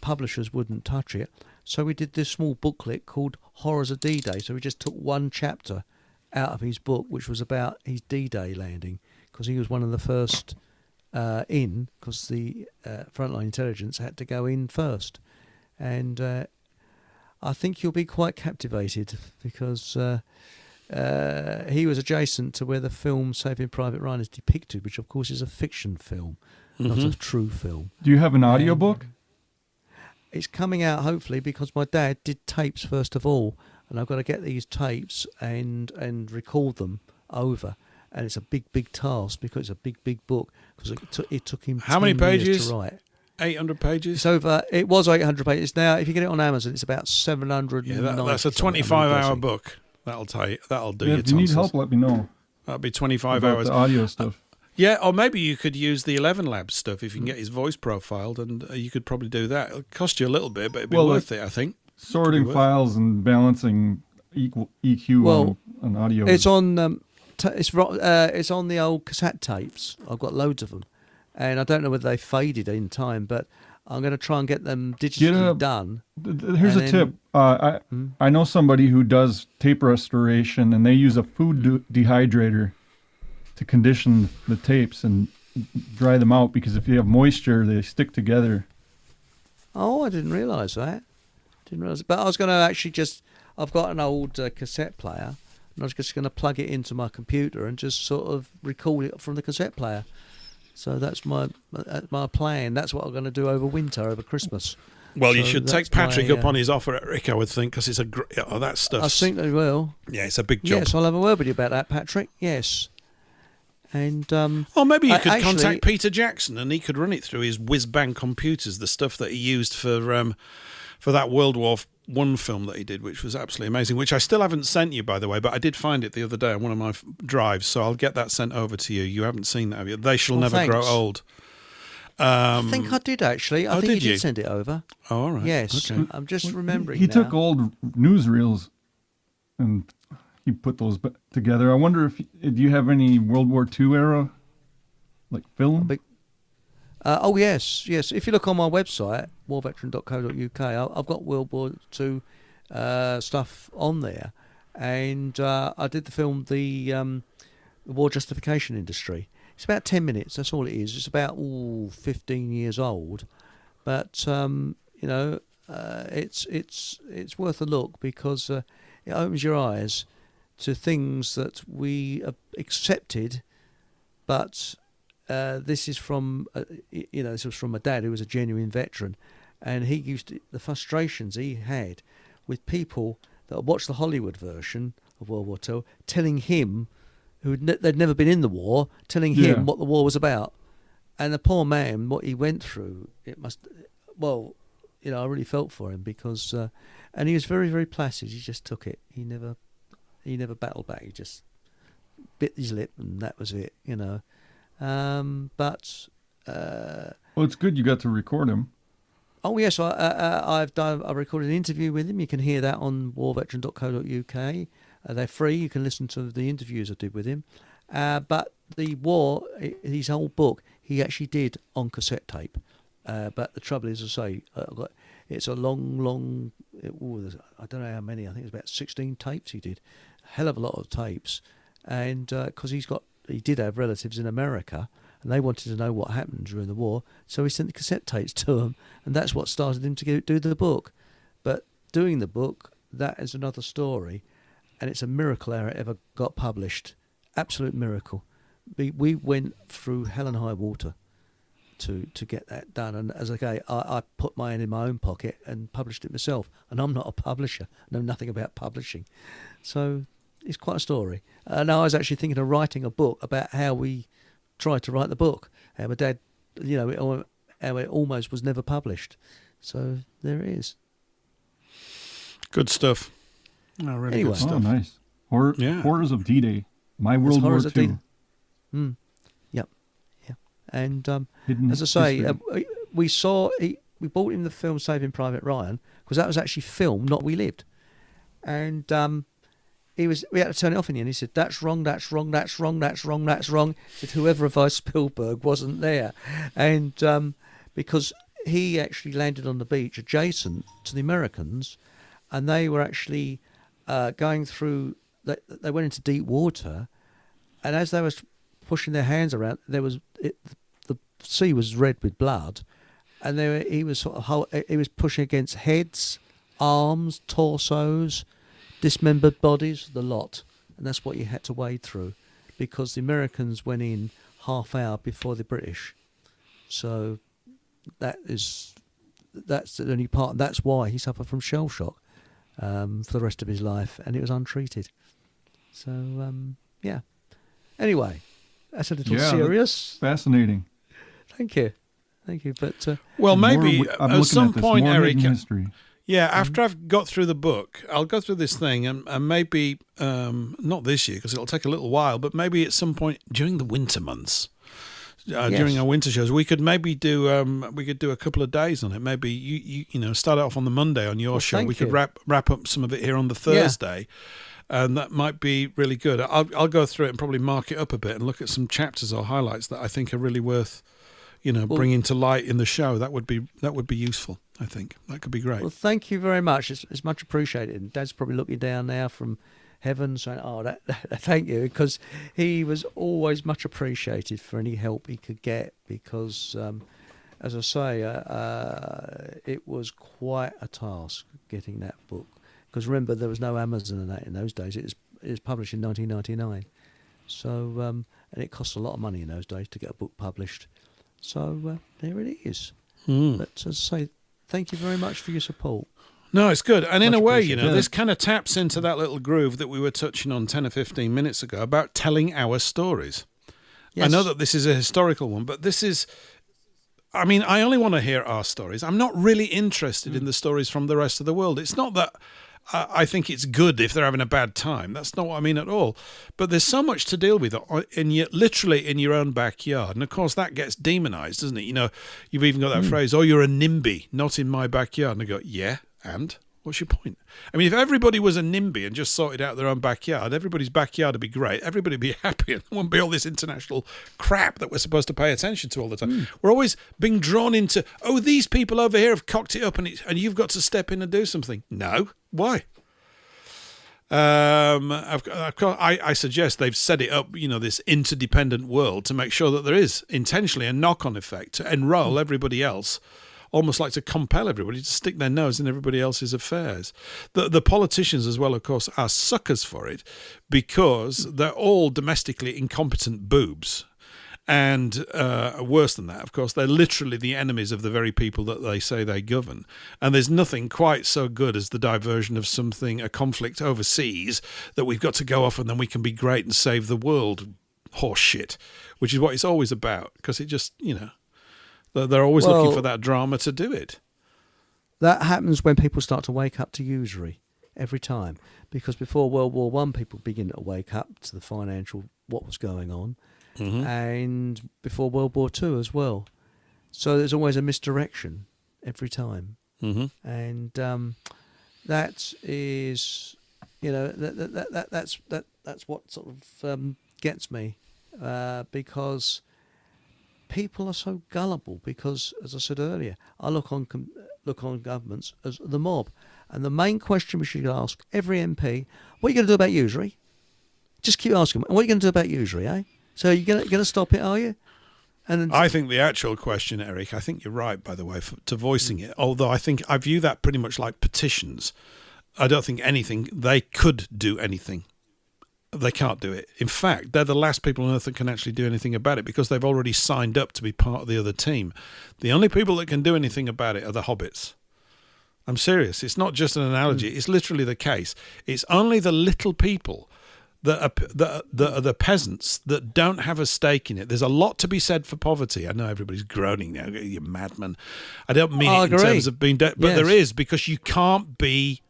publishers wouldn't touch it. So we did this small booklet called Horrors of D-Day. So we just took one chapter out of his book, which was about his D-Day landing, because he was one of the first because the frontline intelligence had to go in first. And I think you'll be quite captivated, because he was adjacent to where the film Saving Private Ryan is depicted, which of course is a fiction film, not a true film. Do you have an audiobook? It's coming out hopefully, because my dad did tapes first of all, and I've got to get these tapes and record them over. And it's a big task, because it's a big book, because it took him how many 10 years pages to write. 800 pages? It was 800 pages. Now, if you get it on Amazon, it's about 700. Yeah, that's a 25-hour book. That'll do you. If you need help, let me know. That'll be 25 about hours. The audio stuff. Yeah, or maybe you could use the 11 Labs stuff if you can get his voice profiled, and you could probably do that. It'll cost you a little bit, but it'd be worth it, I think. Sorting files and balancing EQ Well, on audio. It's on. It's on the old cassette tapes. I've got loads of them, and I don't know whether they faded in time, but I'm going to try and get them digitally done. Here's a tip. I know somebody who does tape restoration, and they use a food dehydrator to condition the tapes and dry them out, because if you have moisture, they stick together. Oh, I didn't realise that. But I was going to actually I've got an old cassette player, and I was just going to plug it into my computer and just sort of record it from the cassette player. So that's my plan. That's what I'm going to do over Christmas. Well, so you should take Patrick up on his offer, Rick, I would think, because it's that stuff. I think they will. Yeah, it's a big job. Yes, I'll have a word with you about that, Patrick. Yes. And maybe you could contact Peter Jackson, and he could run it through his whiz-bang computers, the stuff that he used for that World War I film that he did, which was absolutely amazing, which I still haven't sent you, by the way, but I did find it the other day on one of my drives, so I'll get that sent over to you. You haven't seen that, have you? They Shall Never Grow Old. I think I did, actually. I think you did send it over. Oh, all right. Yes. Okay. I'm just remembering He now. took old newsreels and he put those together. I wonder if do you have any World War II era like film? Oh yes. If you look on my website, warveteran.co.uk, I've got World War II stuff on there, and I did the film the War Justification Industry. It's about 10 minutes. That's all it is. It's about 15 years old, but it's worth a look, because it opens your eyes to things that we accepted, but this is from this was from my dad, who was a genuine veteran, and he the frustrations he had with people that watched the Hollywood version of World War II, telling him they'd never been in the war, telling him what the war was about, and the poor man, what he went through, I really felt for him, because and he was very, very placid. He just took it. He never battled back. He just bit his lip, and that was it. But well, it's good you got to record him. Oh yes, I recorded an interview with him. You can hear that on warveteran.co.uk. They're free. You can listen to the interviews I did with him. But the war, his whole book, he actually did on cassette tape. But the trouble is, as I say, it's a long. I don't know how many. I think it's about 16 tapes he did. A hell of a lot of tapes, and because he did have relatives in America, and they wanted to know what happened during the war, so he sent the cassette tapes to them, and that's what started him to do the book. But doing the book, that is another story, and it's a miracle how it ever got published. Absolute miracle. We went through hell and high water to get that done, and as I put my hand in my own pocket and published it myself, and I'm not a publisher, I know nothing about publishing, so it's quite a story. Now I was actually thinking of writing a book about how we tried to write the book, how my dad, how it almost was never published. So there it is. Good stuff. Oh, really good stuff. Oh, nice. Horrors of D-Day. My World War II. Yep. Yeah. And as I say, we bought him the film Saving Private Ryan, because that was actually filmed, not We Lived. And we had to turn it off in the end. He said, that's wrong. He said, whoever advised Spielberg wasn't there. And because he actually landed on the beach adjacent to the Americans, and they were actually going through, they went into deep water, and as they were pushing their hands around, the sea was red with blood, and he was pushing against heads, arms, torsos, dismembered bodies, the lot, and that's what you had to wade through, because the Americans went in half hour before the British. So that's the only part. That's why he suffered from shell shock for the rest of his life, and it was untreated. So yeah. Anyway, that's a little serious. Fascinating. Thank you. But well, maybe at some point, Eric. History. Yeah, after I've got through the book, I'll go through this thing, and maybe, not this year, because it'll take a little while, but maybe at some point during the winter months, during our winter shows. We could maybe do a couple of days on it. Maybe you start it off on the Monday on your show. We could wrap up some of it here on the Thursday. And that might be really good. I'll go through it and probably mark it up a bit and look at some chapters or highlights that I think are really worth, bringing to light in the show. That would be useful. I think that could be great. Well, thank you very much. It's much appreciated. And Dad's probably looking down now from heaven, saying, "Oh, thank you," because he was always much appreciated for any help he could get. Because, as I say, it was quite a task getting that book. Because remember, there was no Amazon and that in those days. It was published in 1999. So, and it cost a lot of money in those days to get a book published. So there it is. But as I say, thank you very much for your support. No, it's good. And in Much a way, appreciated. this kind of taps into that little groove that we were touching on 10 or 15 minutes ago about telling our stories. Yes. I know that this is a historical one, but this is... I mean, I only want to hear our stories. I'm not really interested in the stories from the rest of the world. It's not that... I think it's good if they're having a bad time. That's not what I mean at all. But there's so much to deal with literally in your own backyard. And, of course, that gets demonized, doesn't it? You've even got that phrase, "Oh, you're a NIMBY, not in my backyard." And I go, yeah, and? What's your point? I mean, if everybody was a NIMBY and just sorted out their own backyard, everybody's backyard would be great. Everybody would be happy. And there wouldn't be all this international crap that we're supposed to pay attention to all the time. We're always being drawn into, oh, these people over here have cocked it up and you've got to step in and do something. No. Why? I suggest they've set it up, this interdependent world to make sure that there is intentionally a knock-on effect to enroll everybody else, almost like to compel everybody to stick their nose in everybody else's affairs. The politicians as well, of course, are suckers for it because they're all domestically incompetent boobs. And worse than that, of course, they're literally the enemies of the very people that they say they govern. And there's nothing quite so good as the diversion of a conflict overseas, that we've got to go off and then we can be great and save the world horse shit, which is what it's always about. Because it just, they're always looking for that drama to do it. That happens when people start to wake up to usury every time. Because before World War I, people begin to wake up to the financial, what was going on. And before World War II as well. So there's always a misdirection every time. And that is, that's what sort of gets me, because people are so gullible. Because, as I said earlier, I look on governments as the mob, and the main question we should ask every MP: what are you going to do about usury? Just keep asking them, what are you going to do about usury, eh? So you're going to stop it, are you? And I think the actual question, Eric, I think you're right, by the way, to voicing it. Although I view that pretty much like petitions. I don't think they could do anything. They can't do it. In fact, they're the last people on earth that can actually do anything about it because they've already signed up to be part of the other team. The only people that can do anything about it are the hobbits. I'm serious. It's not just an analogy. It's literally the case. It's only the little people that are the peasants that don't have a stake in it. There's a lot to be said for poverty. I know everybody's groaning now. You madman. I don't mean it in terms of being but there is, because you can't be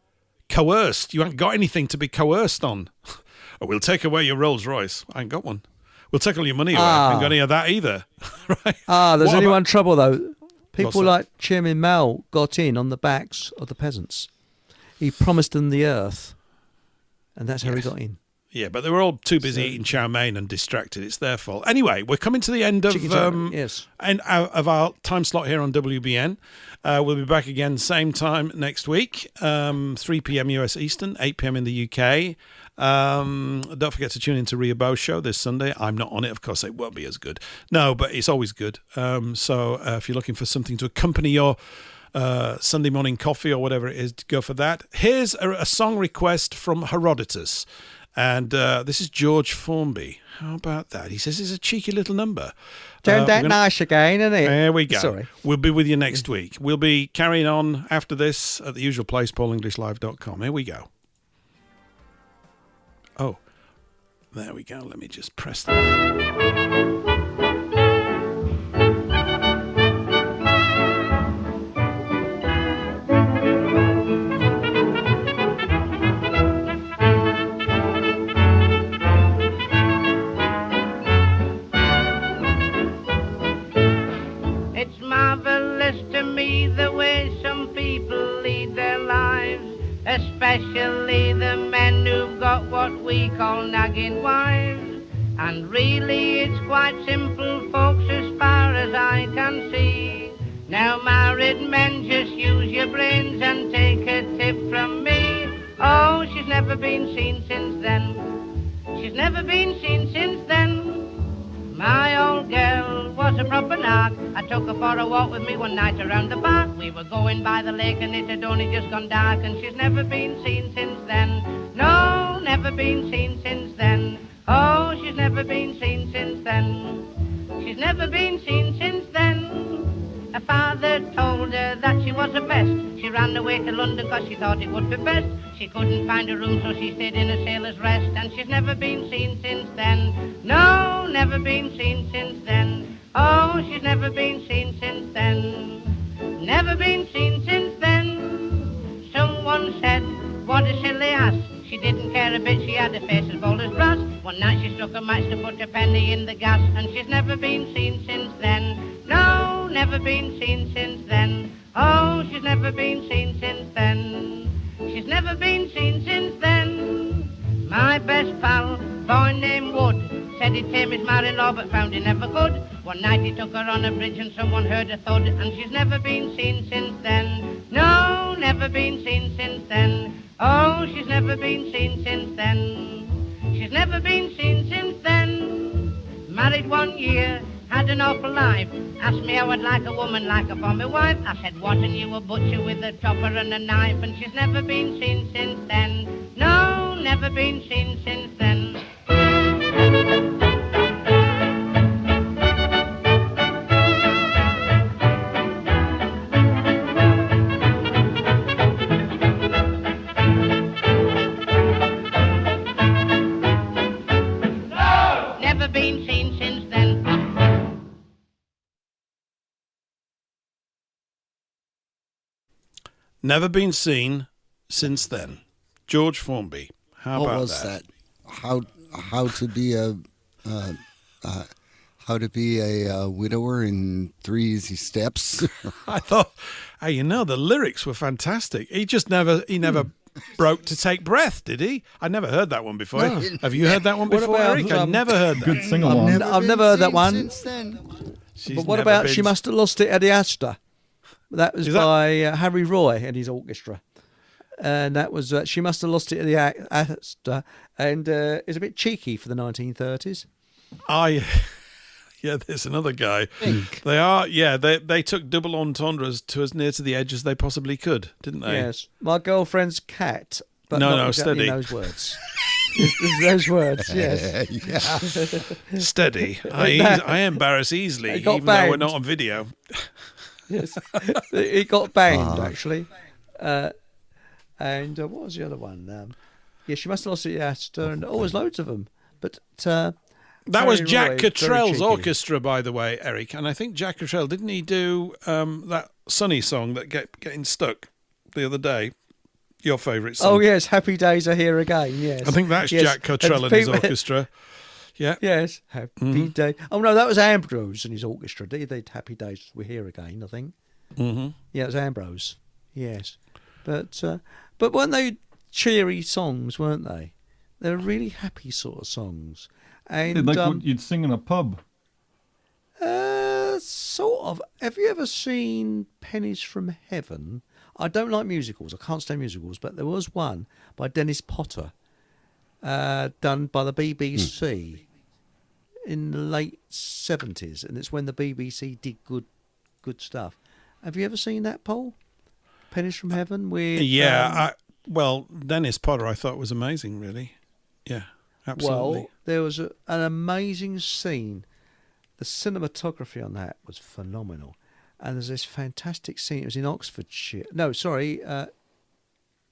coerced. You haven't got anything to be coerced on. Oh, we'll take away your Rolls Royce. I ain't got one. We'll take all your money away. I ain't got any of that either. Right? There's only one trouble, though. People like Chairman Mao got in on the backs of the peasants. He promised them the earth, and that's how he got in. Yeah, but they were all too busy eating chow mein and distracted. It's their fault. Anyway, we're coming to the end of of our time slot here on WBN. We'll be back again same time next week, 3 p.m. US Eastern, 8 p.m. in the UK. Don't forget to tune into Ria Bow's show this Sunday. I'm not on it. Of course, it won't be as good. No, but it's always good. So if you're looking for something to accompany your Sunday morning coffee or whatever it is, go for that. Here's a song request from Herodotus. And this is George Formby. How about that? He says it's a cheeky little number. Turn that nice again, isn't it? There we go. Sorry. We'll be with you next week. We'll be carrying on after this at the usual place, paulenglishlive.com. Here we go. Oh, there we go. Let me just press that. marvellous to me the way some people lead their lives, especially the men who've got what we call nagging wives. And really it's quite simple, folks, as far as I can see. Now married men, just use your brains and take a tip from me. Oh, she's never been seen since then. She's never been seen since then. My old girl was a proper nark. I took her for a walk with me one night around the park. We were going by the lake and it had only just gone dark, and she's never been seen since then. No, never been seen since then. Oh, she's never been seen since then. She's never been seen since then. Her father told her that she was a pest. She ran away to London 'cause she thought it would be best. She couldn't find a room, so she stayed in a sailor's rest, and she's never been seen since then. No, never been seen since then. Oh, she's never been seen since then. Never been seen since then. Someone said, what a silly ass. She didn't care a bit, she had a face as bold as brass. One night she struck a match to put a penny in the gas, and she's never been seen since then. No, never been seen since then. Oh, she's never been seen since then. She's never been seen since then. My best pal, boy named Wood, said he'd tame his mother-in-law but found he never could. One night he took her on a bridge and someone heard a thud, and she's never been seen since then. No, never been seen since then. Oh, she's never been seen since then. She's never been seen since then. Married 1 year, had an awful life. Asked me how I'd like a woman like her for my wife. I said, what, and you a butcher with a chopper and a knife, and she's never been seen since then. No, never been seen since then. Never been seen since then. George Formby. How what about was that? How to be a widower in 3 easy steps. I thought, hey, you know, the lyrics were fantastic. He never broke to take breath, did he? I never heard that one before. No. Have you heard that one What before, about, Eric? I never heard that. Good sing along. I've never heard that one. Since then. She's But what never about been- She Must Have Lost It at the Astor? That was Is that- by Harry Roy and his orchestra. And that was She Must Have Lost It at the Astor. And it's a bit cheeky for the 1930s. Yeah, there's another guy. They took double entendres to as near to the edge as they possibly could, didn't they? Yes. My girlfriend's cat. But No, not no, exactly steady. those words. It's those words, yes. Steady. I embarrass easily, It got even though we're banged. not on video. Yes. It got banged, actually. And what was the other one? She Must Have Lost It at the Astor. And there's loads of them. But That was Harry Jack Roy, very Cottrell's cheeky. orchestra, by the way, Eric. And I think Jack Cottrell, didn't he do that Sunny song that getting stuck the other day? Your favourite song. Oh, yes, Happy Days Are Here Again, yes. I think that's Yes. Jack Cottrell and his people- orchestra. Yeah. Yes, Happy Days. Oh, no, that was Ambrose and his orchestra. They did Happy Days We're Here Again, I think. Mm-hmm. Yeah, it was Ambrose. Yes. But weren't they cheery songs, weren't they? They were really happy sort of songs. And Like what you'd sing in a pub. sort of. Have you ever seen Pennies from Heaven? I don't like musicals. I can't stand musicals, but there was one by Dennis Potter, done by the BBC in the late 70s, and it's when the BBC did good stuff. Have you ever seen that, Paul? Pennies from Heaven with Dennis Potter I thought was amazing, really. Yeah, absolutely. Well, there was an amazing scene. The cinematography on that was phenomenal. And there's this fantastic scene. It was in Oxfordshire. No, sorry, not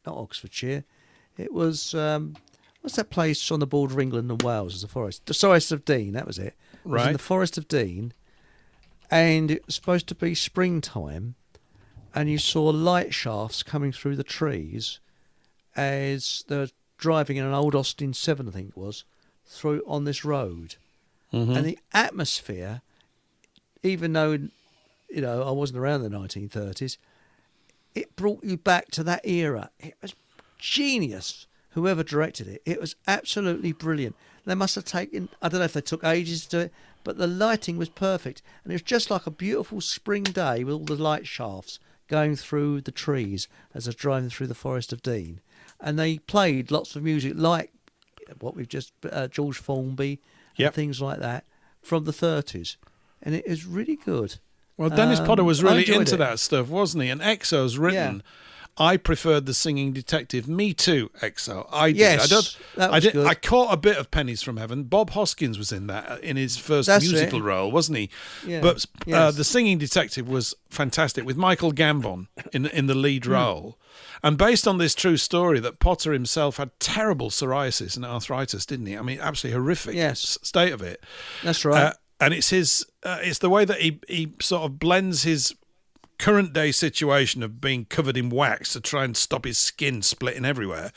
Oxfordshire. It was, what's that place on the border of England and Wales as the forest? The Forest of Dean, that was it. It was in the Forest of Dean. And it was supposed to be springtime. And you saw light shafts coming through the trees as they're driving in an old Austin 7, I think it was, through on this road. Mm-hmm. And the atmosphere, even though I wasn't around in the 1930s. It brought you back to that era. It was genius. Whoever directed it, it was absolutely brilliant. They must have taken, I don't know if they took ages to do it, but the lighting was perfect. And it was just like a beautiful spring day with all the light shafts going through the trees as they're driving through the Forest of Dean. And they played lots of music like what we've just, George Formby and things like that from the 30s. And it is really good. Well, Dennis Potter was I really enjoyed into it. that stuff, wasn't he? And Exo's written, I preferred The Singing Detective. Me too, Exo. I did. Yes, that was good. I caught a bit of Pennies from Heaven. Bob Hoskins was in that in his first That's musical it. role, wasn't he? Yeah. But Yes. The Singing Detective was fantastic with Michael Gambon in the lead Hmm. role. And based on this true story that Potter himself had terrible psoriasis and arthritis, didn't he? I mean, absolutely horrific state of it. That's right. And it's it's the way that he sort of blends his current day situation of being covered in wax to try and stop his skin splitting everywhere,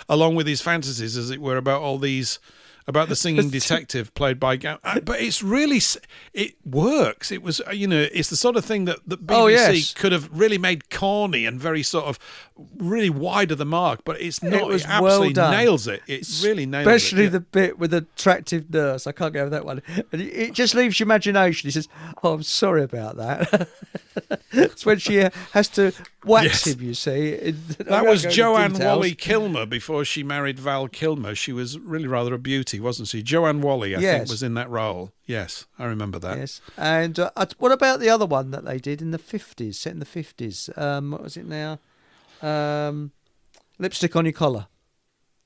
along with his fantasies, as it were, about the singing detective played by but it's really, it works. It was, it's the sort of thing that BBC could have really made corny and very sort of really wide of the mark, but it's not. It was it absolutely well done. nails it. It really nails it. Especially the bit with the attractive nurse. I can't go over that one. And it just leaves your imagination. He says, "Oh, I'm sorry about that." It's when she has to wax him, you see. That was Joanne Wally Kilmer before she married Val Kilmer. She was really rather a beauty, wasn't she? Joanne Wally, I think, was in that role. Yes, I remember that. Yes. And what about the other one that they did in the 50s, set in the 50s? What was it now? Lipstick on Your Collar.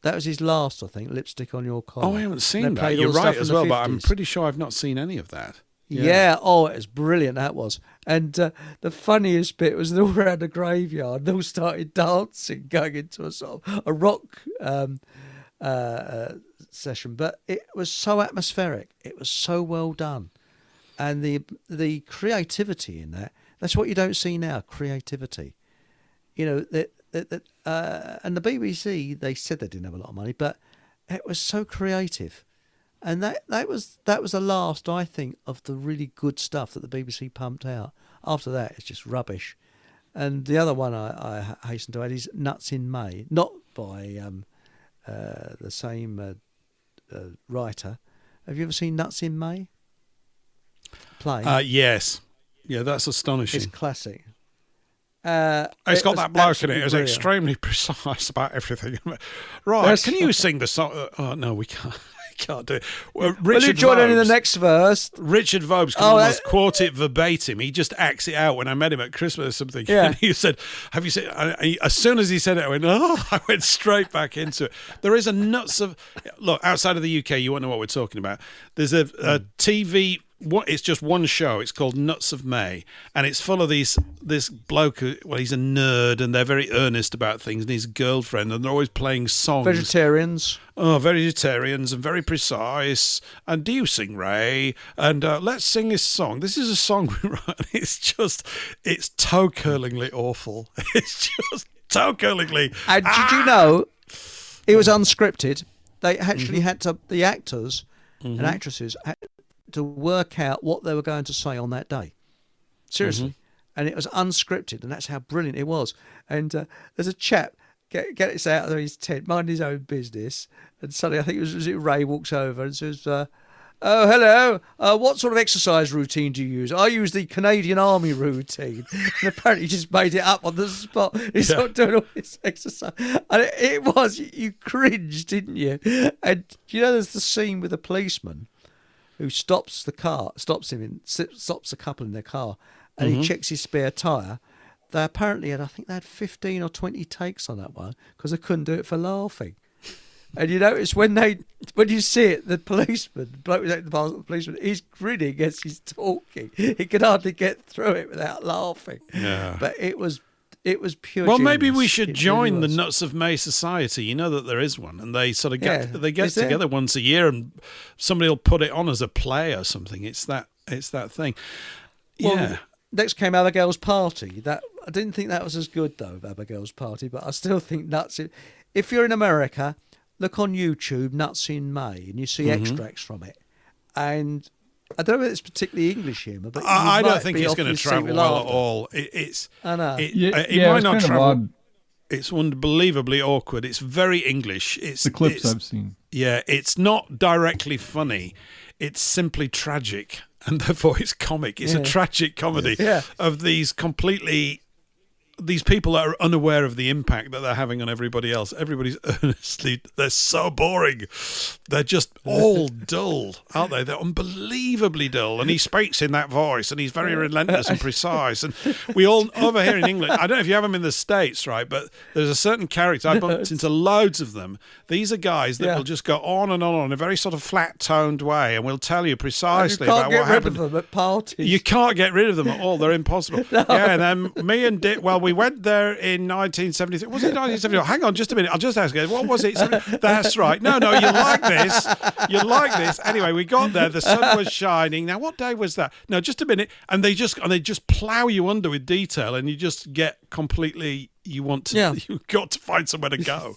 That was his last, I think, Lipstick on Your Collar. Oh, I haven't seen that. You're right as well, but I'm pretty sure I've not seen any of that. Yeah. Oh, it was brilliant, that was. And the funniest bit was they all around the graveyard. They all started dancing, going into a sort of a rock session. But it was so atmospheric. It was so well done. And the creativity in that's what you don't see now, creativity. And the BBC, they said they didn't have a lot of money, but it was so creative. And that was the last, I think, of the really good stuff that the BBC pumped out. After that, it's just rubbish. And the other one I hasten to add is Nuts in May, not by the same writer. Have you ever seen Nuts in May? Play? Yes. Yeah, that's astonishing. It's classic. It's got that bloke in it. It's brilliant. extremely precise about everything. Right, can you sing the song? Oh, no, we can't. Can't do it. Well, Will you join in the next verse? Richard Vobes can almost quote it verbatim. He just acts it out. When I met him at Christmas or something, and he said, "Have you seen?" As soon as he said it, I went straight back into it. There is a nuts of look outside of the UK. You won't know what we're talking about. There's a TV. It's just one show. It's called Nuts of May, and it's full of this bloke. He's a nerd, and they're very earnest about things. And his girlfriend, and they're always playing songs. Vegetarians. Oh, vegetarians and very precise. And do you sing, Ray? And let's sing this song. This is a song we wrote. It's toe-curlingly awful. It's just toe-curlingly. And did you know it was unscripted? They actually had to, the actors and actresses had to work out what they were going to say on that day. Seriously. And it was unscripted, and that's how brilliant it was. And there's a chap gets out of his tent, mind his own business, and suddenly I think was it Ray walks over and says, "Oh, hello. What sort of exercise routine do you use?" "I use the Canadian Army routine." And apparently he just made it up on the spot. He's not doing all this exercise. And it was, you cringed, didn't you? And there's the scene with the policeman who stops the couple in their car, and he checks his spare tyre. They apparently had 15 or 20 takes on that one because they couldn't do it for laughing. And you notice when you see it, the policeman, the bloke who's acting the policeman, he's grinning as he's talking. He could hardly get through it without laughing. Yeah. But it was pure. Well, genius. maybe we should join really the Nuts of May Society. You know that there is one, and they sort of get Is there? together once a year, and somebody will put it on as a play or something. It's that thing. Well, next came Abigail's Party. That I didn't think that was as good though, Abigail's Party, but I still think Nuts. If you're in America, look on YouTube, Nuts in May, and you see extracts from it, and I don't know if it's particularly English humour, but I don't think it's going to travel well at all. I know. It might not travel. It's unbelievably awkward. It's very English. It's the clips I've seen. Yeah, it's not directly funny. It's simply tragic, and therefore it's comic. It's a tragic comedy of these people that are unaware of the impact that they're having on everybody else. Everybody's they're so boring. They're just all dull, aren't they? They're unbelievably dull. And he speaks in that voice, and he's very relentless and precise. And we all, over here in England, I don't know if you have them in the States, right? But there's a certain character, I bumped into loads of them. These are guys that will just go on and on in a very sort of flat-toned way, and will tell you precisely about what happened. You can't get rid of them at parties. You can't get rid of them at all. They're impossible. No. Yeah, and then me and Dick, we went there in 1973. Was it 1974? Hang on just a minute. I'll just ask you. What was it? That's right. No, you like this. You like this. Anyway, we got there. The sun was shining. Now, what day was that? No, just a minute. And they just plow you under with detail, and you just get completely. You've got to find somewhere to go.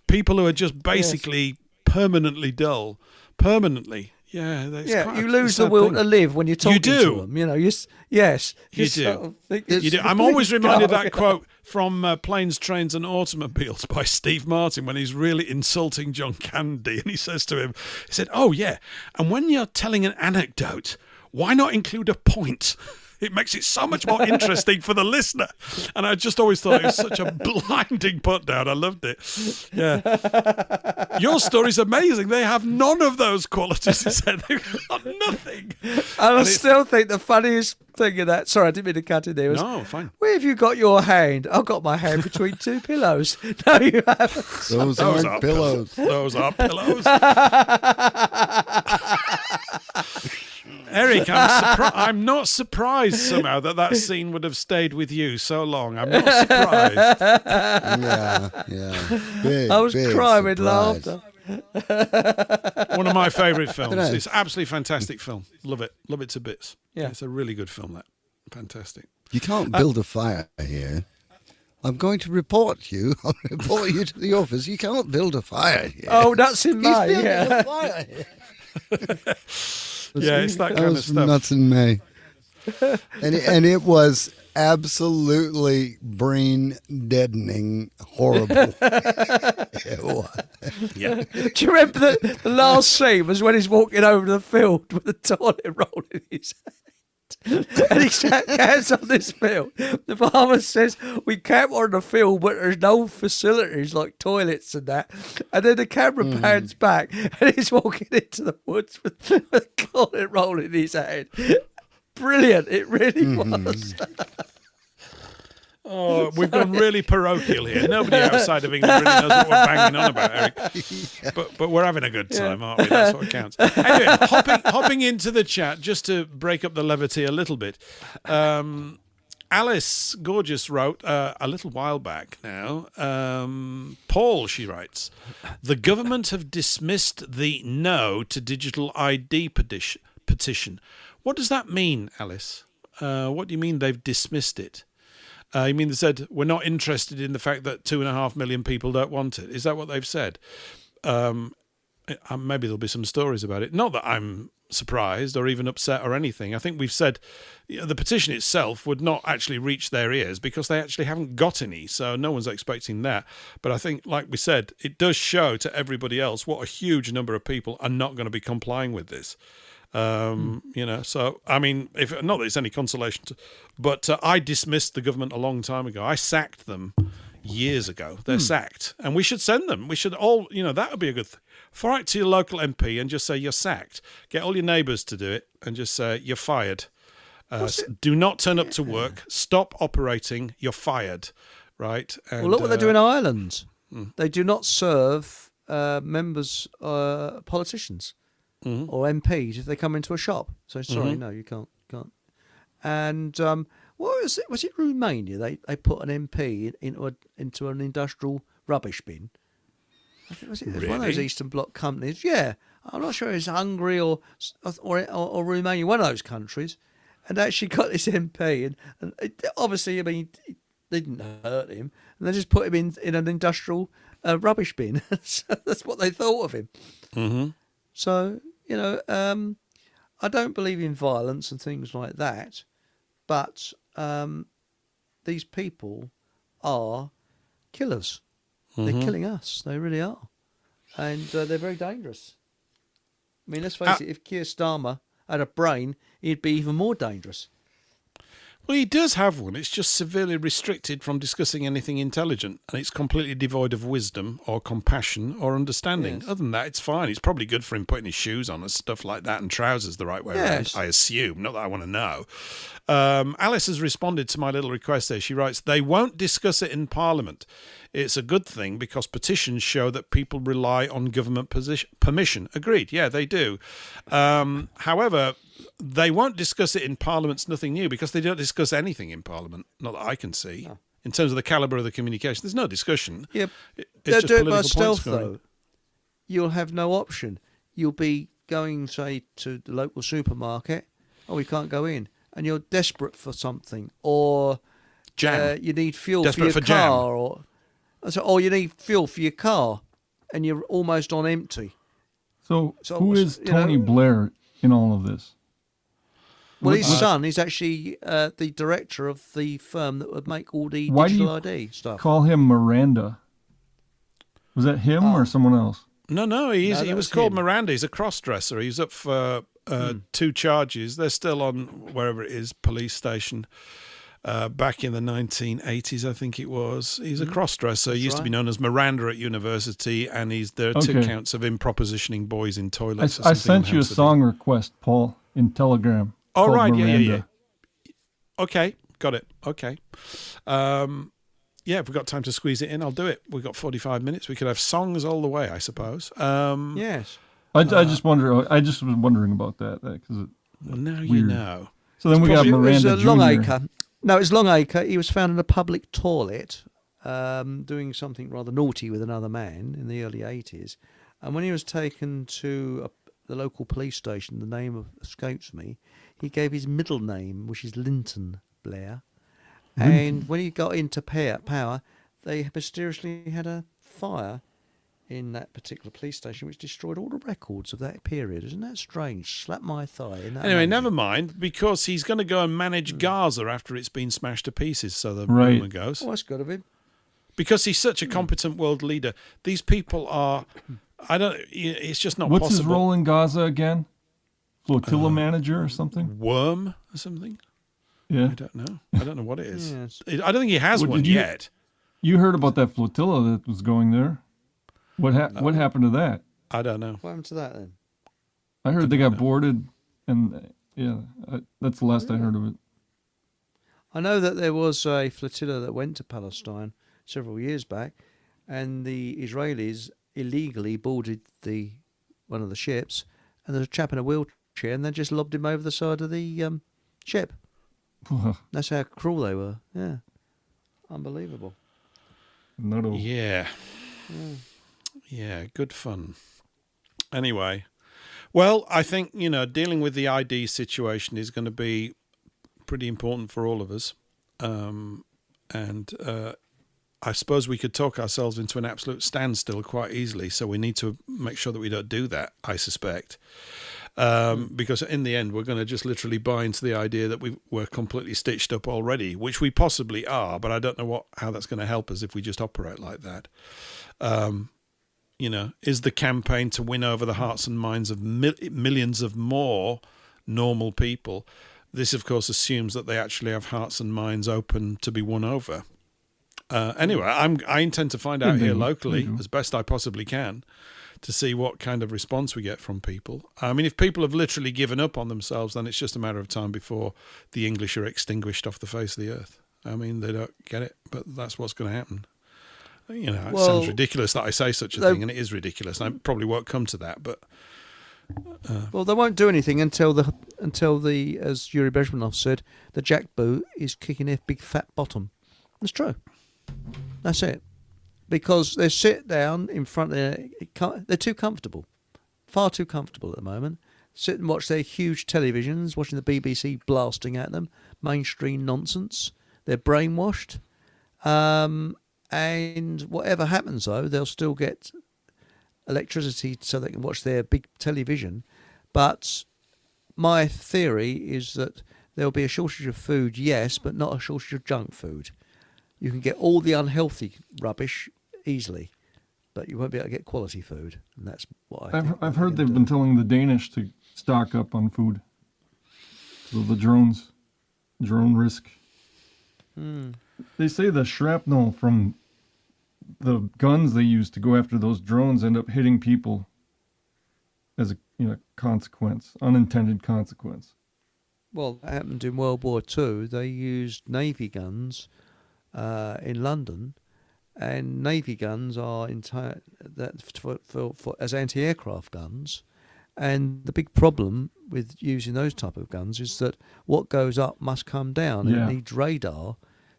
People who are just basically permanently dull. Permanently. Yeah, you lose the will to live when you're talking to them. You know, you do. Sort of you do. I'm always reminded of that quote from Planes, Trains and Automobiles by Steve Martin when he's really insulting John Candy, and he says to him, he said, "Oh yeah, and when you're telling an anecdote, why not include a point? It makes it so much more interesting for the listener." And I just always thought it was such a blinding put down. I loved it. Yeah. Your story's amazing. They have none of those qualities. He said they've got nothing. And I still think the funniest thing of that, sorry, I didn't mean to cut in there. No, fine. Where have you got your hand? I've got my hand between two pillows. No, you haven't. Those aren't pillows. Those are pillows. Eric, I'm not surprised somehow that scene would have stayed with you so long. I'm not surprised. Yeah. I was crying with laughter. One of my favourite films. It's an absolutely fantastic film. Love it to bits. Yeah, it's a really good film. That fantastic. You can't build a fire here. I'm going to report you. I'll report you to the office. You can't build a fire here. Oh, that's in May. He's building a fire here. Yeah, it's that kind of stuff. Nuts in May. And it was absolutely brain deadening, horrible. It was. Yeah. Do you remember the last scene was when he's walking over the field with the toilet roll in his hand? And he camps on this field. The farmer says, "We camp on the field, but there's no facilities like toilets and that." And then the camera pans back, and he's walking into the woods with a toilet roll in his hand. Brilliant! It really was. Oh, we've gone really parochial here. Nobody outside of England really knows what we're banging on about, Eric. But we're having a good time, aren't we? That's what counts. Anyway, hopping into the chat, just to break up the levity a little bit. Alice Gorgeous wrote a little while back now. Paul, she writes, "The government have dismissed the no to digital ID petition. What does that mean, Alice? What do you mean they've dismissed it? You mean they said, we're not interested in the fact that 2.5 million people don't want it? Is that what they've said? Maybe there'll be some stories about it. Not that I'm surprised or even upset or anything. I think we've said the petition itself would not actually reach their ears because they actually haven't got any, so no one's expecting that. But I think, like we said, it does show to everybody else what a huge number of people are not going to be complying with this. So I mean, if not that it's any consolation, but I dismissed the government a long time ago. I sacked them years ago. They're sacked, and we should send them. We should all, that would be a good thing. Write to your local MP and just say you're sacked. Get all your neighbours to do it and just say you're fired. Do not turn up to work. Stop operating. You're fired. Right. And, well, look what they do in Ireland. They do not serve members, politicians. Or MPs if they come into a shop. So sorry, no, you can't. And what was it? Was it Romania? They put an MP into an industrial rubbish bin. I think was it one of those Eastern Bloc companies? Yeah, I'm not sure it was Hungary or Romania, one of those countries. And actually got this MP, and obviously, I mean, it didn't hurt him, and they just put him in an industrial rubbish bin. So that's what they thought of him. So. I I don't believe in violence and things like that, but these people are killers. They're killing us. They really are. And they're very dangerous. I mean, let's face it, if Keir Starmer had a brain, he'd be even more dangerous. Well, he does have one. It's just severely restricted from discussing anything intelligent, and it's completely devoid of wisdom or compassion or understanding. Yes. Other than that, it's fine. It's probably good for him putting his shoes on and stuff like that, and trousers the right way around, I assume. Not that I want to know. Alice has responded to my little request there. She writes, they won't discuss it in Parliament. It's a good thing because petitions show that people rely on government permission. Agreed. Yeah, they do. However, they won't discuss it in Parliament's nothing new because they don't discuss anything in Parliament, not that I can see. No. In terms of the calibre of the communication, there's no discussion. Yeah, they'll do it by stealth, though. You'll have no option. You'll be going, say, to the local supermarket. Oh, we can't go in. And you're desperate for something. Or you need fuel for your car. Or you need fuel for your car. And you're almost on empty. So who is Tony Blair in all of this? Well, his son is actually the director of the firm that would make all the digital ID stuff. Call him Miranda. Was that him or someone else? No, he was called Miranda. He's a cross-dresser. He's up for 2 charges. They're still on wherever it is, police station. Back in the 1980s, I think it was. He's a cross-dresser. He used to be known as Miranda at university, and there are 2 counts of him propositioning boys in toilets. I sent you a song request, Paul, in Telegram. Oh, right, yeah. Okay, got it. Okay. If we've got time to squeeze it in, I'll do it. We've got 45 minutes. We could have songs all the way, I suppose. Yes. I just wonder. I just was wondering about that. Well, now weird. you know. So then we got Miranda Jr. Longacre. No, it's Longacre. He was found in a public toilet doing something rather naughty with another man in the early 80s. And when he was taken to the local police station, the name escapes me, he gave his middle name, which is Linton Blair. And when he got into power, they mysteriously had a fire in that particular police station, which destroyed all the records of that period. Isn't that strange? Slap my thigh. Anyway, never mind, because he's going to go and manage Gaza after it's been smashed to pieces, so the rumour goes. Oh, that's got to be. Because he's such a competent world leader. These people are... it's just not possible. What's his role in Gaza again? Flotilla manager or something? Worm or something? Yeah. I don't know. I don't know what it is. I don't think he has one yet. You heard about that flotilla that was going there? What happened to that? I don't know. What happened to that then? I heard they got boarded, and that's the last I heard of it. I know that there was a flotilla that went to Palestine several years back, and the Israelis illegally boarded one of the ships, and there's a chap in a wheelchair, and they just lobbed him over the side of the ship. That's how cruel they were. Yeah, unbelievable. Yeah, good fun. Anyway, well, I think dealing with the ID situation is going to be pretty important for all of us, and I suppose we could talk ourselves into an absolute standstill quite easily. So we need to make sure that we don't do that, I suspect. Because in the end, we're going to just literally buy into the idea that we're completely stitched up already, which we possibly are, but I don't know how that's going to help us if we just operate like that. Is the campaign to win over the hearts and minds of millions of more normal people? This, of course, assumes that they actually have hearts and minds open to be won over. Anyway, I intend to find out here locally as best I possibly can to see what kind of response we get from people. I mean, if people have literally given up on themselves, then it's just a matter of time before the English are extinguished off the face of the earth. I mean, they don't get it, but that's what's going to happen. It sounds ridiculous that I say such a thing, and it is ridiculous. And I probably won't come to that, but... Well, they won't do anything until the, as Yuri Bezmenov said, the jackboot is kicking their big fat bottom. That's true. That's it. Because they sit down in front of they're too comfortable. Far too comfortable at the moment. Sit and watch their huge televisions, watching the BBC blasting at them. Mainstream nonsense. They're brainwashed. And whatever happens, though, they'll still get electricity so they can watch their big television. But my theory is that there will be a shortage of food, yes, but not a shortage of junk food. You can get all the unhealthy rubbish easily, but you won't be able to get quality food, and that's what I've heard they've been telling the Danish to stock up on food. So the drone risk. They say the shrapnel from the guns they use to go after those drones end up hitting people as a consequence, unintended consequence. Well, that happened in World War II. They used Navy guns in London, and Navy guns are as anti-aircraft guns. And the big problem with using those type of guns is that what goes up must come down. Yeah. It needs radar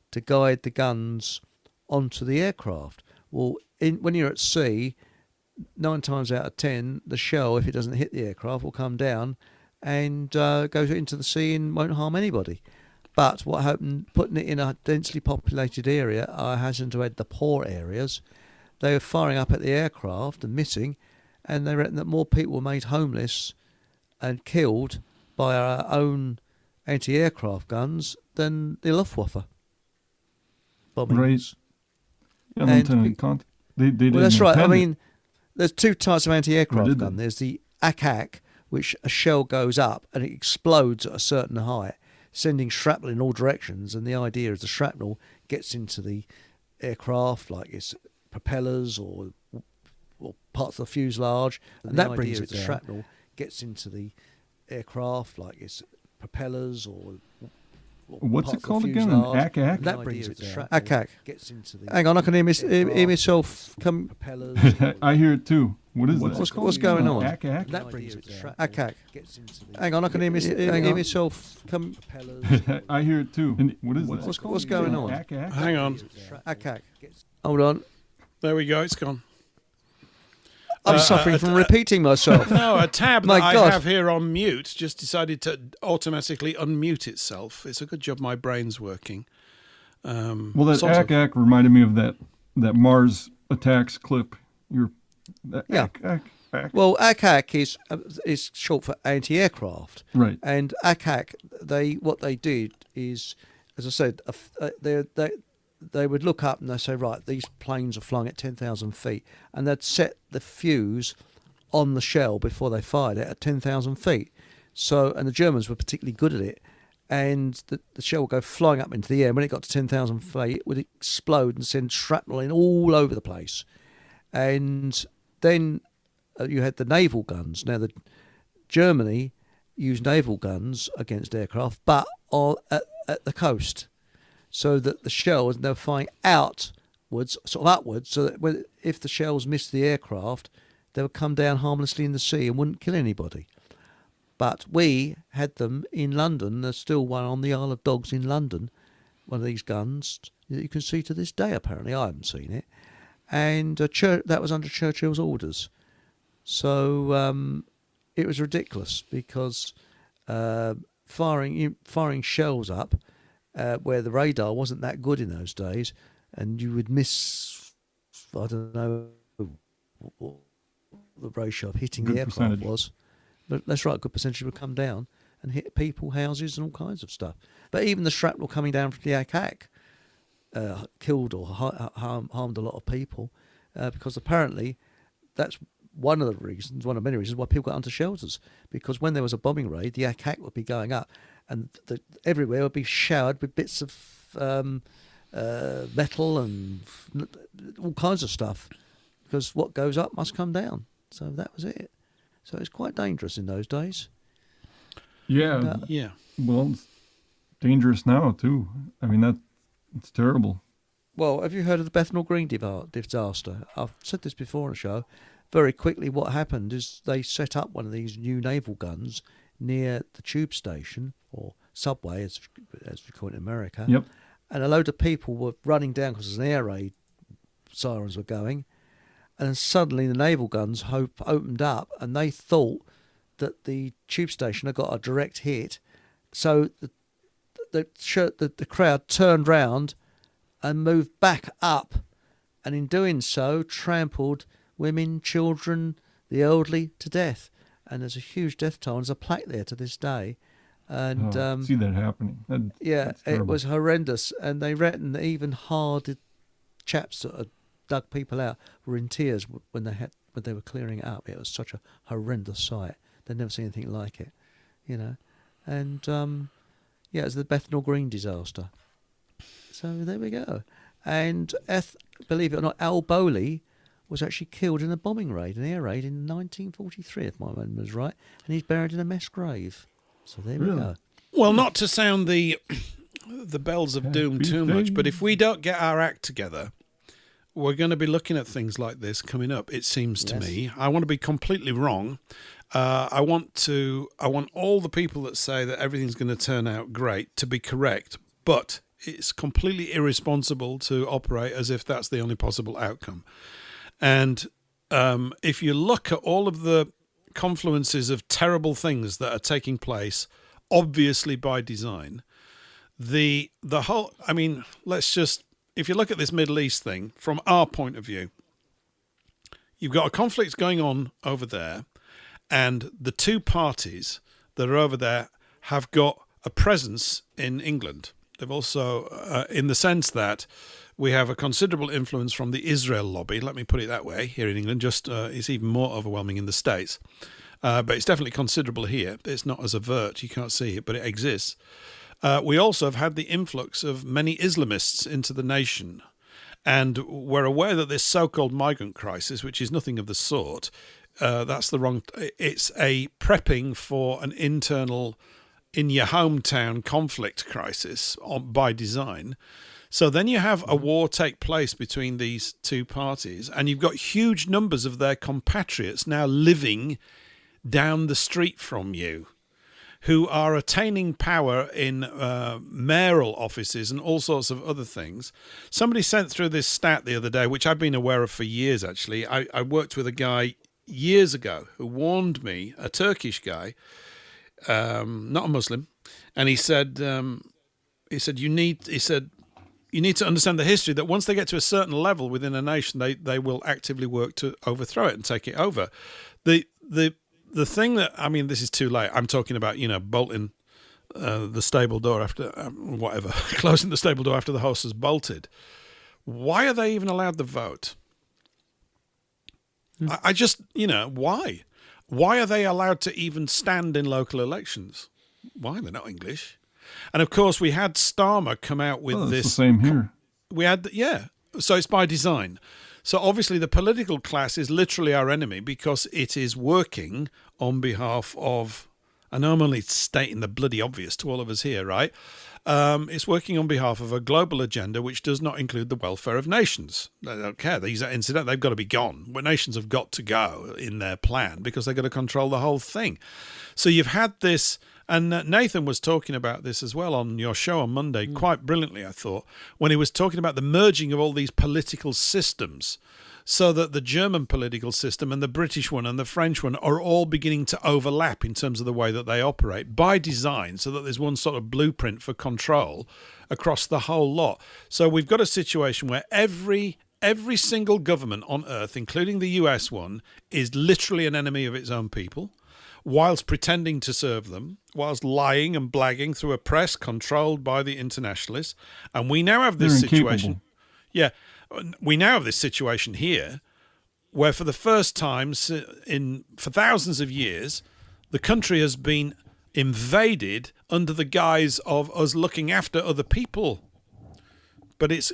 to guide the guns onto the aircraft. Well, when you're at sea, 9 times out of 10, the shell, if it doesn't hit the aircraft, will come down and go into the sea and won't harm anybody. But what happened, putting it in a densely populated area, hasn't had the poor areas. They were firing up at the aircraft and missing, and they reckon that more people were made homeless and killed by our own anti-aircraft guns than the Luftwaffe bombings. Right. Yeah, Lieutenant Conte. They didn't Well, that's right. I intend it. mean, there's 2 types of Or anti-aircraft did gun. they? There's the ACAC, which a shell goes up and it explodes at a certain height, sending shrapnel in all directions. And the idea is the shrapnel gets into the aircraft, like its propellers or parts of the fuselage, and that brings it down. Shrapnel gets into the aircraft, like its propellers or What's it parts of the called again? An fuselage, ACAC? and that brings it down. ACAC. Gets into the Hang on, I can hear myself come. propellers. I hear it too. What is that? What's going on? ACAC? That brings it down. ACAC. Gets into the Hang on, I can hear myself come. propellers. I hear it too. And what is that? What's going on? ACAC? Hang on. ACAC. Hold on. There we go. It's gone. I'm suffering from repeating myself. No, a tab My that God. I have here on mute just decided to automatically unmute itself. It's a good job my brain's working. Well, that sort of. ACAC reminded me of that Mars attacks clip. Yeah. ACAC. Well, ACAC is short for anti-aircraft. Right. And ACAC, what they did is, as I said, they would look up and they say, right, these planes are flying at 10,000 feet, and they'd set the fuse on the shell before they fired it at 10,000 feet. So, and the Germans were particularly good at it, and the shell would go flying up into the air. And when it got to 10,000 feet, it would explode and send shrapnel in all over the place. And then you had the naval guns. Now, Germany used naval guns against aircraft, but at the coast, so that the shells, they were firing outwards, sort of upwards, so that if the shells missed the aircraft, they would come down harmlessly in the sea and wouldn't kill anybody. But we had them in London. There's still one on the Isle of Dogs in London, one of these guns that you can see to this day, apparently. I haven't seen it. And that was under Churchill's orders. So it was ridiculous because firing shells up where the radar wasn't that good in those days, and you would miss, I don't know what the ratio of hitting Good the aircraft percentage. was. But that's right, a good percentage would come down and hit people, houses, and all kinds of stuff. But even the shrapnel coming down from the ACAC killed or harmed a lot of people because apparently that's one of many reasons why people got onto shelters, because when there was a bombing raid, the ACAC would be going up and everywhere would be showered with bits of metal and all kinds of stuff, because what goes up must come down. So that was it. So it's quite dangerous in those days. Yeah. Yeah. Well, it's dangerous now too. I mean, it's terrible. Well, have you heard of the Bethnal Green disaster? I've said this before on the show. Very quickly, what happened is they set up one of these new naval guns near the tube station, or subway, as we call it in America. Yep. And a load of people were running down because an air raid sirens were going. And suddenly the naval guns opened up, and they thought that the tube station had got a direct hit. So the crowd turned round and moved back up, and in doing so trampled women, children, the elderly to death. and there's a huge death toll. And there's a plaque there to this day. And see that happening. That's it terrible. was horrendous. And they reckon that even hard chaps that had dug people out were in tears when they were clearing it up. It was such a horrendous sight. They'd never seen anything like it, you know. And it was the Bethnal Green disaster. So there we go. And believe it or not, Al Bowley was actually killed in a bombing raid, an air raid in 1943, if my memory is right. And he's buried in a mass grave. So there we go. Well, not to sound the bells of doom too much, but if we don't get our act together, we're going to be looking at things like this coming up, it seems to me. I want to be completely wrong. I want all the people that say that everything's going to turn out great to be correct, but it's completely irresponsible to operate as if that's the only possible outcome. And if you look at all of the confluences of terrible things that are taking place, obviously by design, the whole, I mean, if you look at this Middle East thing from our point of view, you've got a conflict going on over there, and the two parties that are over there have got a presence in England. They've also, in the sense that we have a considerable influence from the Israel lobby, let me put it that way, here in England. It's even more overwhelming in the States. But it's definitely considerable here. It's not as overt, you can't see it, but it exists. We also have had the influx of many Islamists into the nation. And we're aware that this so-called migrant crisis, which is nothing of the sort, it's a prepping for an internal, in your hometown conflict crisis by design. So then you have a war take place between these two parties, and you've got huge numbers of their compatriots now living down the street from you, who are attaining power in mayoral offices and all sorts of other things. Somebody sent through this stat the other day, which I've been aware of for years, actually. I worked with a guy years ago who warned me, a Turkish guy, not a Muslim, and he said you need to understand the history, that once they get to a certain level within a nation, they will actively work to overthrow it and take it over. The thing that, I mean, this is too late. I'm talking about, bolting the stable door after, closing the stable door after the horse has bolted. Why are they even allowed the vote? I just, why? Why are they allowed to even stand in local elections? Why? They're not English. And of course, we had Starmer come out with this. It's the same here. We had, so it's by design. So obviously the political class is literally our enemy because it is working on behalf of, and I'm only stating the bloody obvious to all of us here, right? It's working on behalf of a global agenda which does not include the welfare of nations. They don't care. These are incidental. They've got to be gone. Well, nations have got to go in their plan because they've got to control the whole thing. So you've had this, and Nathan was talking about this as well on your show on Monday, quite brilliantly, I thought, when he was talking about the merging of all these political systems, so that the German political system and the British one and the French one are all beginning to overlap in terms of the way that they operate by design, so that there's one sort of blueprint for control across the whole lot. So we've got a situation where every single government on earth, including the US one, is literally an enemy of its own people, whilst pretending to serve them, whilst lying and blagging through a press controlled by the internationalists. And we now have this situation. Yeah. We now have this situation here where for the first time for thousands of years, the country has been invaded under the guise of us looking after other people. But it's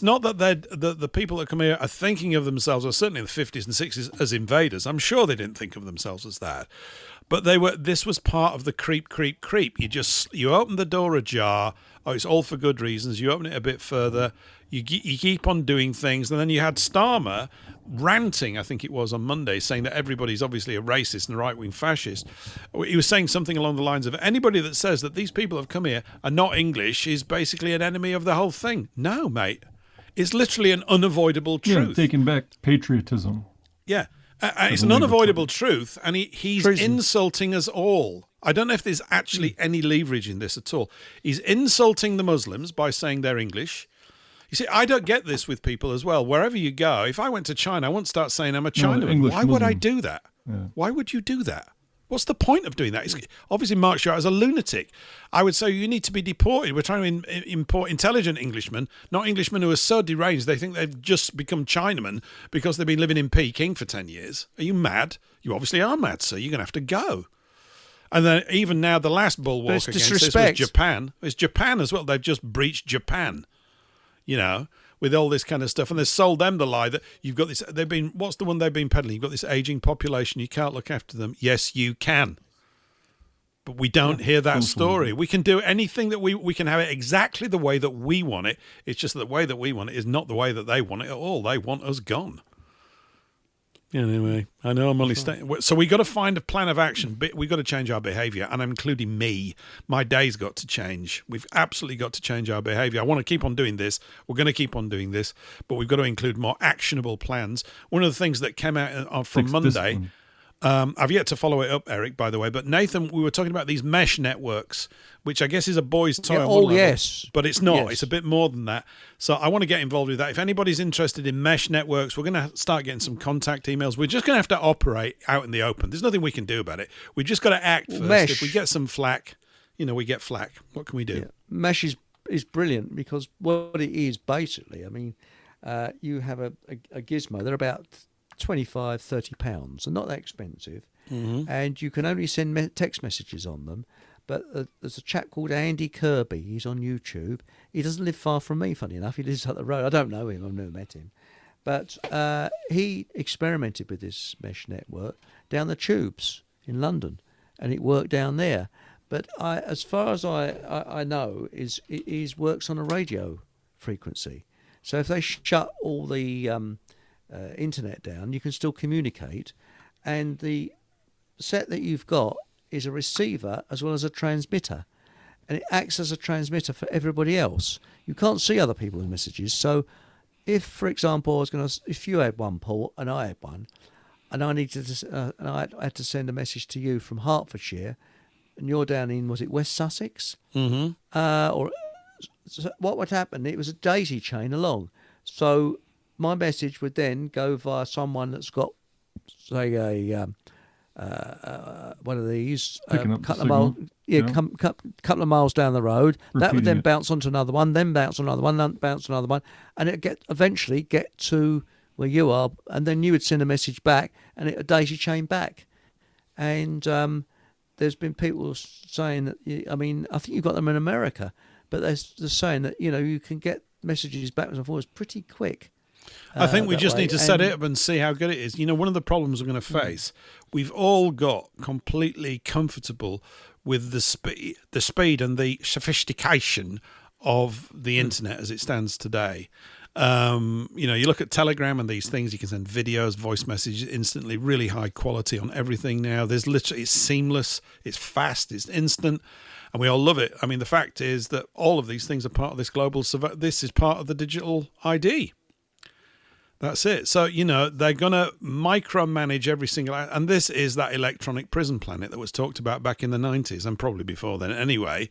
not that the people that come here are thinking of themselves, or certainly in the 50s and 60s, as invaders. I'm sure they didn't think of themselves as that. But this was part of the creep. You open the door ajar. Oh, it's all for good reasons. You open it a bit further. You keep on doing things. And then you had Starmer ranting, I think it was on Monday, saying that everybody's obviously a racist and a right-wing fascist. He was saying something along the lines of, anybody that says that these people have come here are not English is basically an enemy of the whole thing. No, mate. It's literally an unavoidable truth. Yeah, taking back patriotism. Yeah. It's an unavoidable truth, and he's insulting us all. I don't know if there's actually any leverage in this at all. He's insulting the Muslims by saying they're English. You see, I don't get this with people as well. Wherever you go, if I went to China, I wouldn't start saying I'm a Chinaman. Why would I do that? Yeah. Why would you do that? What's the point of doing that? It's obviously marks you out as a lunatic. I would say you need to be deported. We're trying to import intelligent Englishmen, not Englishmen who are so deranged they think they've just become Chinamen because they've been living in Peking for 10 years. Are you mad? You obviously are mad, sir. You're going to have to go. And then even now, the last bulwark against this was Japan. It's Japan as well. They've just breached Japan, you know, with all this kind of stuff. And they've sold them the lie that you've got this. What's the one they've been peddling? You've got this aging population. You can't look after them. Yes, you can. But we don't hear that story. We can do anything that we can have it exactly the way that we want it. It's just that the way that we want it is not the way that they want it at all. They want us gone. Anyway, I know I'm only staying. So we got to find a plan of action. We've got to change our behaviour, and I'm including me. My day's got to change. We've absolutely got to change our behaviour. I want to keep on doing this. We're going to keep on doing this, but we've got to include more actionable plans. One of the things that came out from Monday, I've yet to follow it up, Eric, by the way, but Nathan, we were talking about these mesh networks, which I guess is a boy's toy. Yes. But it's not. Yes. It's a bit more than that. So I want to get involved with that. If anybody's interested in mesh networks, we're going to start getting some contact emails. We're just going to have to operate out in the open. There's nothing we can do about it. We've just got to act first. Mesh. If we get some flack, we get flack. What can we do? Yeah. Mesh is brilliant because what it is basically, I mean, you have a gizmo. They're about 25, 30 pounds. They're not that expensive. Mm-hmm. And you can only send text messages on them. But there's a chap called Andy Kirby. He's on YouTube. He doesn't live far from me, funny enough. He lives up the road. I don't know him. I've never met him. But he experimented with this mesh network down the tubes in London, and it worked down there. But as far as I know, it works on a radio frequency. So if they shut all the internet down, you can still communicate. And the set that you've got is a receiver as well as a transmitter, and it acts as a transmitter for everybody else. You can't see other people's messages. So if, for example, if you had one port and I had one, and I needed to, and I had to send a message to you from Hertfordshire, and you're down in, was it West Sussex? Mm-hmm. So what would happen? It was a daisy chain along. So my message would then go via someone that's got, say, one of these couple of miles down the road. That would then bounce onto another one, then bounce on another one, then bounce on another one, and it eventually get to where you are, and then you would send a message back, and it a daisy chain back. And there's been people saying that, I mean, I think you've got them in America, but they're saying that you can get messages backwards and forwards pretty quick. I think we just need to set it up and see how good it is. One of the problems we're going to face, we've all got completely comfortable with the speed and the sophistication of the internet as it stands today. You look at Telegram and these things, you can send videos, voice messages instantly, really high quality on everything now. It's seamless, it's fast, it's instant, and we all love it. I mean, the fact is that all of these things are part of this this is part of the digital ID. That's it. So, they're going to micromanage every single... And this is that electronic prison planet that was talked about back in the 90s, and probably before then anyway.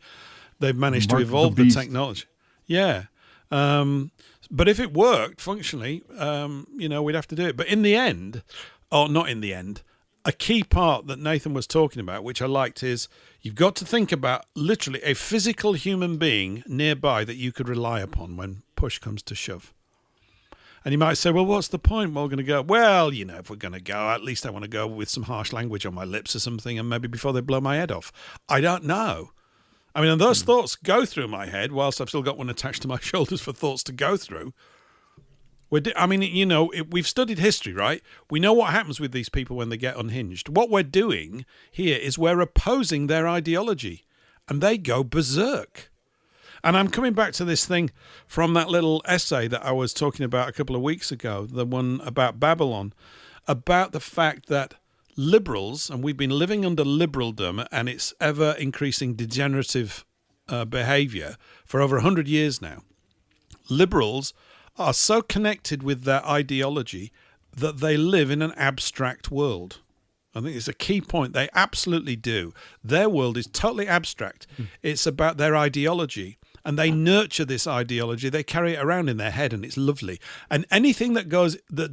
They've managed to evolve the technology. Yeah. But if it worked functionally, we'd have to do it. But in the end, or not in the end, a key part that Nathan was talking about, which I liked, is you've got to think about literally a physical human being nearby that you could rely upon when push comes to shove. And you might say, well, what's the point? We're going to go, well, if we're going to go, at least I want to go with some harsh language on my lips or something, and maybe before they blow my head off. I don't know. I mean, and those thoughts go through my head whilst I've still got one attached to my shoulders for thoughts to go through. We've studied history, right? We know what happens with these people when they get unhinged. What we're doing here is we're opposing their ideology, and they go berserk. And I'm coming back to this thing from that little essay that I was talking about a couple of weeks ago, the one about Babylon, about the fact that liberals, and we've been living under liberaldom and its ever-increasing degenerative behaviour for over 100 years now. Liberals are so connected with their ideology that they live in an abstract world. I think it's a key point. They absolutely do. Their world is totally abstract. It's about their ideology. and they nurture this ideology. They carry it around in their head, and it's lovely. And anything that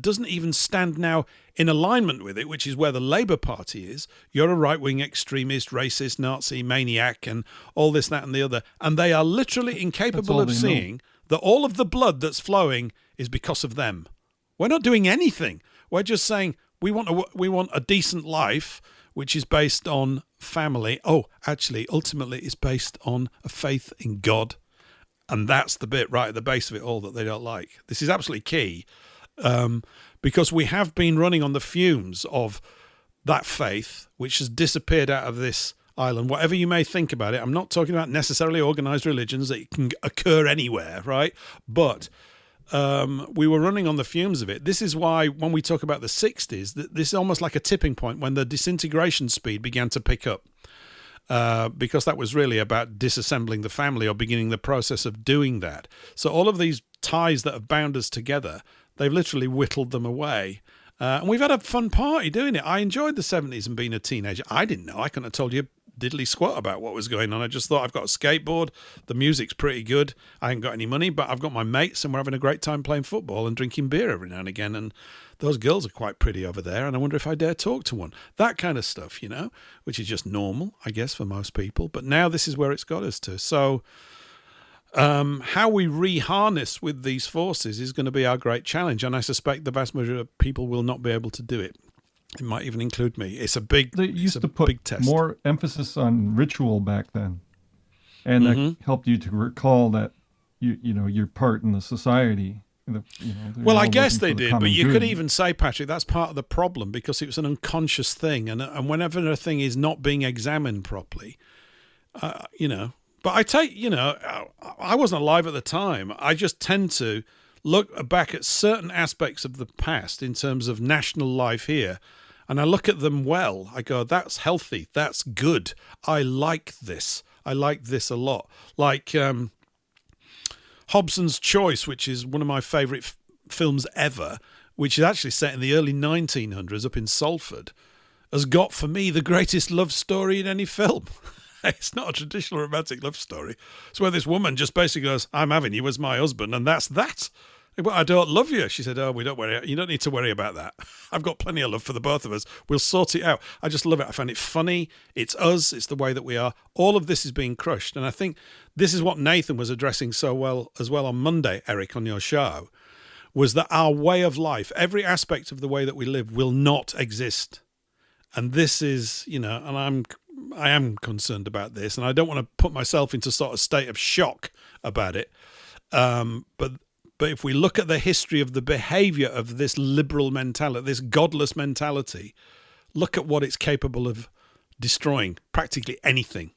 doesn't even stand now in alignment with it, which is where the Labour Party is, you're a right-wing extremist, racist, Nazi, maniac, and all this, that, and the other. And they are literally incapable of seeing that all of the blood that's flowing is because of them. We're not doing anything. We're just saying we want a decent life, which is based on family. Oh, actually, ultimately, it's based on a faith in God. And that's the bit right at the base of it all that they don't like. This is absolutely key, because we have been running on the fumes of that faith, which has disappeared out of this island. Whatever you may think about it, I'm not talking about necessarily organised religions that can occur anywhere, right? But we were running on the fumes of it. This is why when we talk about the 60s, this is almost like a tipping point when the disintegration speed began to pick up, because that was really about disassembling the family or beginning the process of doing that. So all of these ties that have bound us together, they've literally whittled them away. And we've had a fun party doing it. I enjoyed the 70s and being a teenager. I didn't know. I couldn't have told you diddly squat about what was going on. I just thought, I've got a skateboard, the music's pretty good, I ain't got any money, but I've got my mates and we're having a great time playing football and drinking beer every now and again, and those girls are quite pretty over there, and I wonder if I dare talk to one. That kind of stuff, which is just normal, I guess, for most people. But now this is where it's got us to. So how we reharness with these forces is going to be our great challenge, and I suspect the vast majority of people will not be able to do it. It might even include me. It's a big, they used to put big test. More emphasis on ritual back then, and that helped you to recall that your part in the society. Well, I guess they did, but you could even say, Patrick, that's part of the problem, because it was an unconscious thing, and whenever a thing is not being examined properly, But I take, I wasn't alive at the time. I just tend to look back at certain aspects of the past in terms of national life here, and I look at them well. I go, that's healthy, that's good. I like this. I like this a lot. Like Hobson's Choice, which is one of my favourite films ever, which is actually set in the early 1900s up in Salford, has got for me the greatest love story in any film. It's not a traditional romantic love story. It's where this woman just basically goes, I'm having you as my husband, and that's that. But I don't love you. She said, oh, we don't worry. You don't need to worry about that. I've got plenty of love for the both of us. We'll sort it out. I just love it. I find it funny. It's us. It's the way that we are. All of this is being crushed. And I think this is what Nathan was addressing so well as well on Monday, Eric, on your show, was that our way of life, every aspect of the way that we live, will not exist. And this is, and I am concerned about this, and I don't want to put myself into sort of state of shock about it. But if we look at the history of the behaviour of this liberal mentality, this godless mentality, look at what it's capable of destroying, practically anything.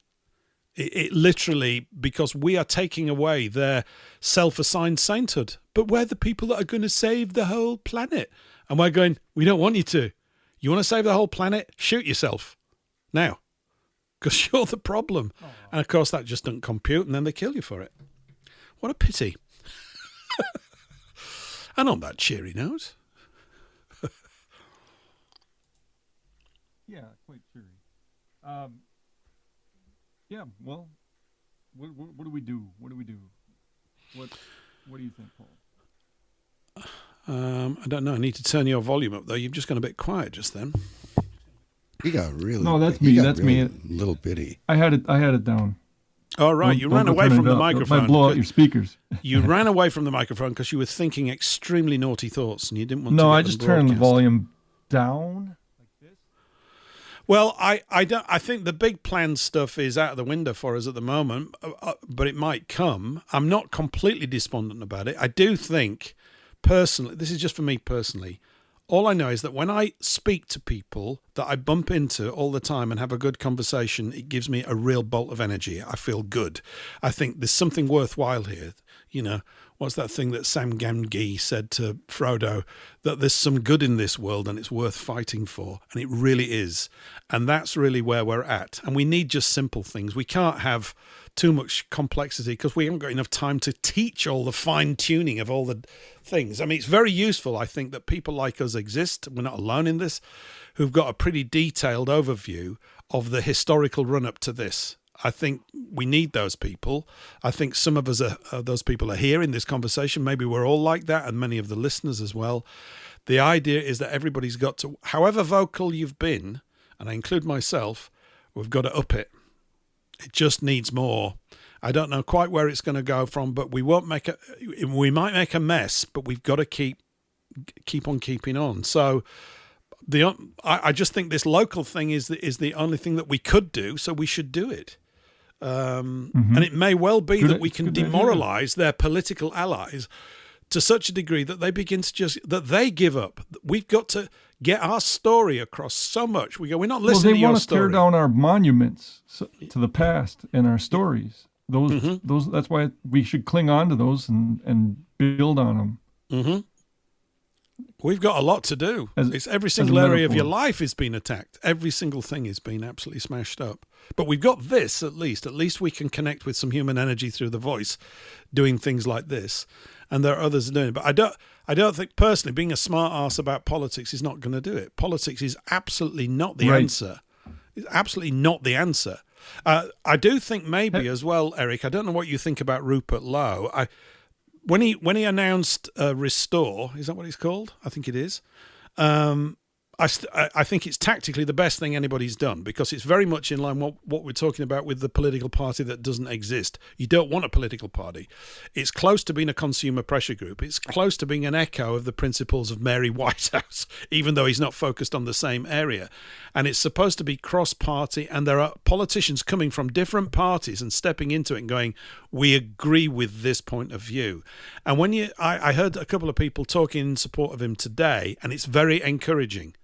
It literally, because we are taking away their self-assigned sainthood. But we're the people that are going to save the whole planet. And we're going, we don't want you to. You want to save the whole planet? Shoot yourself now, because you're the problem. Aww. And of course that just doesn't compute, and then they kill you for it. What a pity. And on that cheery note. Yeah, quite cheery. Yeah, well, what do we do? What do we do? What do you think, Paul? I don't know. I need to turn your volume up, though. You've just gone a bit quiet just then. You got really... No, that's me. That's really me. Little bitty. I had it down. Oh, right. You ran away from the microphone. Might blow out your speakers. You ran away from the microphone because you were thinking extremely naughty thoughts and you didn't want to. No, I just turned the volume down. Like this. Well, I think the big planned stuff is out of the window for us at the moment, but it might come. I'm not completely despondent about it. I do think, personally, this is just for me personally, all I know is that when I speak to people that I bump into all the time and have a good conversation, it gives me a real bolt of energy. I feel good. I think there's something worthwhile here. What's that thing that Sam Gamgee said to Frodo? That there's some good in this world and it's worth fighting for. And it really is. And that's really where we're at. And we need just simple things. We can't have too much complexity because we haven't got enough time to teach all the fine tuning of all the things. I mean, it's very useful, I think, that people like us exist. We're not alone in this, who've got a pretty detailed overview of the historical run up to this. I think we need those people. I think some of us those people are here in this conversation. Maybe we're all like that, and many of the listeners as well. The idea is that everybody's got to, however vocal you've been, and I include myself, we've got to up it. It just needs more. I don't know quite where it's going to go from, but we might make a mess, but we've got to keep on keeping on. So I just think this local thing is the only thing that we could do, so we should do it. And it may well be that we can demoralize their political allies to such a degree that they begin to that they give up. We've got to get our story across so much. We're not listening to your story. They want to tear down our monuments to the past and our stories. Those. That's why we should cling on to those and build on them. Mm-hmm. We've got a lot to do. It's every single area of your life is being attacked. Every single thing is being absolutely smashed up. But we've got this at least. At least we can connect with some human energy through the voice, doing things like this. And there are others doing it. But I don't think personally being a smart ass about politics is not going to do it. Politics is absolutely not the answer. It's absolutely not the answer. I do think maybe as well, Eric. I don't know what you think about Rupert Lowe. When he announced Restore, is that what it's called? I think it is. I think it's tactically the best thing anybody's done, because it's very much in line what we're talking about with the political party that doesn't exist. You don't want a political party. It's close to being a consumer pressure group. It's close to being an echo of the principles of Mary Whitehouse, even though he's not focused on the same area. And it's supposed to be cross-party, and there are politicians coming from different parties and stepping into it and going, we agree with this point of view. And when I heard a couple of people talking in support of him today, and it's very encouraging.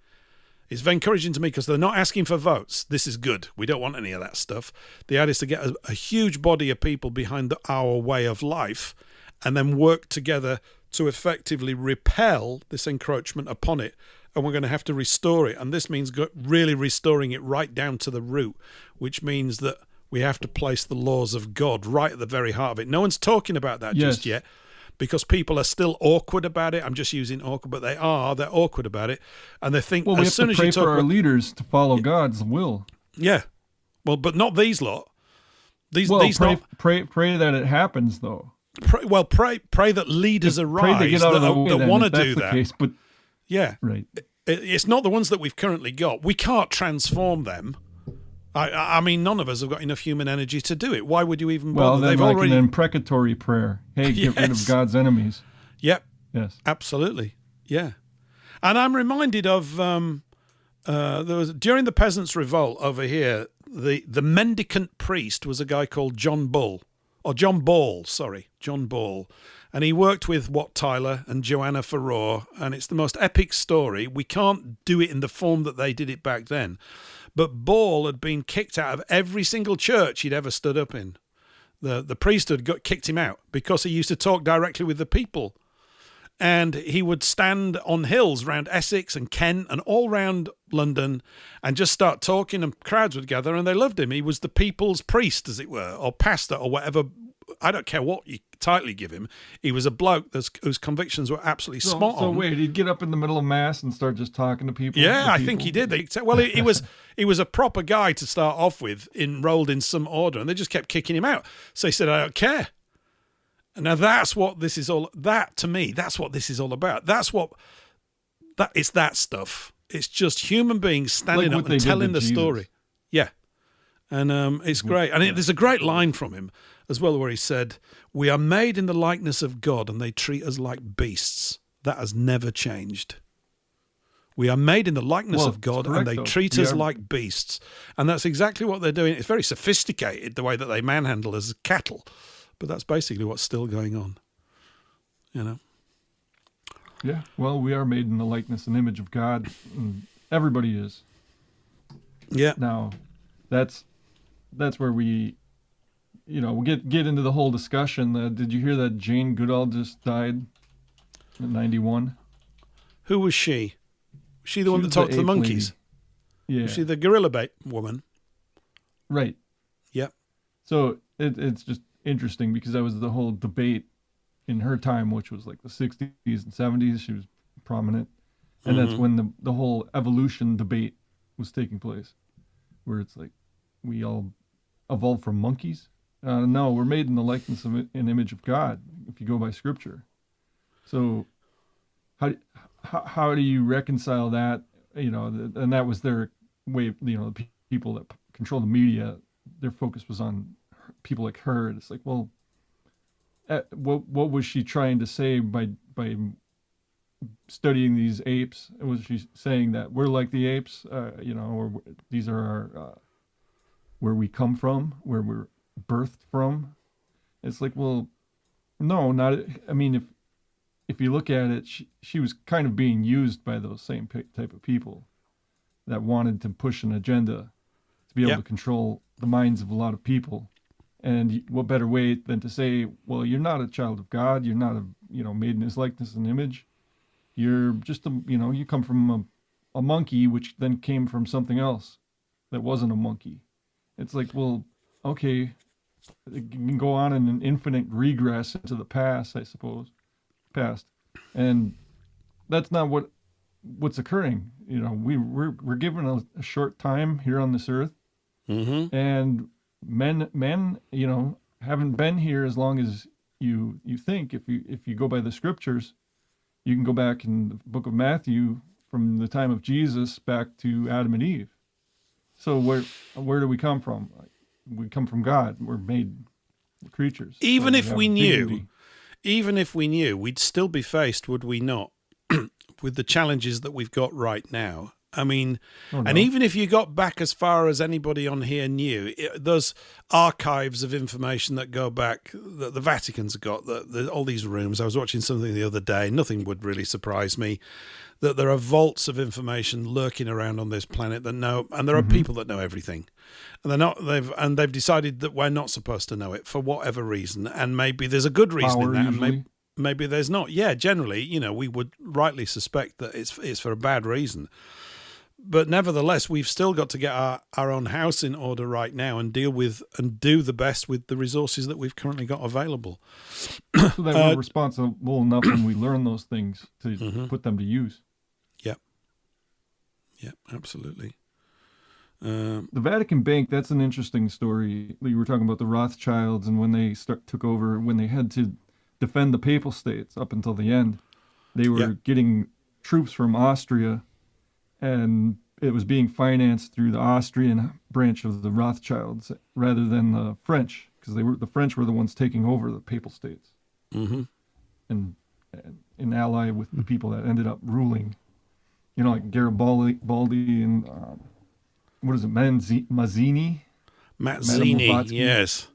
It's very encouraging to me, because they're not asking for votes. This is good. We don't want any of that stuff. The idea is to get a huge body of people behind our way of life and then work together to effectively repel this encroachment upon it. And we're going to have to restore it. And this means really restoring it right down to the root, which means that we have to place the laws of God right at the very heart of it. No one's talking about that just yet, because people are still awkward about it. I'm just using awkward, but they're awkward about it. And they think as soon as you talk, we have to pray for our leaders to follow God's will. Yeah. Well, but not these lot. These pray that it happens, though. Pray that leaders arise that want to do that. Case, but yeah. Right. It's not the ones that we've currently got. We can't transform them. I mean, none of us have got enough human energy to do it. Why would you even bother? Well, then an imprecatory prayer. Hey, get rid of God's enemies. Yep. Yes. Absolutely. Yeah. And I'm reminded of there was during the Peasants' Revolt over here, the mendicant priest was a guy called John Ball. And he worked with Wat Tyler and Joanna Farrar, and it's the most epic story. We can't do it in the form that they did it back then. But Ball had been kicked out of every single church he'd ever stood up in. The priesthood kicked him out because he used to talk directly with the people. And he would stand on hills around Essex and Kent and all round London and just start talking, and crowds would gather, and they loved him. He was the people's priest, as it were, or pastor, or whatever. I don't care what you tightly give him. He was a bloke whose convictions were absolutely spot on. So wait, he'd get up in the middle of mass and start just talking to people? Yeah, I think he did. Well, he was a proper guy to start off with, enrolled in some order, and they just kept kicking him out. So he said, I don't care. Now that's what this is all. That to me, that's what this is all about. It's that stuff. It's just human beings standing up and telling the story. Yeah, and it's great. And there's a great line from him as well, where he said, "We are made in the likeness of God, and they treat us like beasts." That has never changed. We are made in the likeness of God, and they treat us like beasts. And that's exactly what they're doing. It's very sophisticated, the way that they manhandle us as cattle. But that's basically what's still going on, you know? Yeah, well, we are made in the likeness and image of God. And everybody is. Yeah. Now, that's where we, we'll get into the whole discussion. Did you hear that Jane Goodall just died at 91? Who was she? Was she the one that talked to the monkeys? Lady. Yeah. Was she the gorilla bait woman? Right. Yeah. So it's just interesting, because that was the whole debate in her time, which was like the 60s and 70s. She was prominent. And that's when the whole evolution debate was taking place, where it's like we all evolved from monkeys? No, we're made in the likeness of an image of God, if you go by Scripture. So how do you reconcile that? And that was their way. The people that control the media, their focus was on people like her. It's like, well, what was she trying to say by studying these apes? Was she saying that we're like the apes, or these are our where we come from, where we're birthed from? It's like, well, no, not. I mean, if you look at it, she was kind of being used by those same type of people that wanted to push an agenda to be able to control the minds of a lot of people. And what better way than to say, well, you're not a child of God. You're not made in His likeness and image. You're just you come from a monkey, which then came from something else that wasn't a monkey. It's like, well, okay, it can go on in an infinite regress into the past, I suppose, and that's not what's occurring. We're given a short time here on this earth, and men, haven't been here as long as you think. If you go by the Scriptures, you can go back in the book of Matthew from the time of Jesus back to Adam and Eve. So where do we come from? We come from God. We're made creatures. Even if we knew, we'd still be faced, would we not, with the challenges that we've got right now. I mean, and even if you got back as far as anybody on here knew, those archives of information that go back, that the Vatican's got, all these rooms. I was watching something the other day. Nothing would really surprise me that there are vaults of information lurking around on this planet that know, and there are people that know everything, and they've decided that we're not supposed to know it for whatever reason, and maybe there's a good reason in that, and maybe there's not. Yeah, generally, we would rightly suspect that it's for a bad reason. But nevertheless, we've still got to get our own house in order right now and deal with and do the best with the resources that we've currently got available. So that we're responsible enough when we learn those things to put them to use. Yep, absolutely. The Vatican Bank, that's an interesting story. You were talking about the Rothschilds and when they took over, when they had to defend the Papal States up until the end. They were getting troops from Austria, and it was being financed through the Austrian branch of the Rothschilds rather than the French, because the French were the ones taking over the Papal States, and an ally with the people that ended up ruling, like Garibaldi and what is it, Mazzini, yes,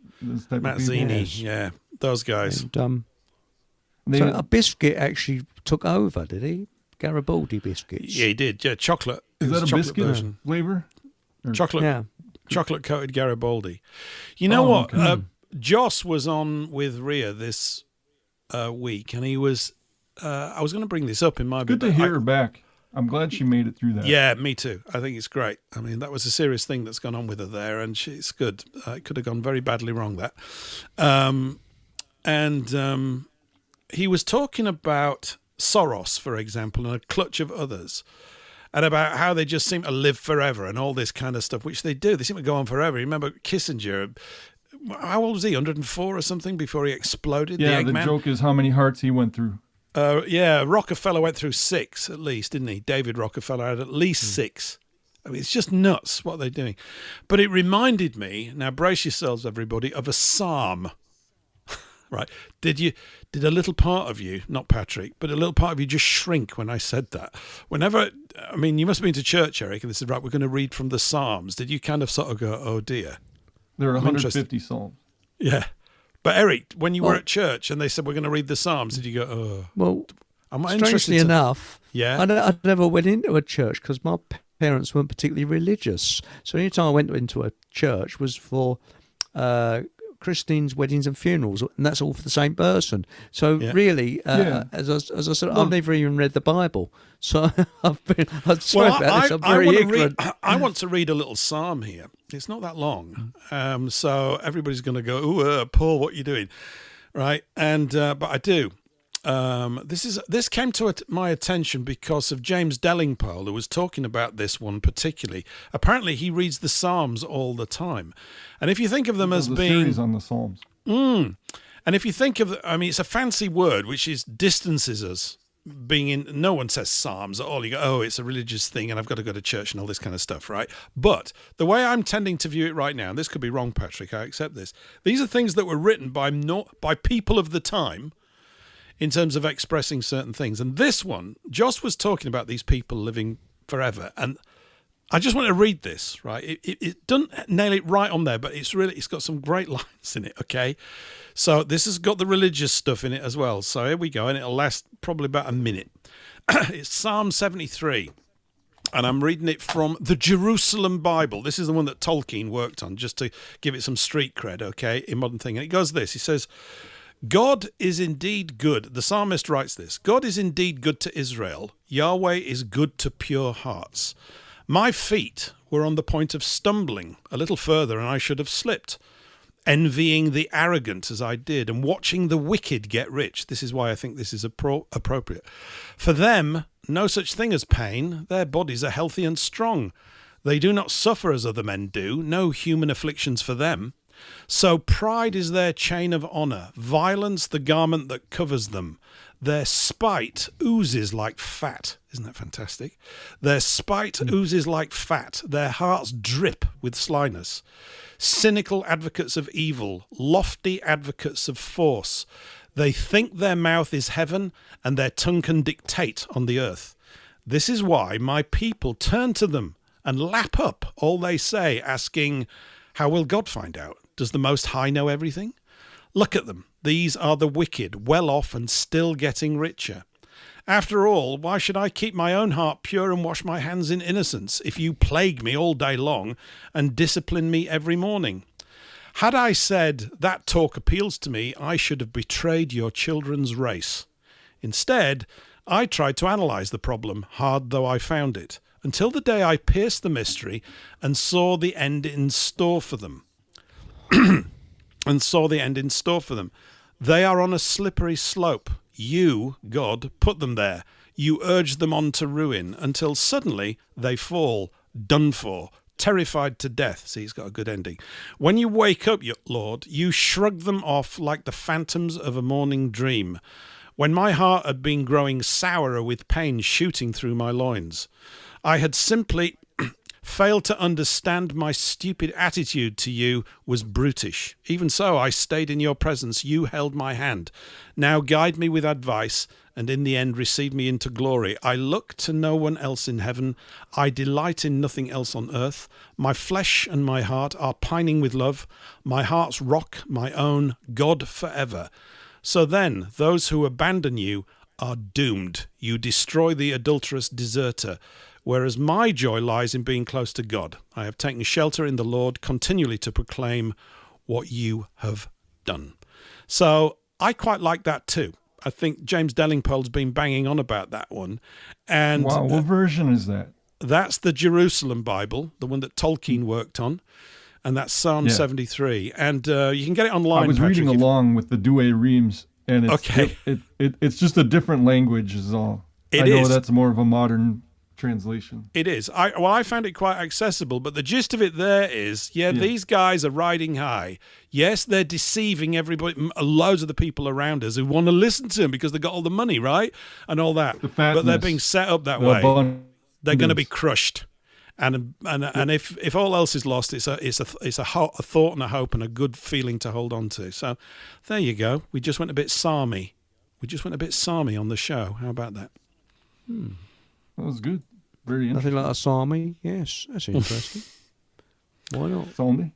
Mazzini, yeah, those guys. And, so a biscuit actually took over, did he? Garibaldi biscuits. Yeah, he did. Yeah, chocolate. Is that a biscuit version? Flavor? Chocolate coated Garibaldi. You know what? Okay. Joss was on with Rhea this week, and he was. I was going to bring this up in my. Good to hear her back. I'm glad she made it through that. Yeah, me too. I think it's great. I mean, that was a serious thing that's gone on with her there, and she's good. It could have gone very badly wrong, that. He was talking about Soros, for example, and a clutch of others, and about how they just seem to live forever and all this kind of stuff, which they do. They seem to go on forever. You remember Kissinger, how old was he, 104 or something before he exploded? Yeah, the joke is how many hearts he went through. Rockefeller went through 6 at least, didn't he? David Rockefeller had at least 6. I mean, it's just nuts what they're doing. But it reminded me, now brace yourselves everybody, of a psalm. Right? Did a little part of you, not Patrick, but a little part of you just shrink when I said that? You must have been to church, Eric, and they said, right, we're going to read from the Psalms. Did you kind of sort of go, oh dear? There are 150 Psalms. Yeah. But Eric, when you were at church and they said, we're going to read the Psalms, did you go, oh? Well, strangely enough, I never went into a church because my parents weren't particularly religious. So any time I went into a church was for christenings, weddings and funerals, and that's all for the same person. So really, as I said, I've never even read the Bible. So I'm very ignorant. I want to read a little psalm here. It's not that long. So everybody's going to go, Paul, what are you doing? Right? And but I do. This came to my attention because of James Delingpole, who was talking about this one particularly. Apparently, he reads the Psalms all the time, and if you think of them as being series on the Psalms, and if you think of, it's a fancy word which is distances us. Being in, no one says Psalms at all. You go, oh, it's a religious thing, and I've got to go to church and all this kind of stuff, right? But the way I'm tending to view it right now, and this could be wrong, Patrick, I accept this. These are things that were written by people of the time, in terms of expressing certain things. And this one, Joss was talking about these people living forever, and I just want to read this, right? It doesn't nail it right on there, but it's got some great lines in it, okay? So this has got the religious stuff in it as well. So here we go, and it'll last probably about a minute. It's Psalm 73, and I'm reading it from the Jerusalem Bible. This is the one that Tolkien worked on, just to give it some street cred, okay, in modern thing. And it goes this, he says, God is indeed good. The psalmist writes this, God is indeed good to Israel. Yahweh is good to pure hearts. My feet were on the point of stumbling a little further, and I should have slipped, envying the arrogant as I did, and watching the wicked get rich. This is why I think this is appropriate. For them, no such thing as pain. Their bodies are healthy and strong. They do not suffer as other men do. No human afflictions for them. So pride is their chain of honour, violence the garment that covers them. Their spite oozes like fat. Isn't that fantastic? Their spite oozes like fat. Their hearts drip with slyness. Cynical advocates of evil, lofty advocates of force. They think their mouth is heaven, and their tongue can dictate on the earth. This is why my people turn to them and lap up all they say, asking, how will God find out? Does the Most High know everything? Look at them. These are the wicked, well off and still getting richer. After all, why should I keep my own heart pure and wash my hands in innocence if you plague me all day long and discipline me every morning? Had I said, that talk appeals to me, I should have betrayed your children's race. Instead, I tried to analyse the problem, hard though I found it, until the day I pierced the mystery and saw the end in store for them. They are on a slippery slope. You, God, put them there. You urge them on to ruin until suddenly they fall, done for, terrified to death. See, it's got a good ending. When you wake up, Lord, you shrug them off like the phantoms of a morning dream. When my heart had been growing sourer with pain shooting through my loins, I had simply failed to understand my stupid attitude to you was brutish. Even so, I stayed in your presence. You held my hand. Now guide me with advice, and in the end receive me into glory. I look to no one else in heaven. I delight in nothing else on earth. My flesh and my heart are pining with love. My heart's rock, my own, God forever. So then, those who abandon you are doomed. You destroy the adulterous deserter. Whereas my joy lies in being close to God. I have taken shelter in the Lord, continually to proclaim what you have done. So I quite like that too. I think James Delingpole's been banging on about that one. And wow, what version is that? That's the Jerusalem Bible, the one that Tolkien worked on. And that's Psalm 73. And you can get it online, I was Patrick, reading along with the Douay Reams, and it's, okay. it's just a different language is all. I know that's more of a modern translation. It is. I found it quite accessible, but the gist of it there is, these guys are riding high. Yes, they're deceiving everybody, loads of the people around us who want to listen to them because they got all the money, right? And all that. But they're being set up that way. They're going to be crushed. And if all else is lost, it's a thought and a hope and a good feeling to hold on to. So there you go. We just went a bit psalmy. On the show. How about that? That was good. Very interesting. Nothing like a psalmy. Yes, that's interesting. Why not? Psalmy.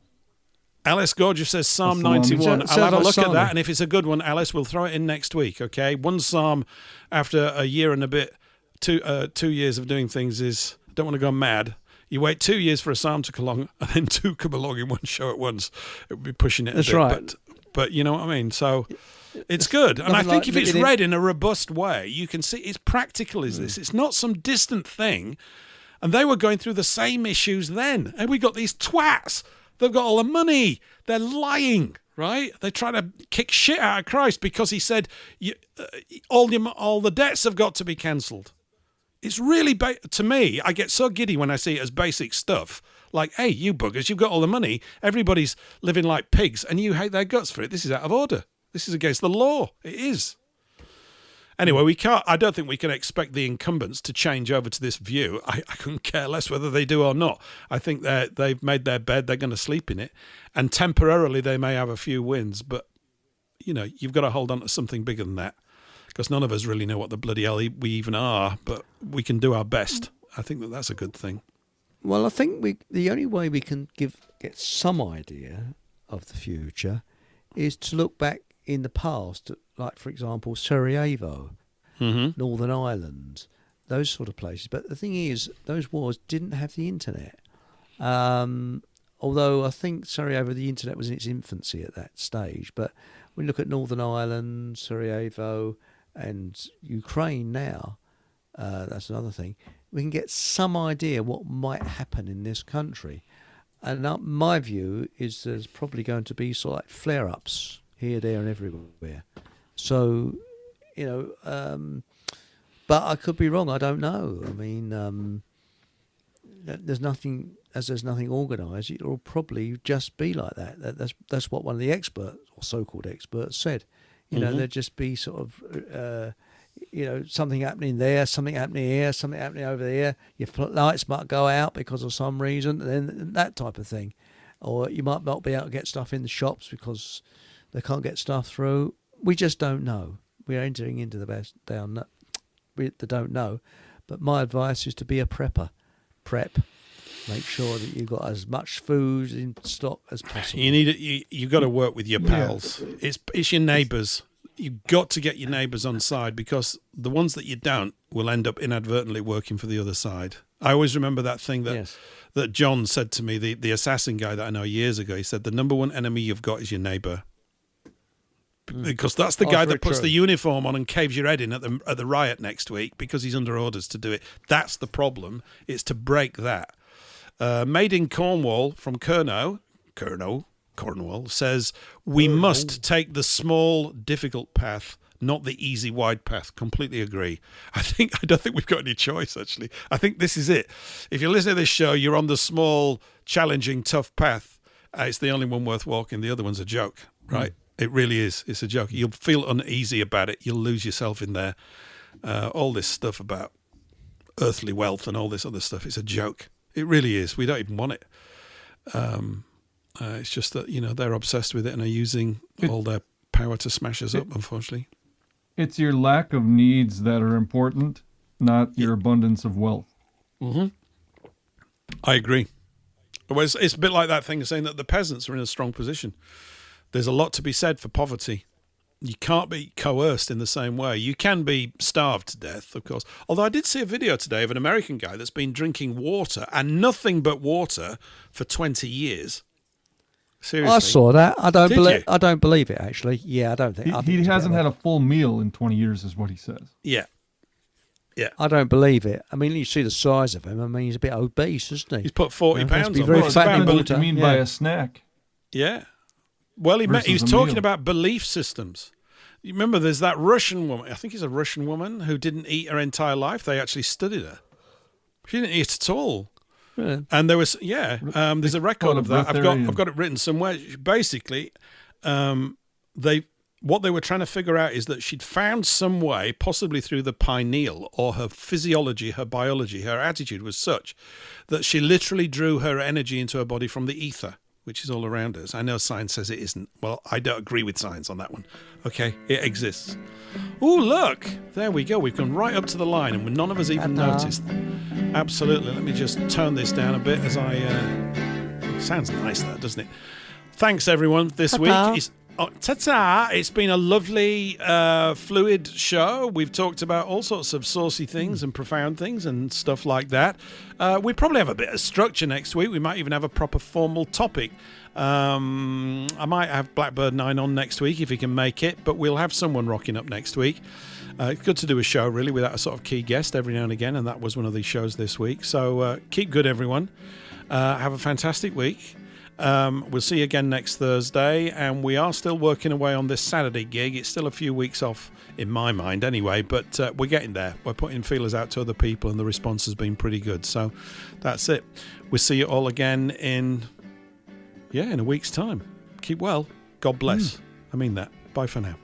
Alice Gorgeous says Psalm 91. I'll have a look at that, and if it's a good one, Alice, we'll throw it in next week, okay? One psalm after a year and a bit, 2 years of doing things is, don't want to go mad. You wait 2 years for a psalm to come along, and then 2 come along in one show at once. It would be pushing it a bit. That's right. But you know what I mean? So it's good. And I think if it's read in a robust way, you can see it's practical as this. It's not some distant thing. And they were going through the same issues then. And we got these twats. They've got all the money. They're lying. right? They try to kick shit out of Christ because he said all the debts have got to be cancelled. It's really, to me, I get so giddy when I see it as basic stuff. Like, hey, you buggers, you've got all the money. Everybody's living like pigs and you hate their guts for it. This is out of order. This is against the law. It is. Anyway, I don't think we can expect the incumbents to change over to this view. I couldn't care less whether they do or not. I think they've made their bed. They're going to sleep in it. And temporarily they may have a few wins. But, you've got to hold on to something bigger than that. Because none of us really know what the bloody hell we even are. But we can do our best. I think that's a good thing. Well, I think the only way we can get some idea of the future is to look back in the past, like, for example, Sarajevo, Northern Ireland, those sort of places. But the thing is, those wars didn't have the internet. Although I think Sarajevo, the internet was in its infancy at that stage. But when you look at Northern Ireland, Sarajevo, and Ukraine now, that's another thing, we can get some idea what might happen in this country. And my view is there's probably going to be sort of like flare-ups here, there, and everywhere. So, but I could be wrong. I don't know. I mean, there's nothing organised. It'll probably just be like that. That's what one of the experts, or so-called experts, said. There'd just be sort of, something happening there, something happening here, something happening over there. Your lights might go out because of some reason, and then that type of thing. Or you might not be able to get stuff in the shops because they can't get stuff through. We just don't know. We're entering into the best down the don't know. But my advice is to be a prepper. Prep. Make sure that you've got as much food in stock as possible. You've got to work with your pals. Yeah. It's your neighbours. You've got to get your neighbours on side, because the ones that you don't will end up inadvertently working for the other side. I always remember that thing that John said to me, the assassin guy that I know years ago. He said, the number one enemy you've got is your neighbour. Because that's the guy that puts the uniform on and caves your head in at the riot next week because he's under orders to do it. That's the problem. It's to break that. Made in Cornwall from Cornwall says, we must take the small, difficult path, not the easy, wide path. Completely agree. I don't think we've got any choice, actually. I think this is it. If you're listening to this show, you're on the small, challenging, tough path. It's the only one worth walking. The other one's a joke, right? It really is. It's a joke. You'll feel uneasy about it. You'll lose yourself in there. All this stuff about earthly wealth and all this other stuff, it's a joke. It really is. We don't even want it. It's just that, they're obsessed with it and are using all their power to smash us up, unfortunately. It's your lack of needs that are important, not your abundance of wealth. Mm-hmm. I agree. It's a bit like that thing saying that the peasants are in a strong position. There's a lot to be said for poverty. You can't be coerced in the same way. You can be starved to death, of course. Although I did see a video today of an American guy that's been drinking water and nothing but water for 20 years. Seriously. I saw that. I don't believe it, actually. Yeah, I don't think. He hasn't had a full meal in 20 years, is what he says. Yeah. I don't believe it. I mean, you see the size of him. I mean, he's a bit obese, isn't he? He's put 40 pounds on. Very fat. What do you mean by a snack? Yeah. Well, he was talking about belief systems. You remember there's that Russian woman, I think it's a Russian woman, who didn't eat her entire life. They actually studied her. She didn't eat at all. Really? And there was, there's a record of that. I've got it written somewhere. Basically, what they were trying to figure out is that she'd found some way, possibly through the pineal, or her physiology, her biology, her attitude was such that she literally drew her energy into her body from the ether, which is all around us. I know science says it isn't. Well, I don't agree with science on that one. Okay, it exists. Oh, look, there we go. We've gone right up to the line, and none of us even noticed. Absolutely. Let me just turn this down a bit as I... sounds nice, that, doesn't it? Thanks, everyone. This week is... Oh, ta-ta! It's been a lovely, fluid show. We've talked about all sorts of saucy things and profound things and stuff like that. We probably have a bit of structure next week. We might even have a proper formal topic. I might have Blackbird 9 on next week if he can make it, but we'll have someone rocking up next week. It's good to do a show, really, without a sort of key guest every now and again, and that was one of these shows this week. So keep good, everyone. Have a fantastic week. We'll see you again next Thursday, and we are still working away on this Saturday gig. It's still a few weeks off in my mind anyway, but we're getting there. We're putting feelers out to other people, and the response has been pretty good. So that's it. We'll see you all again in a week's time. Keep well. God bless. I mean that. Bye for now.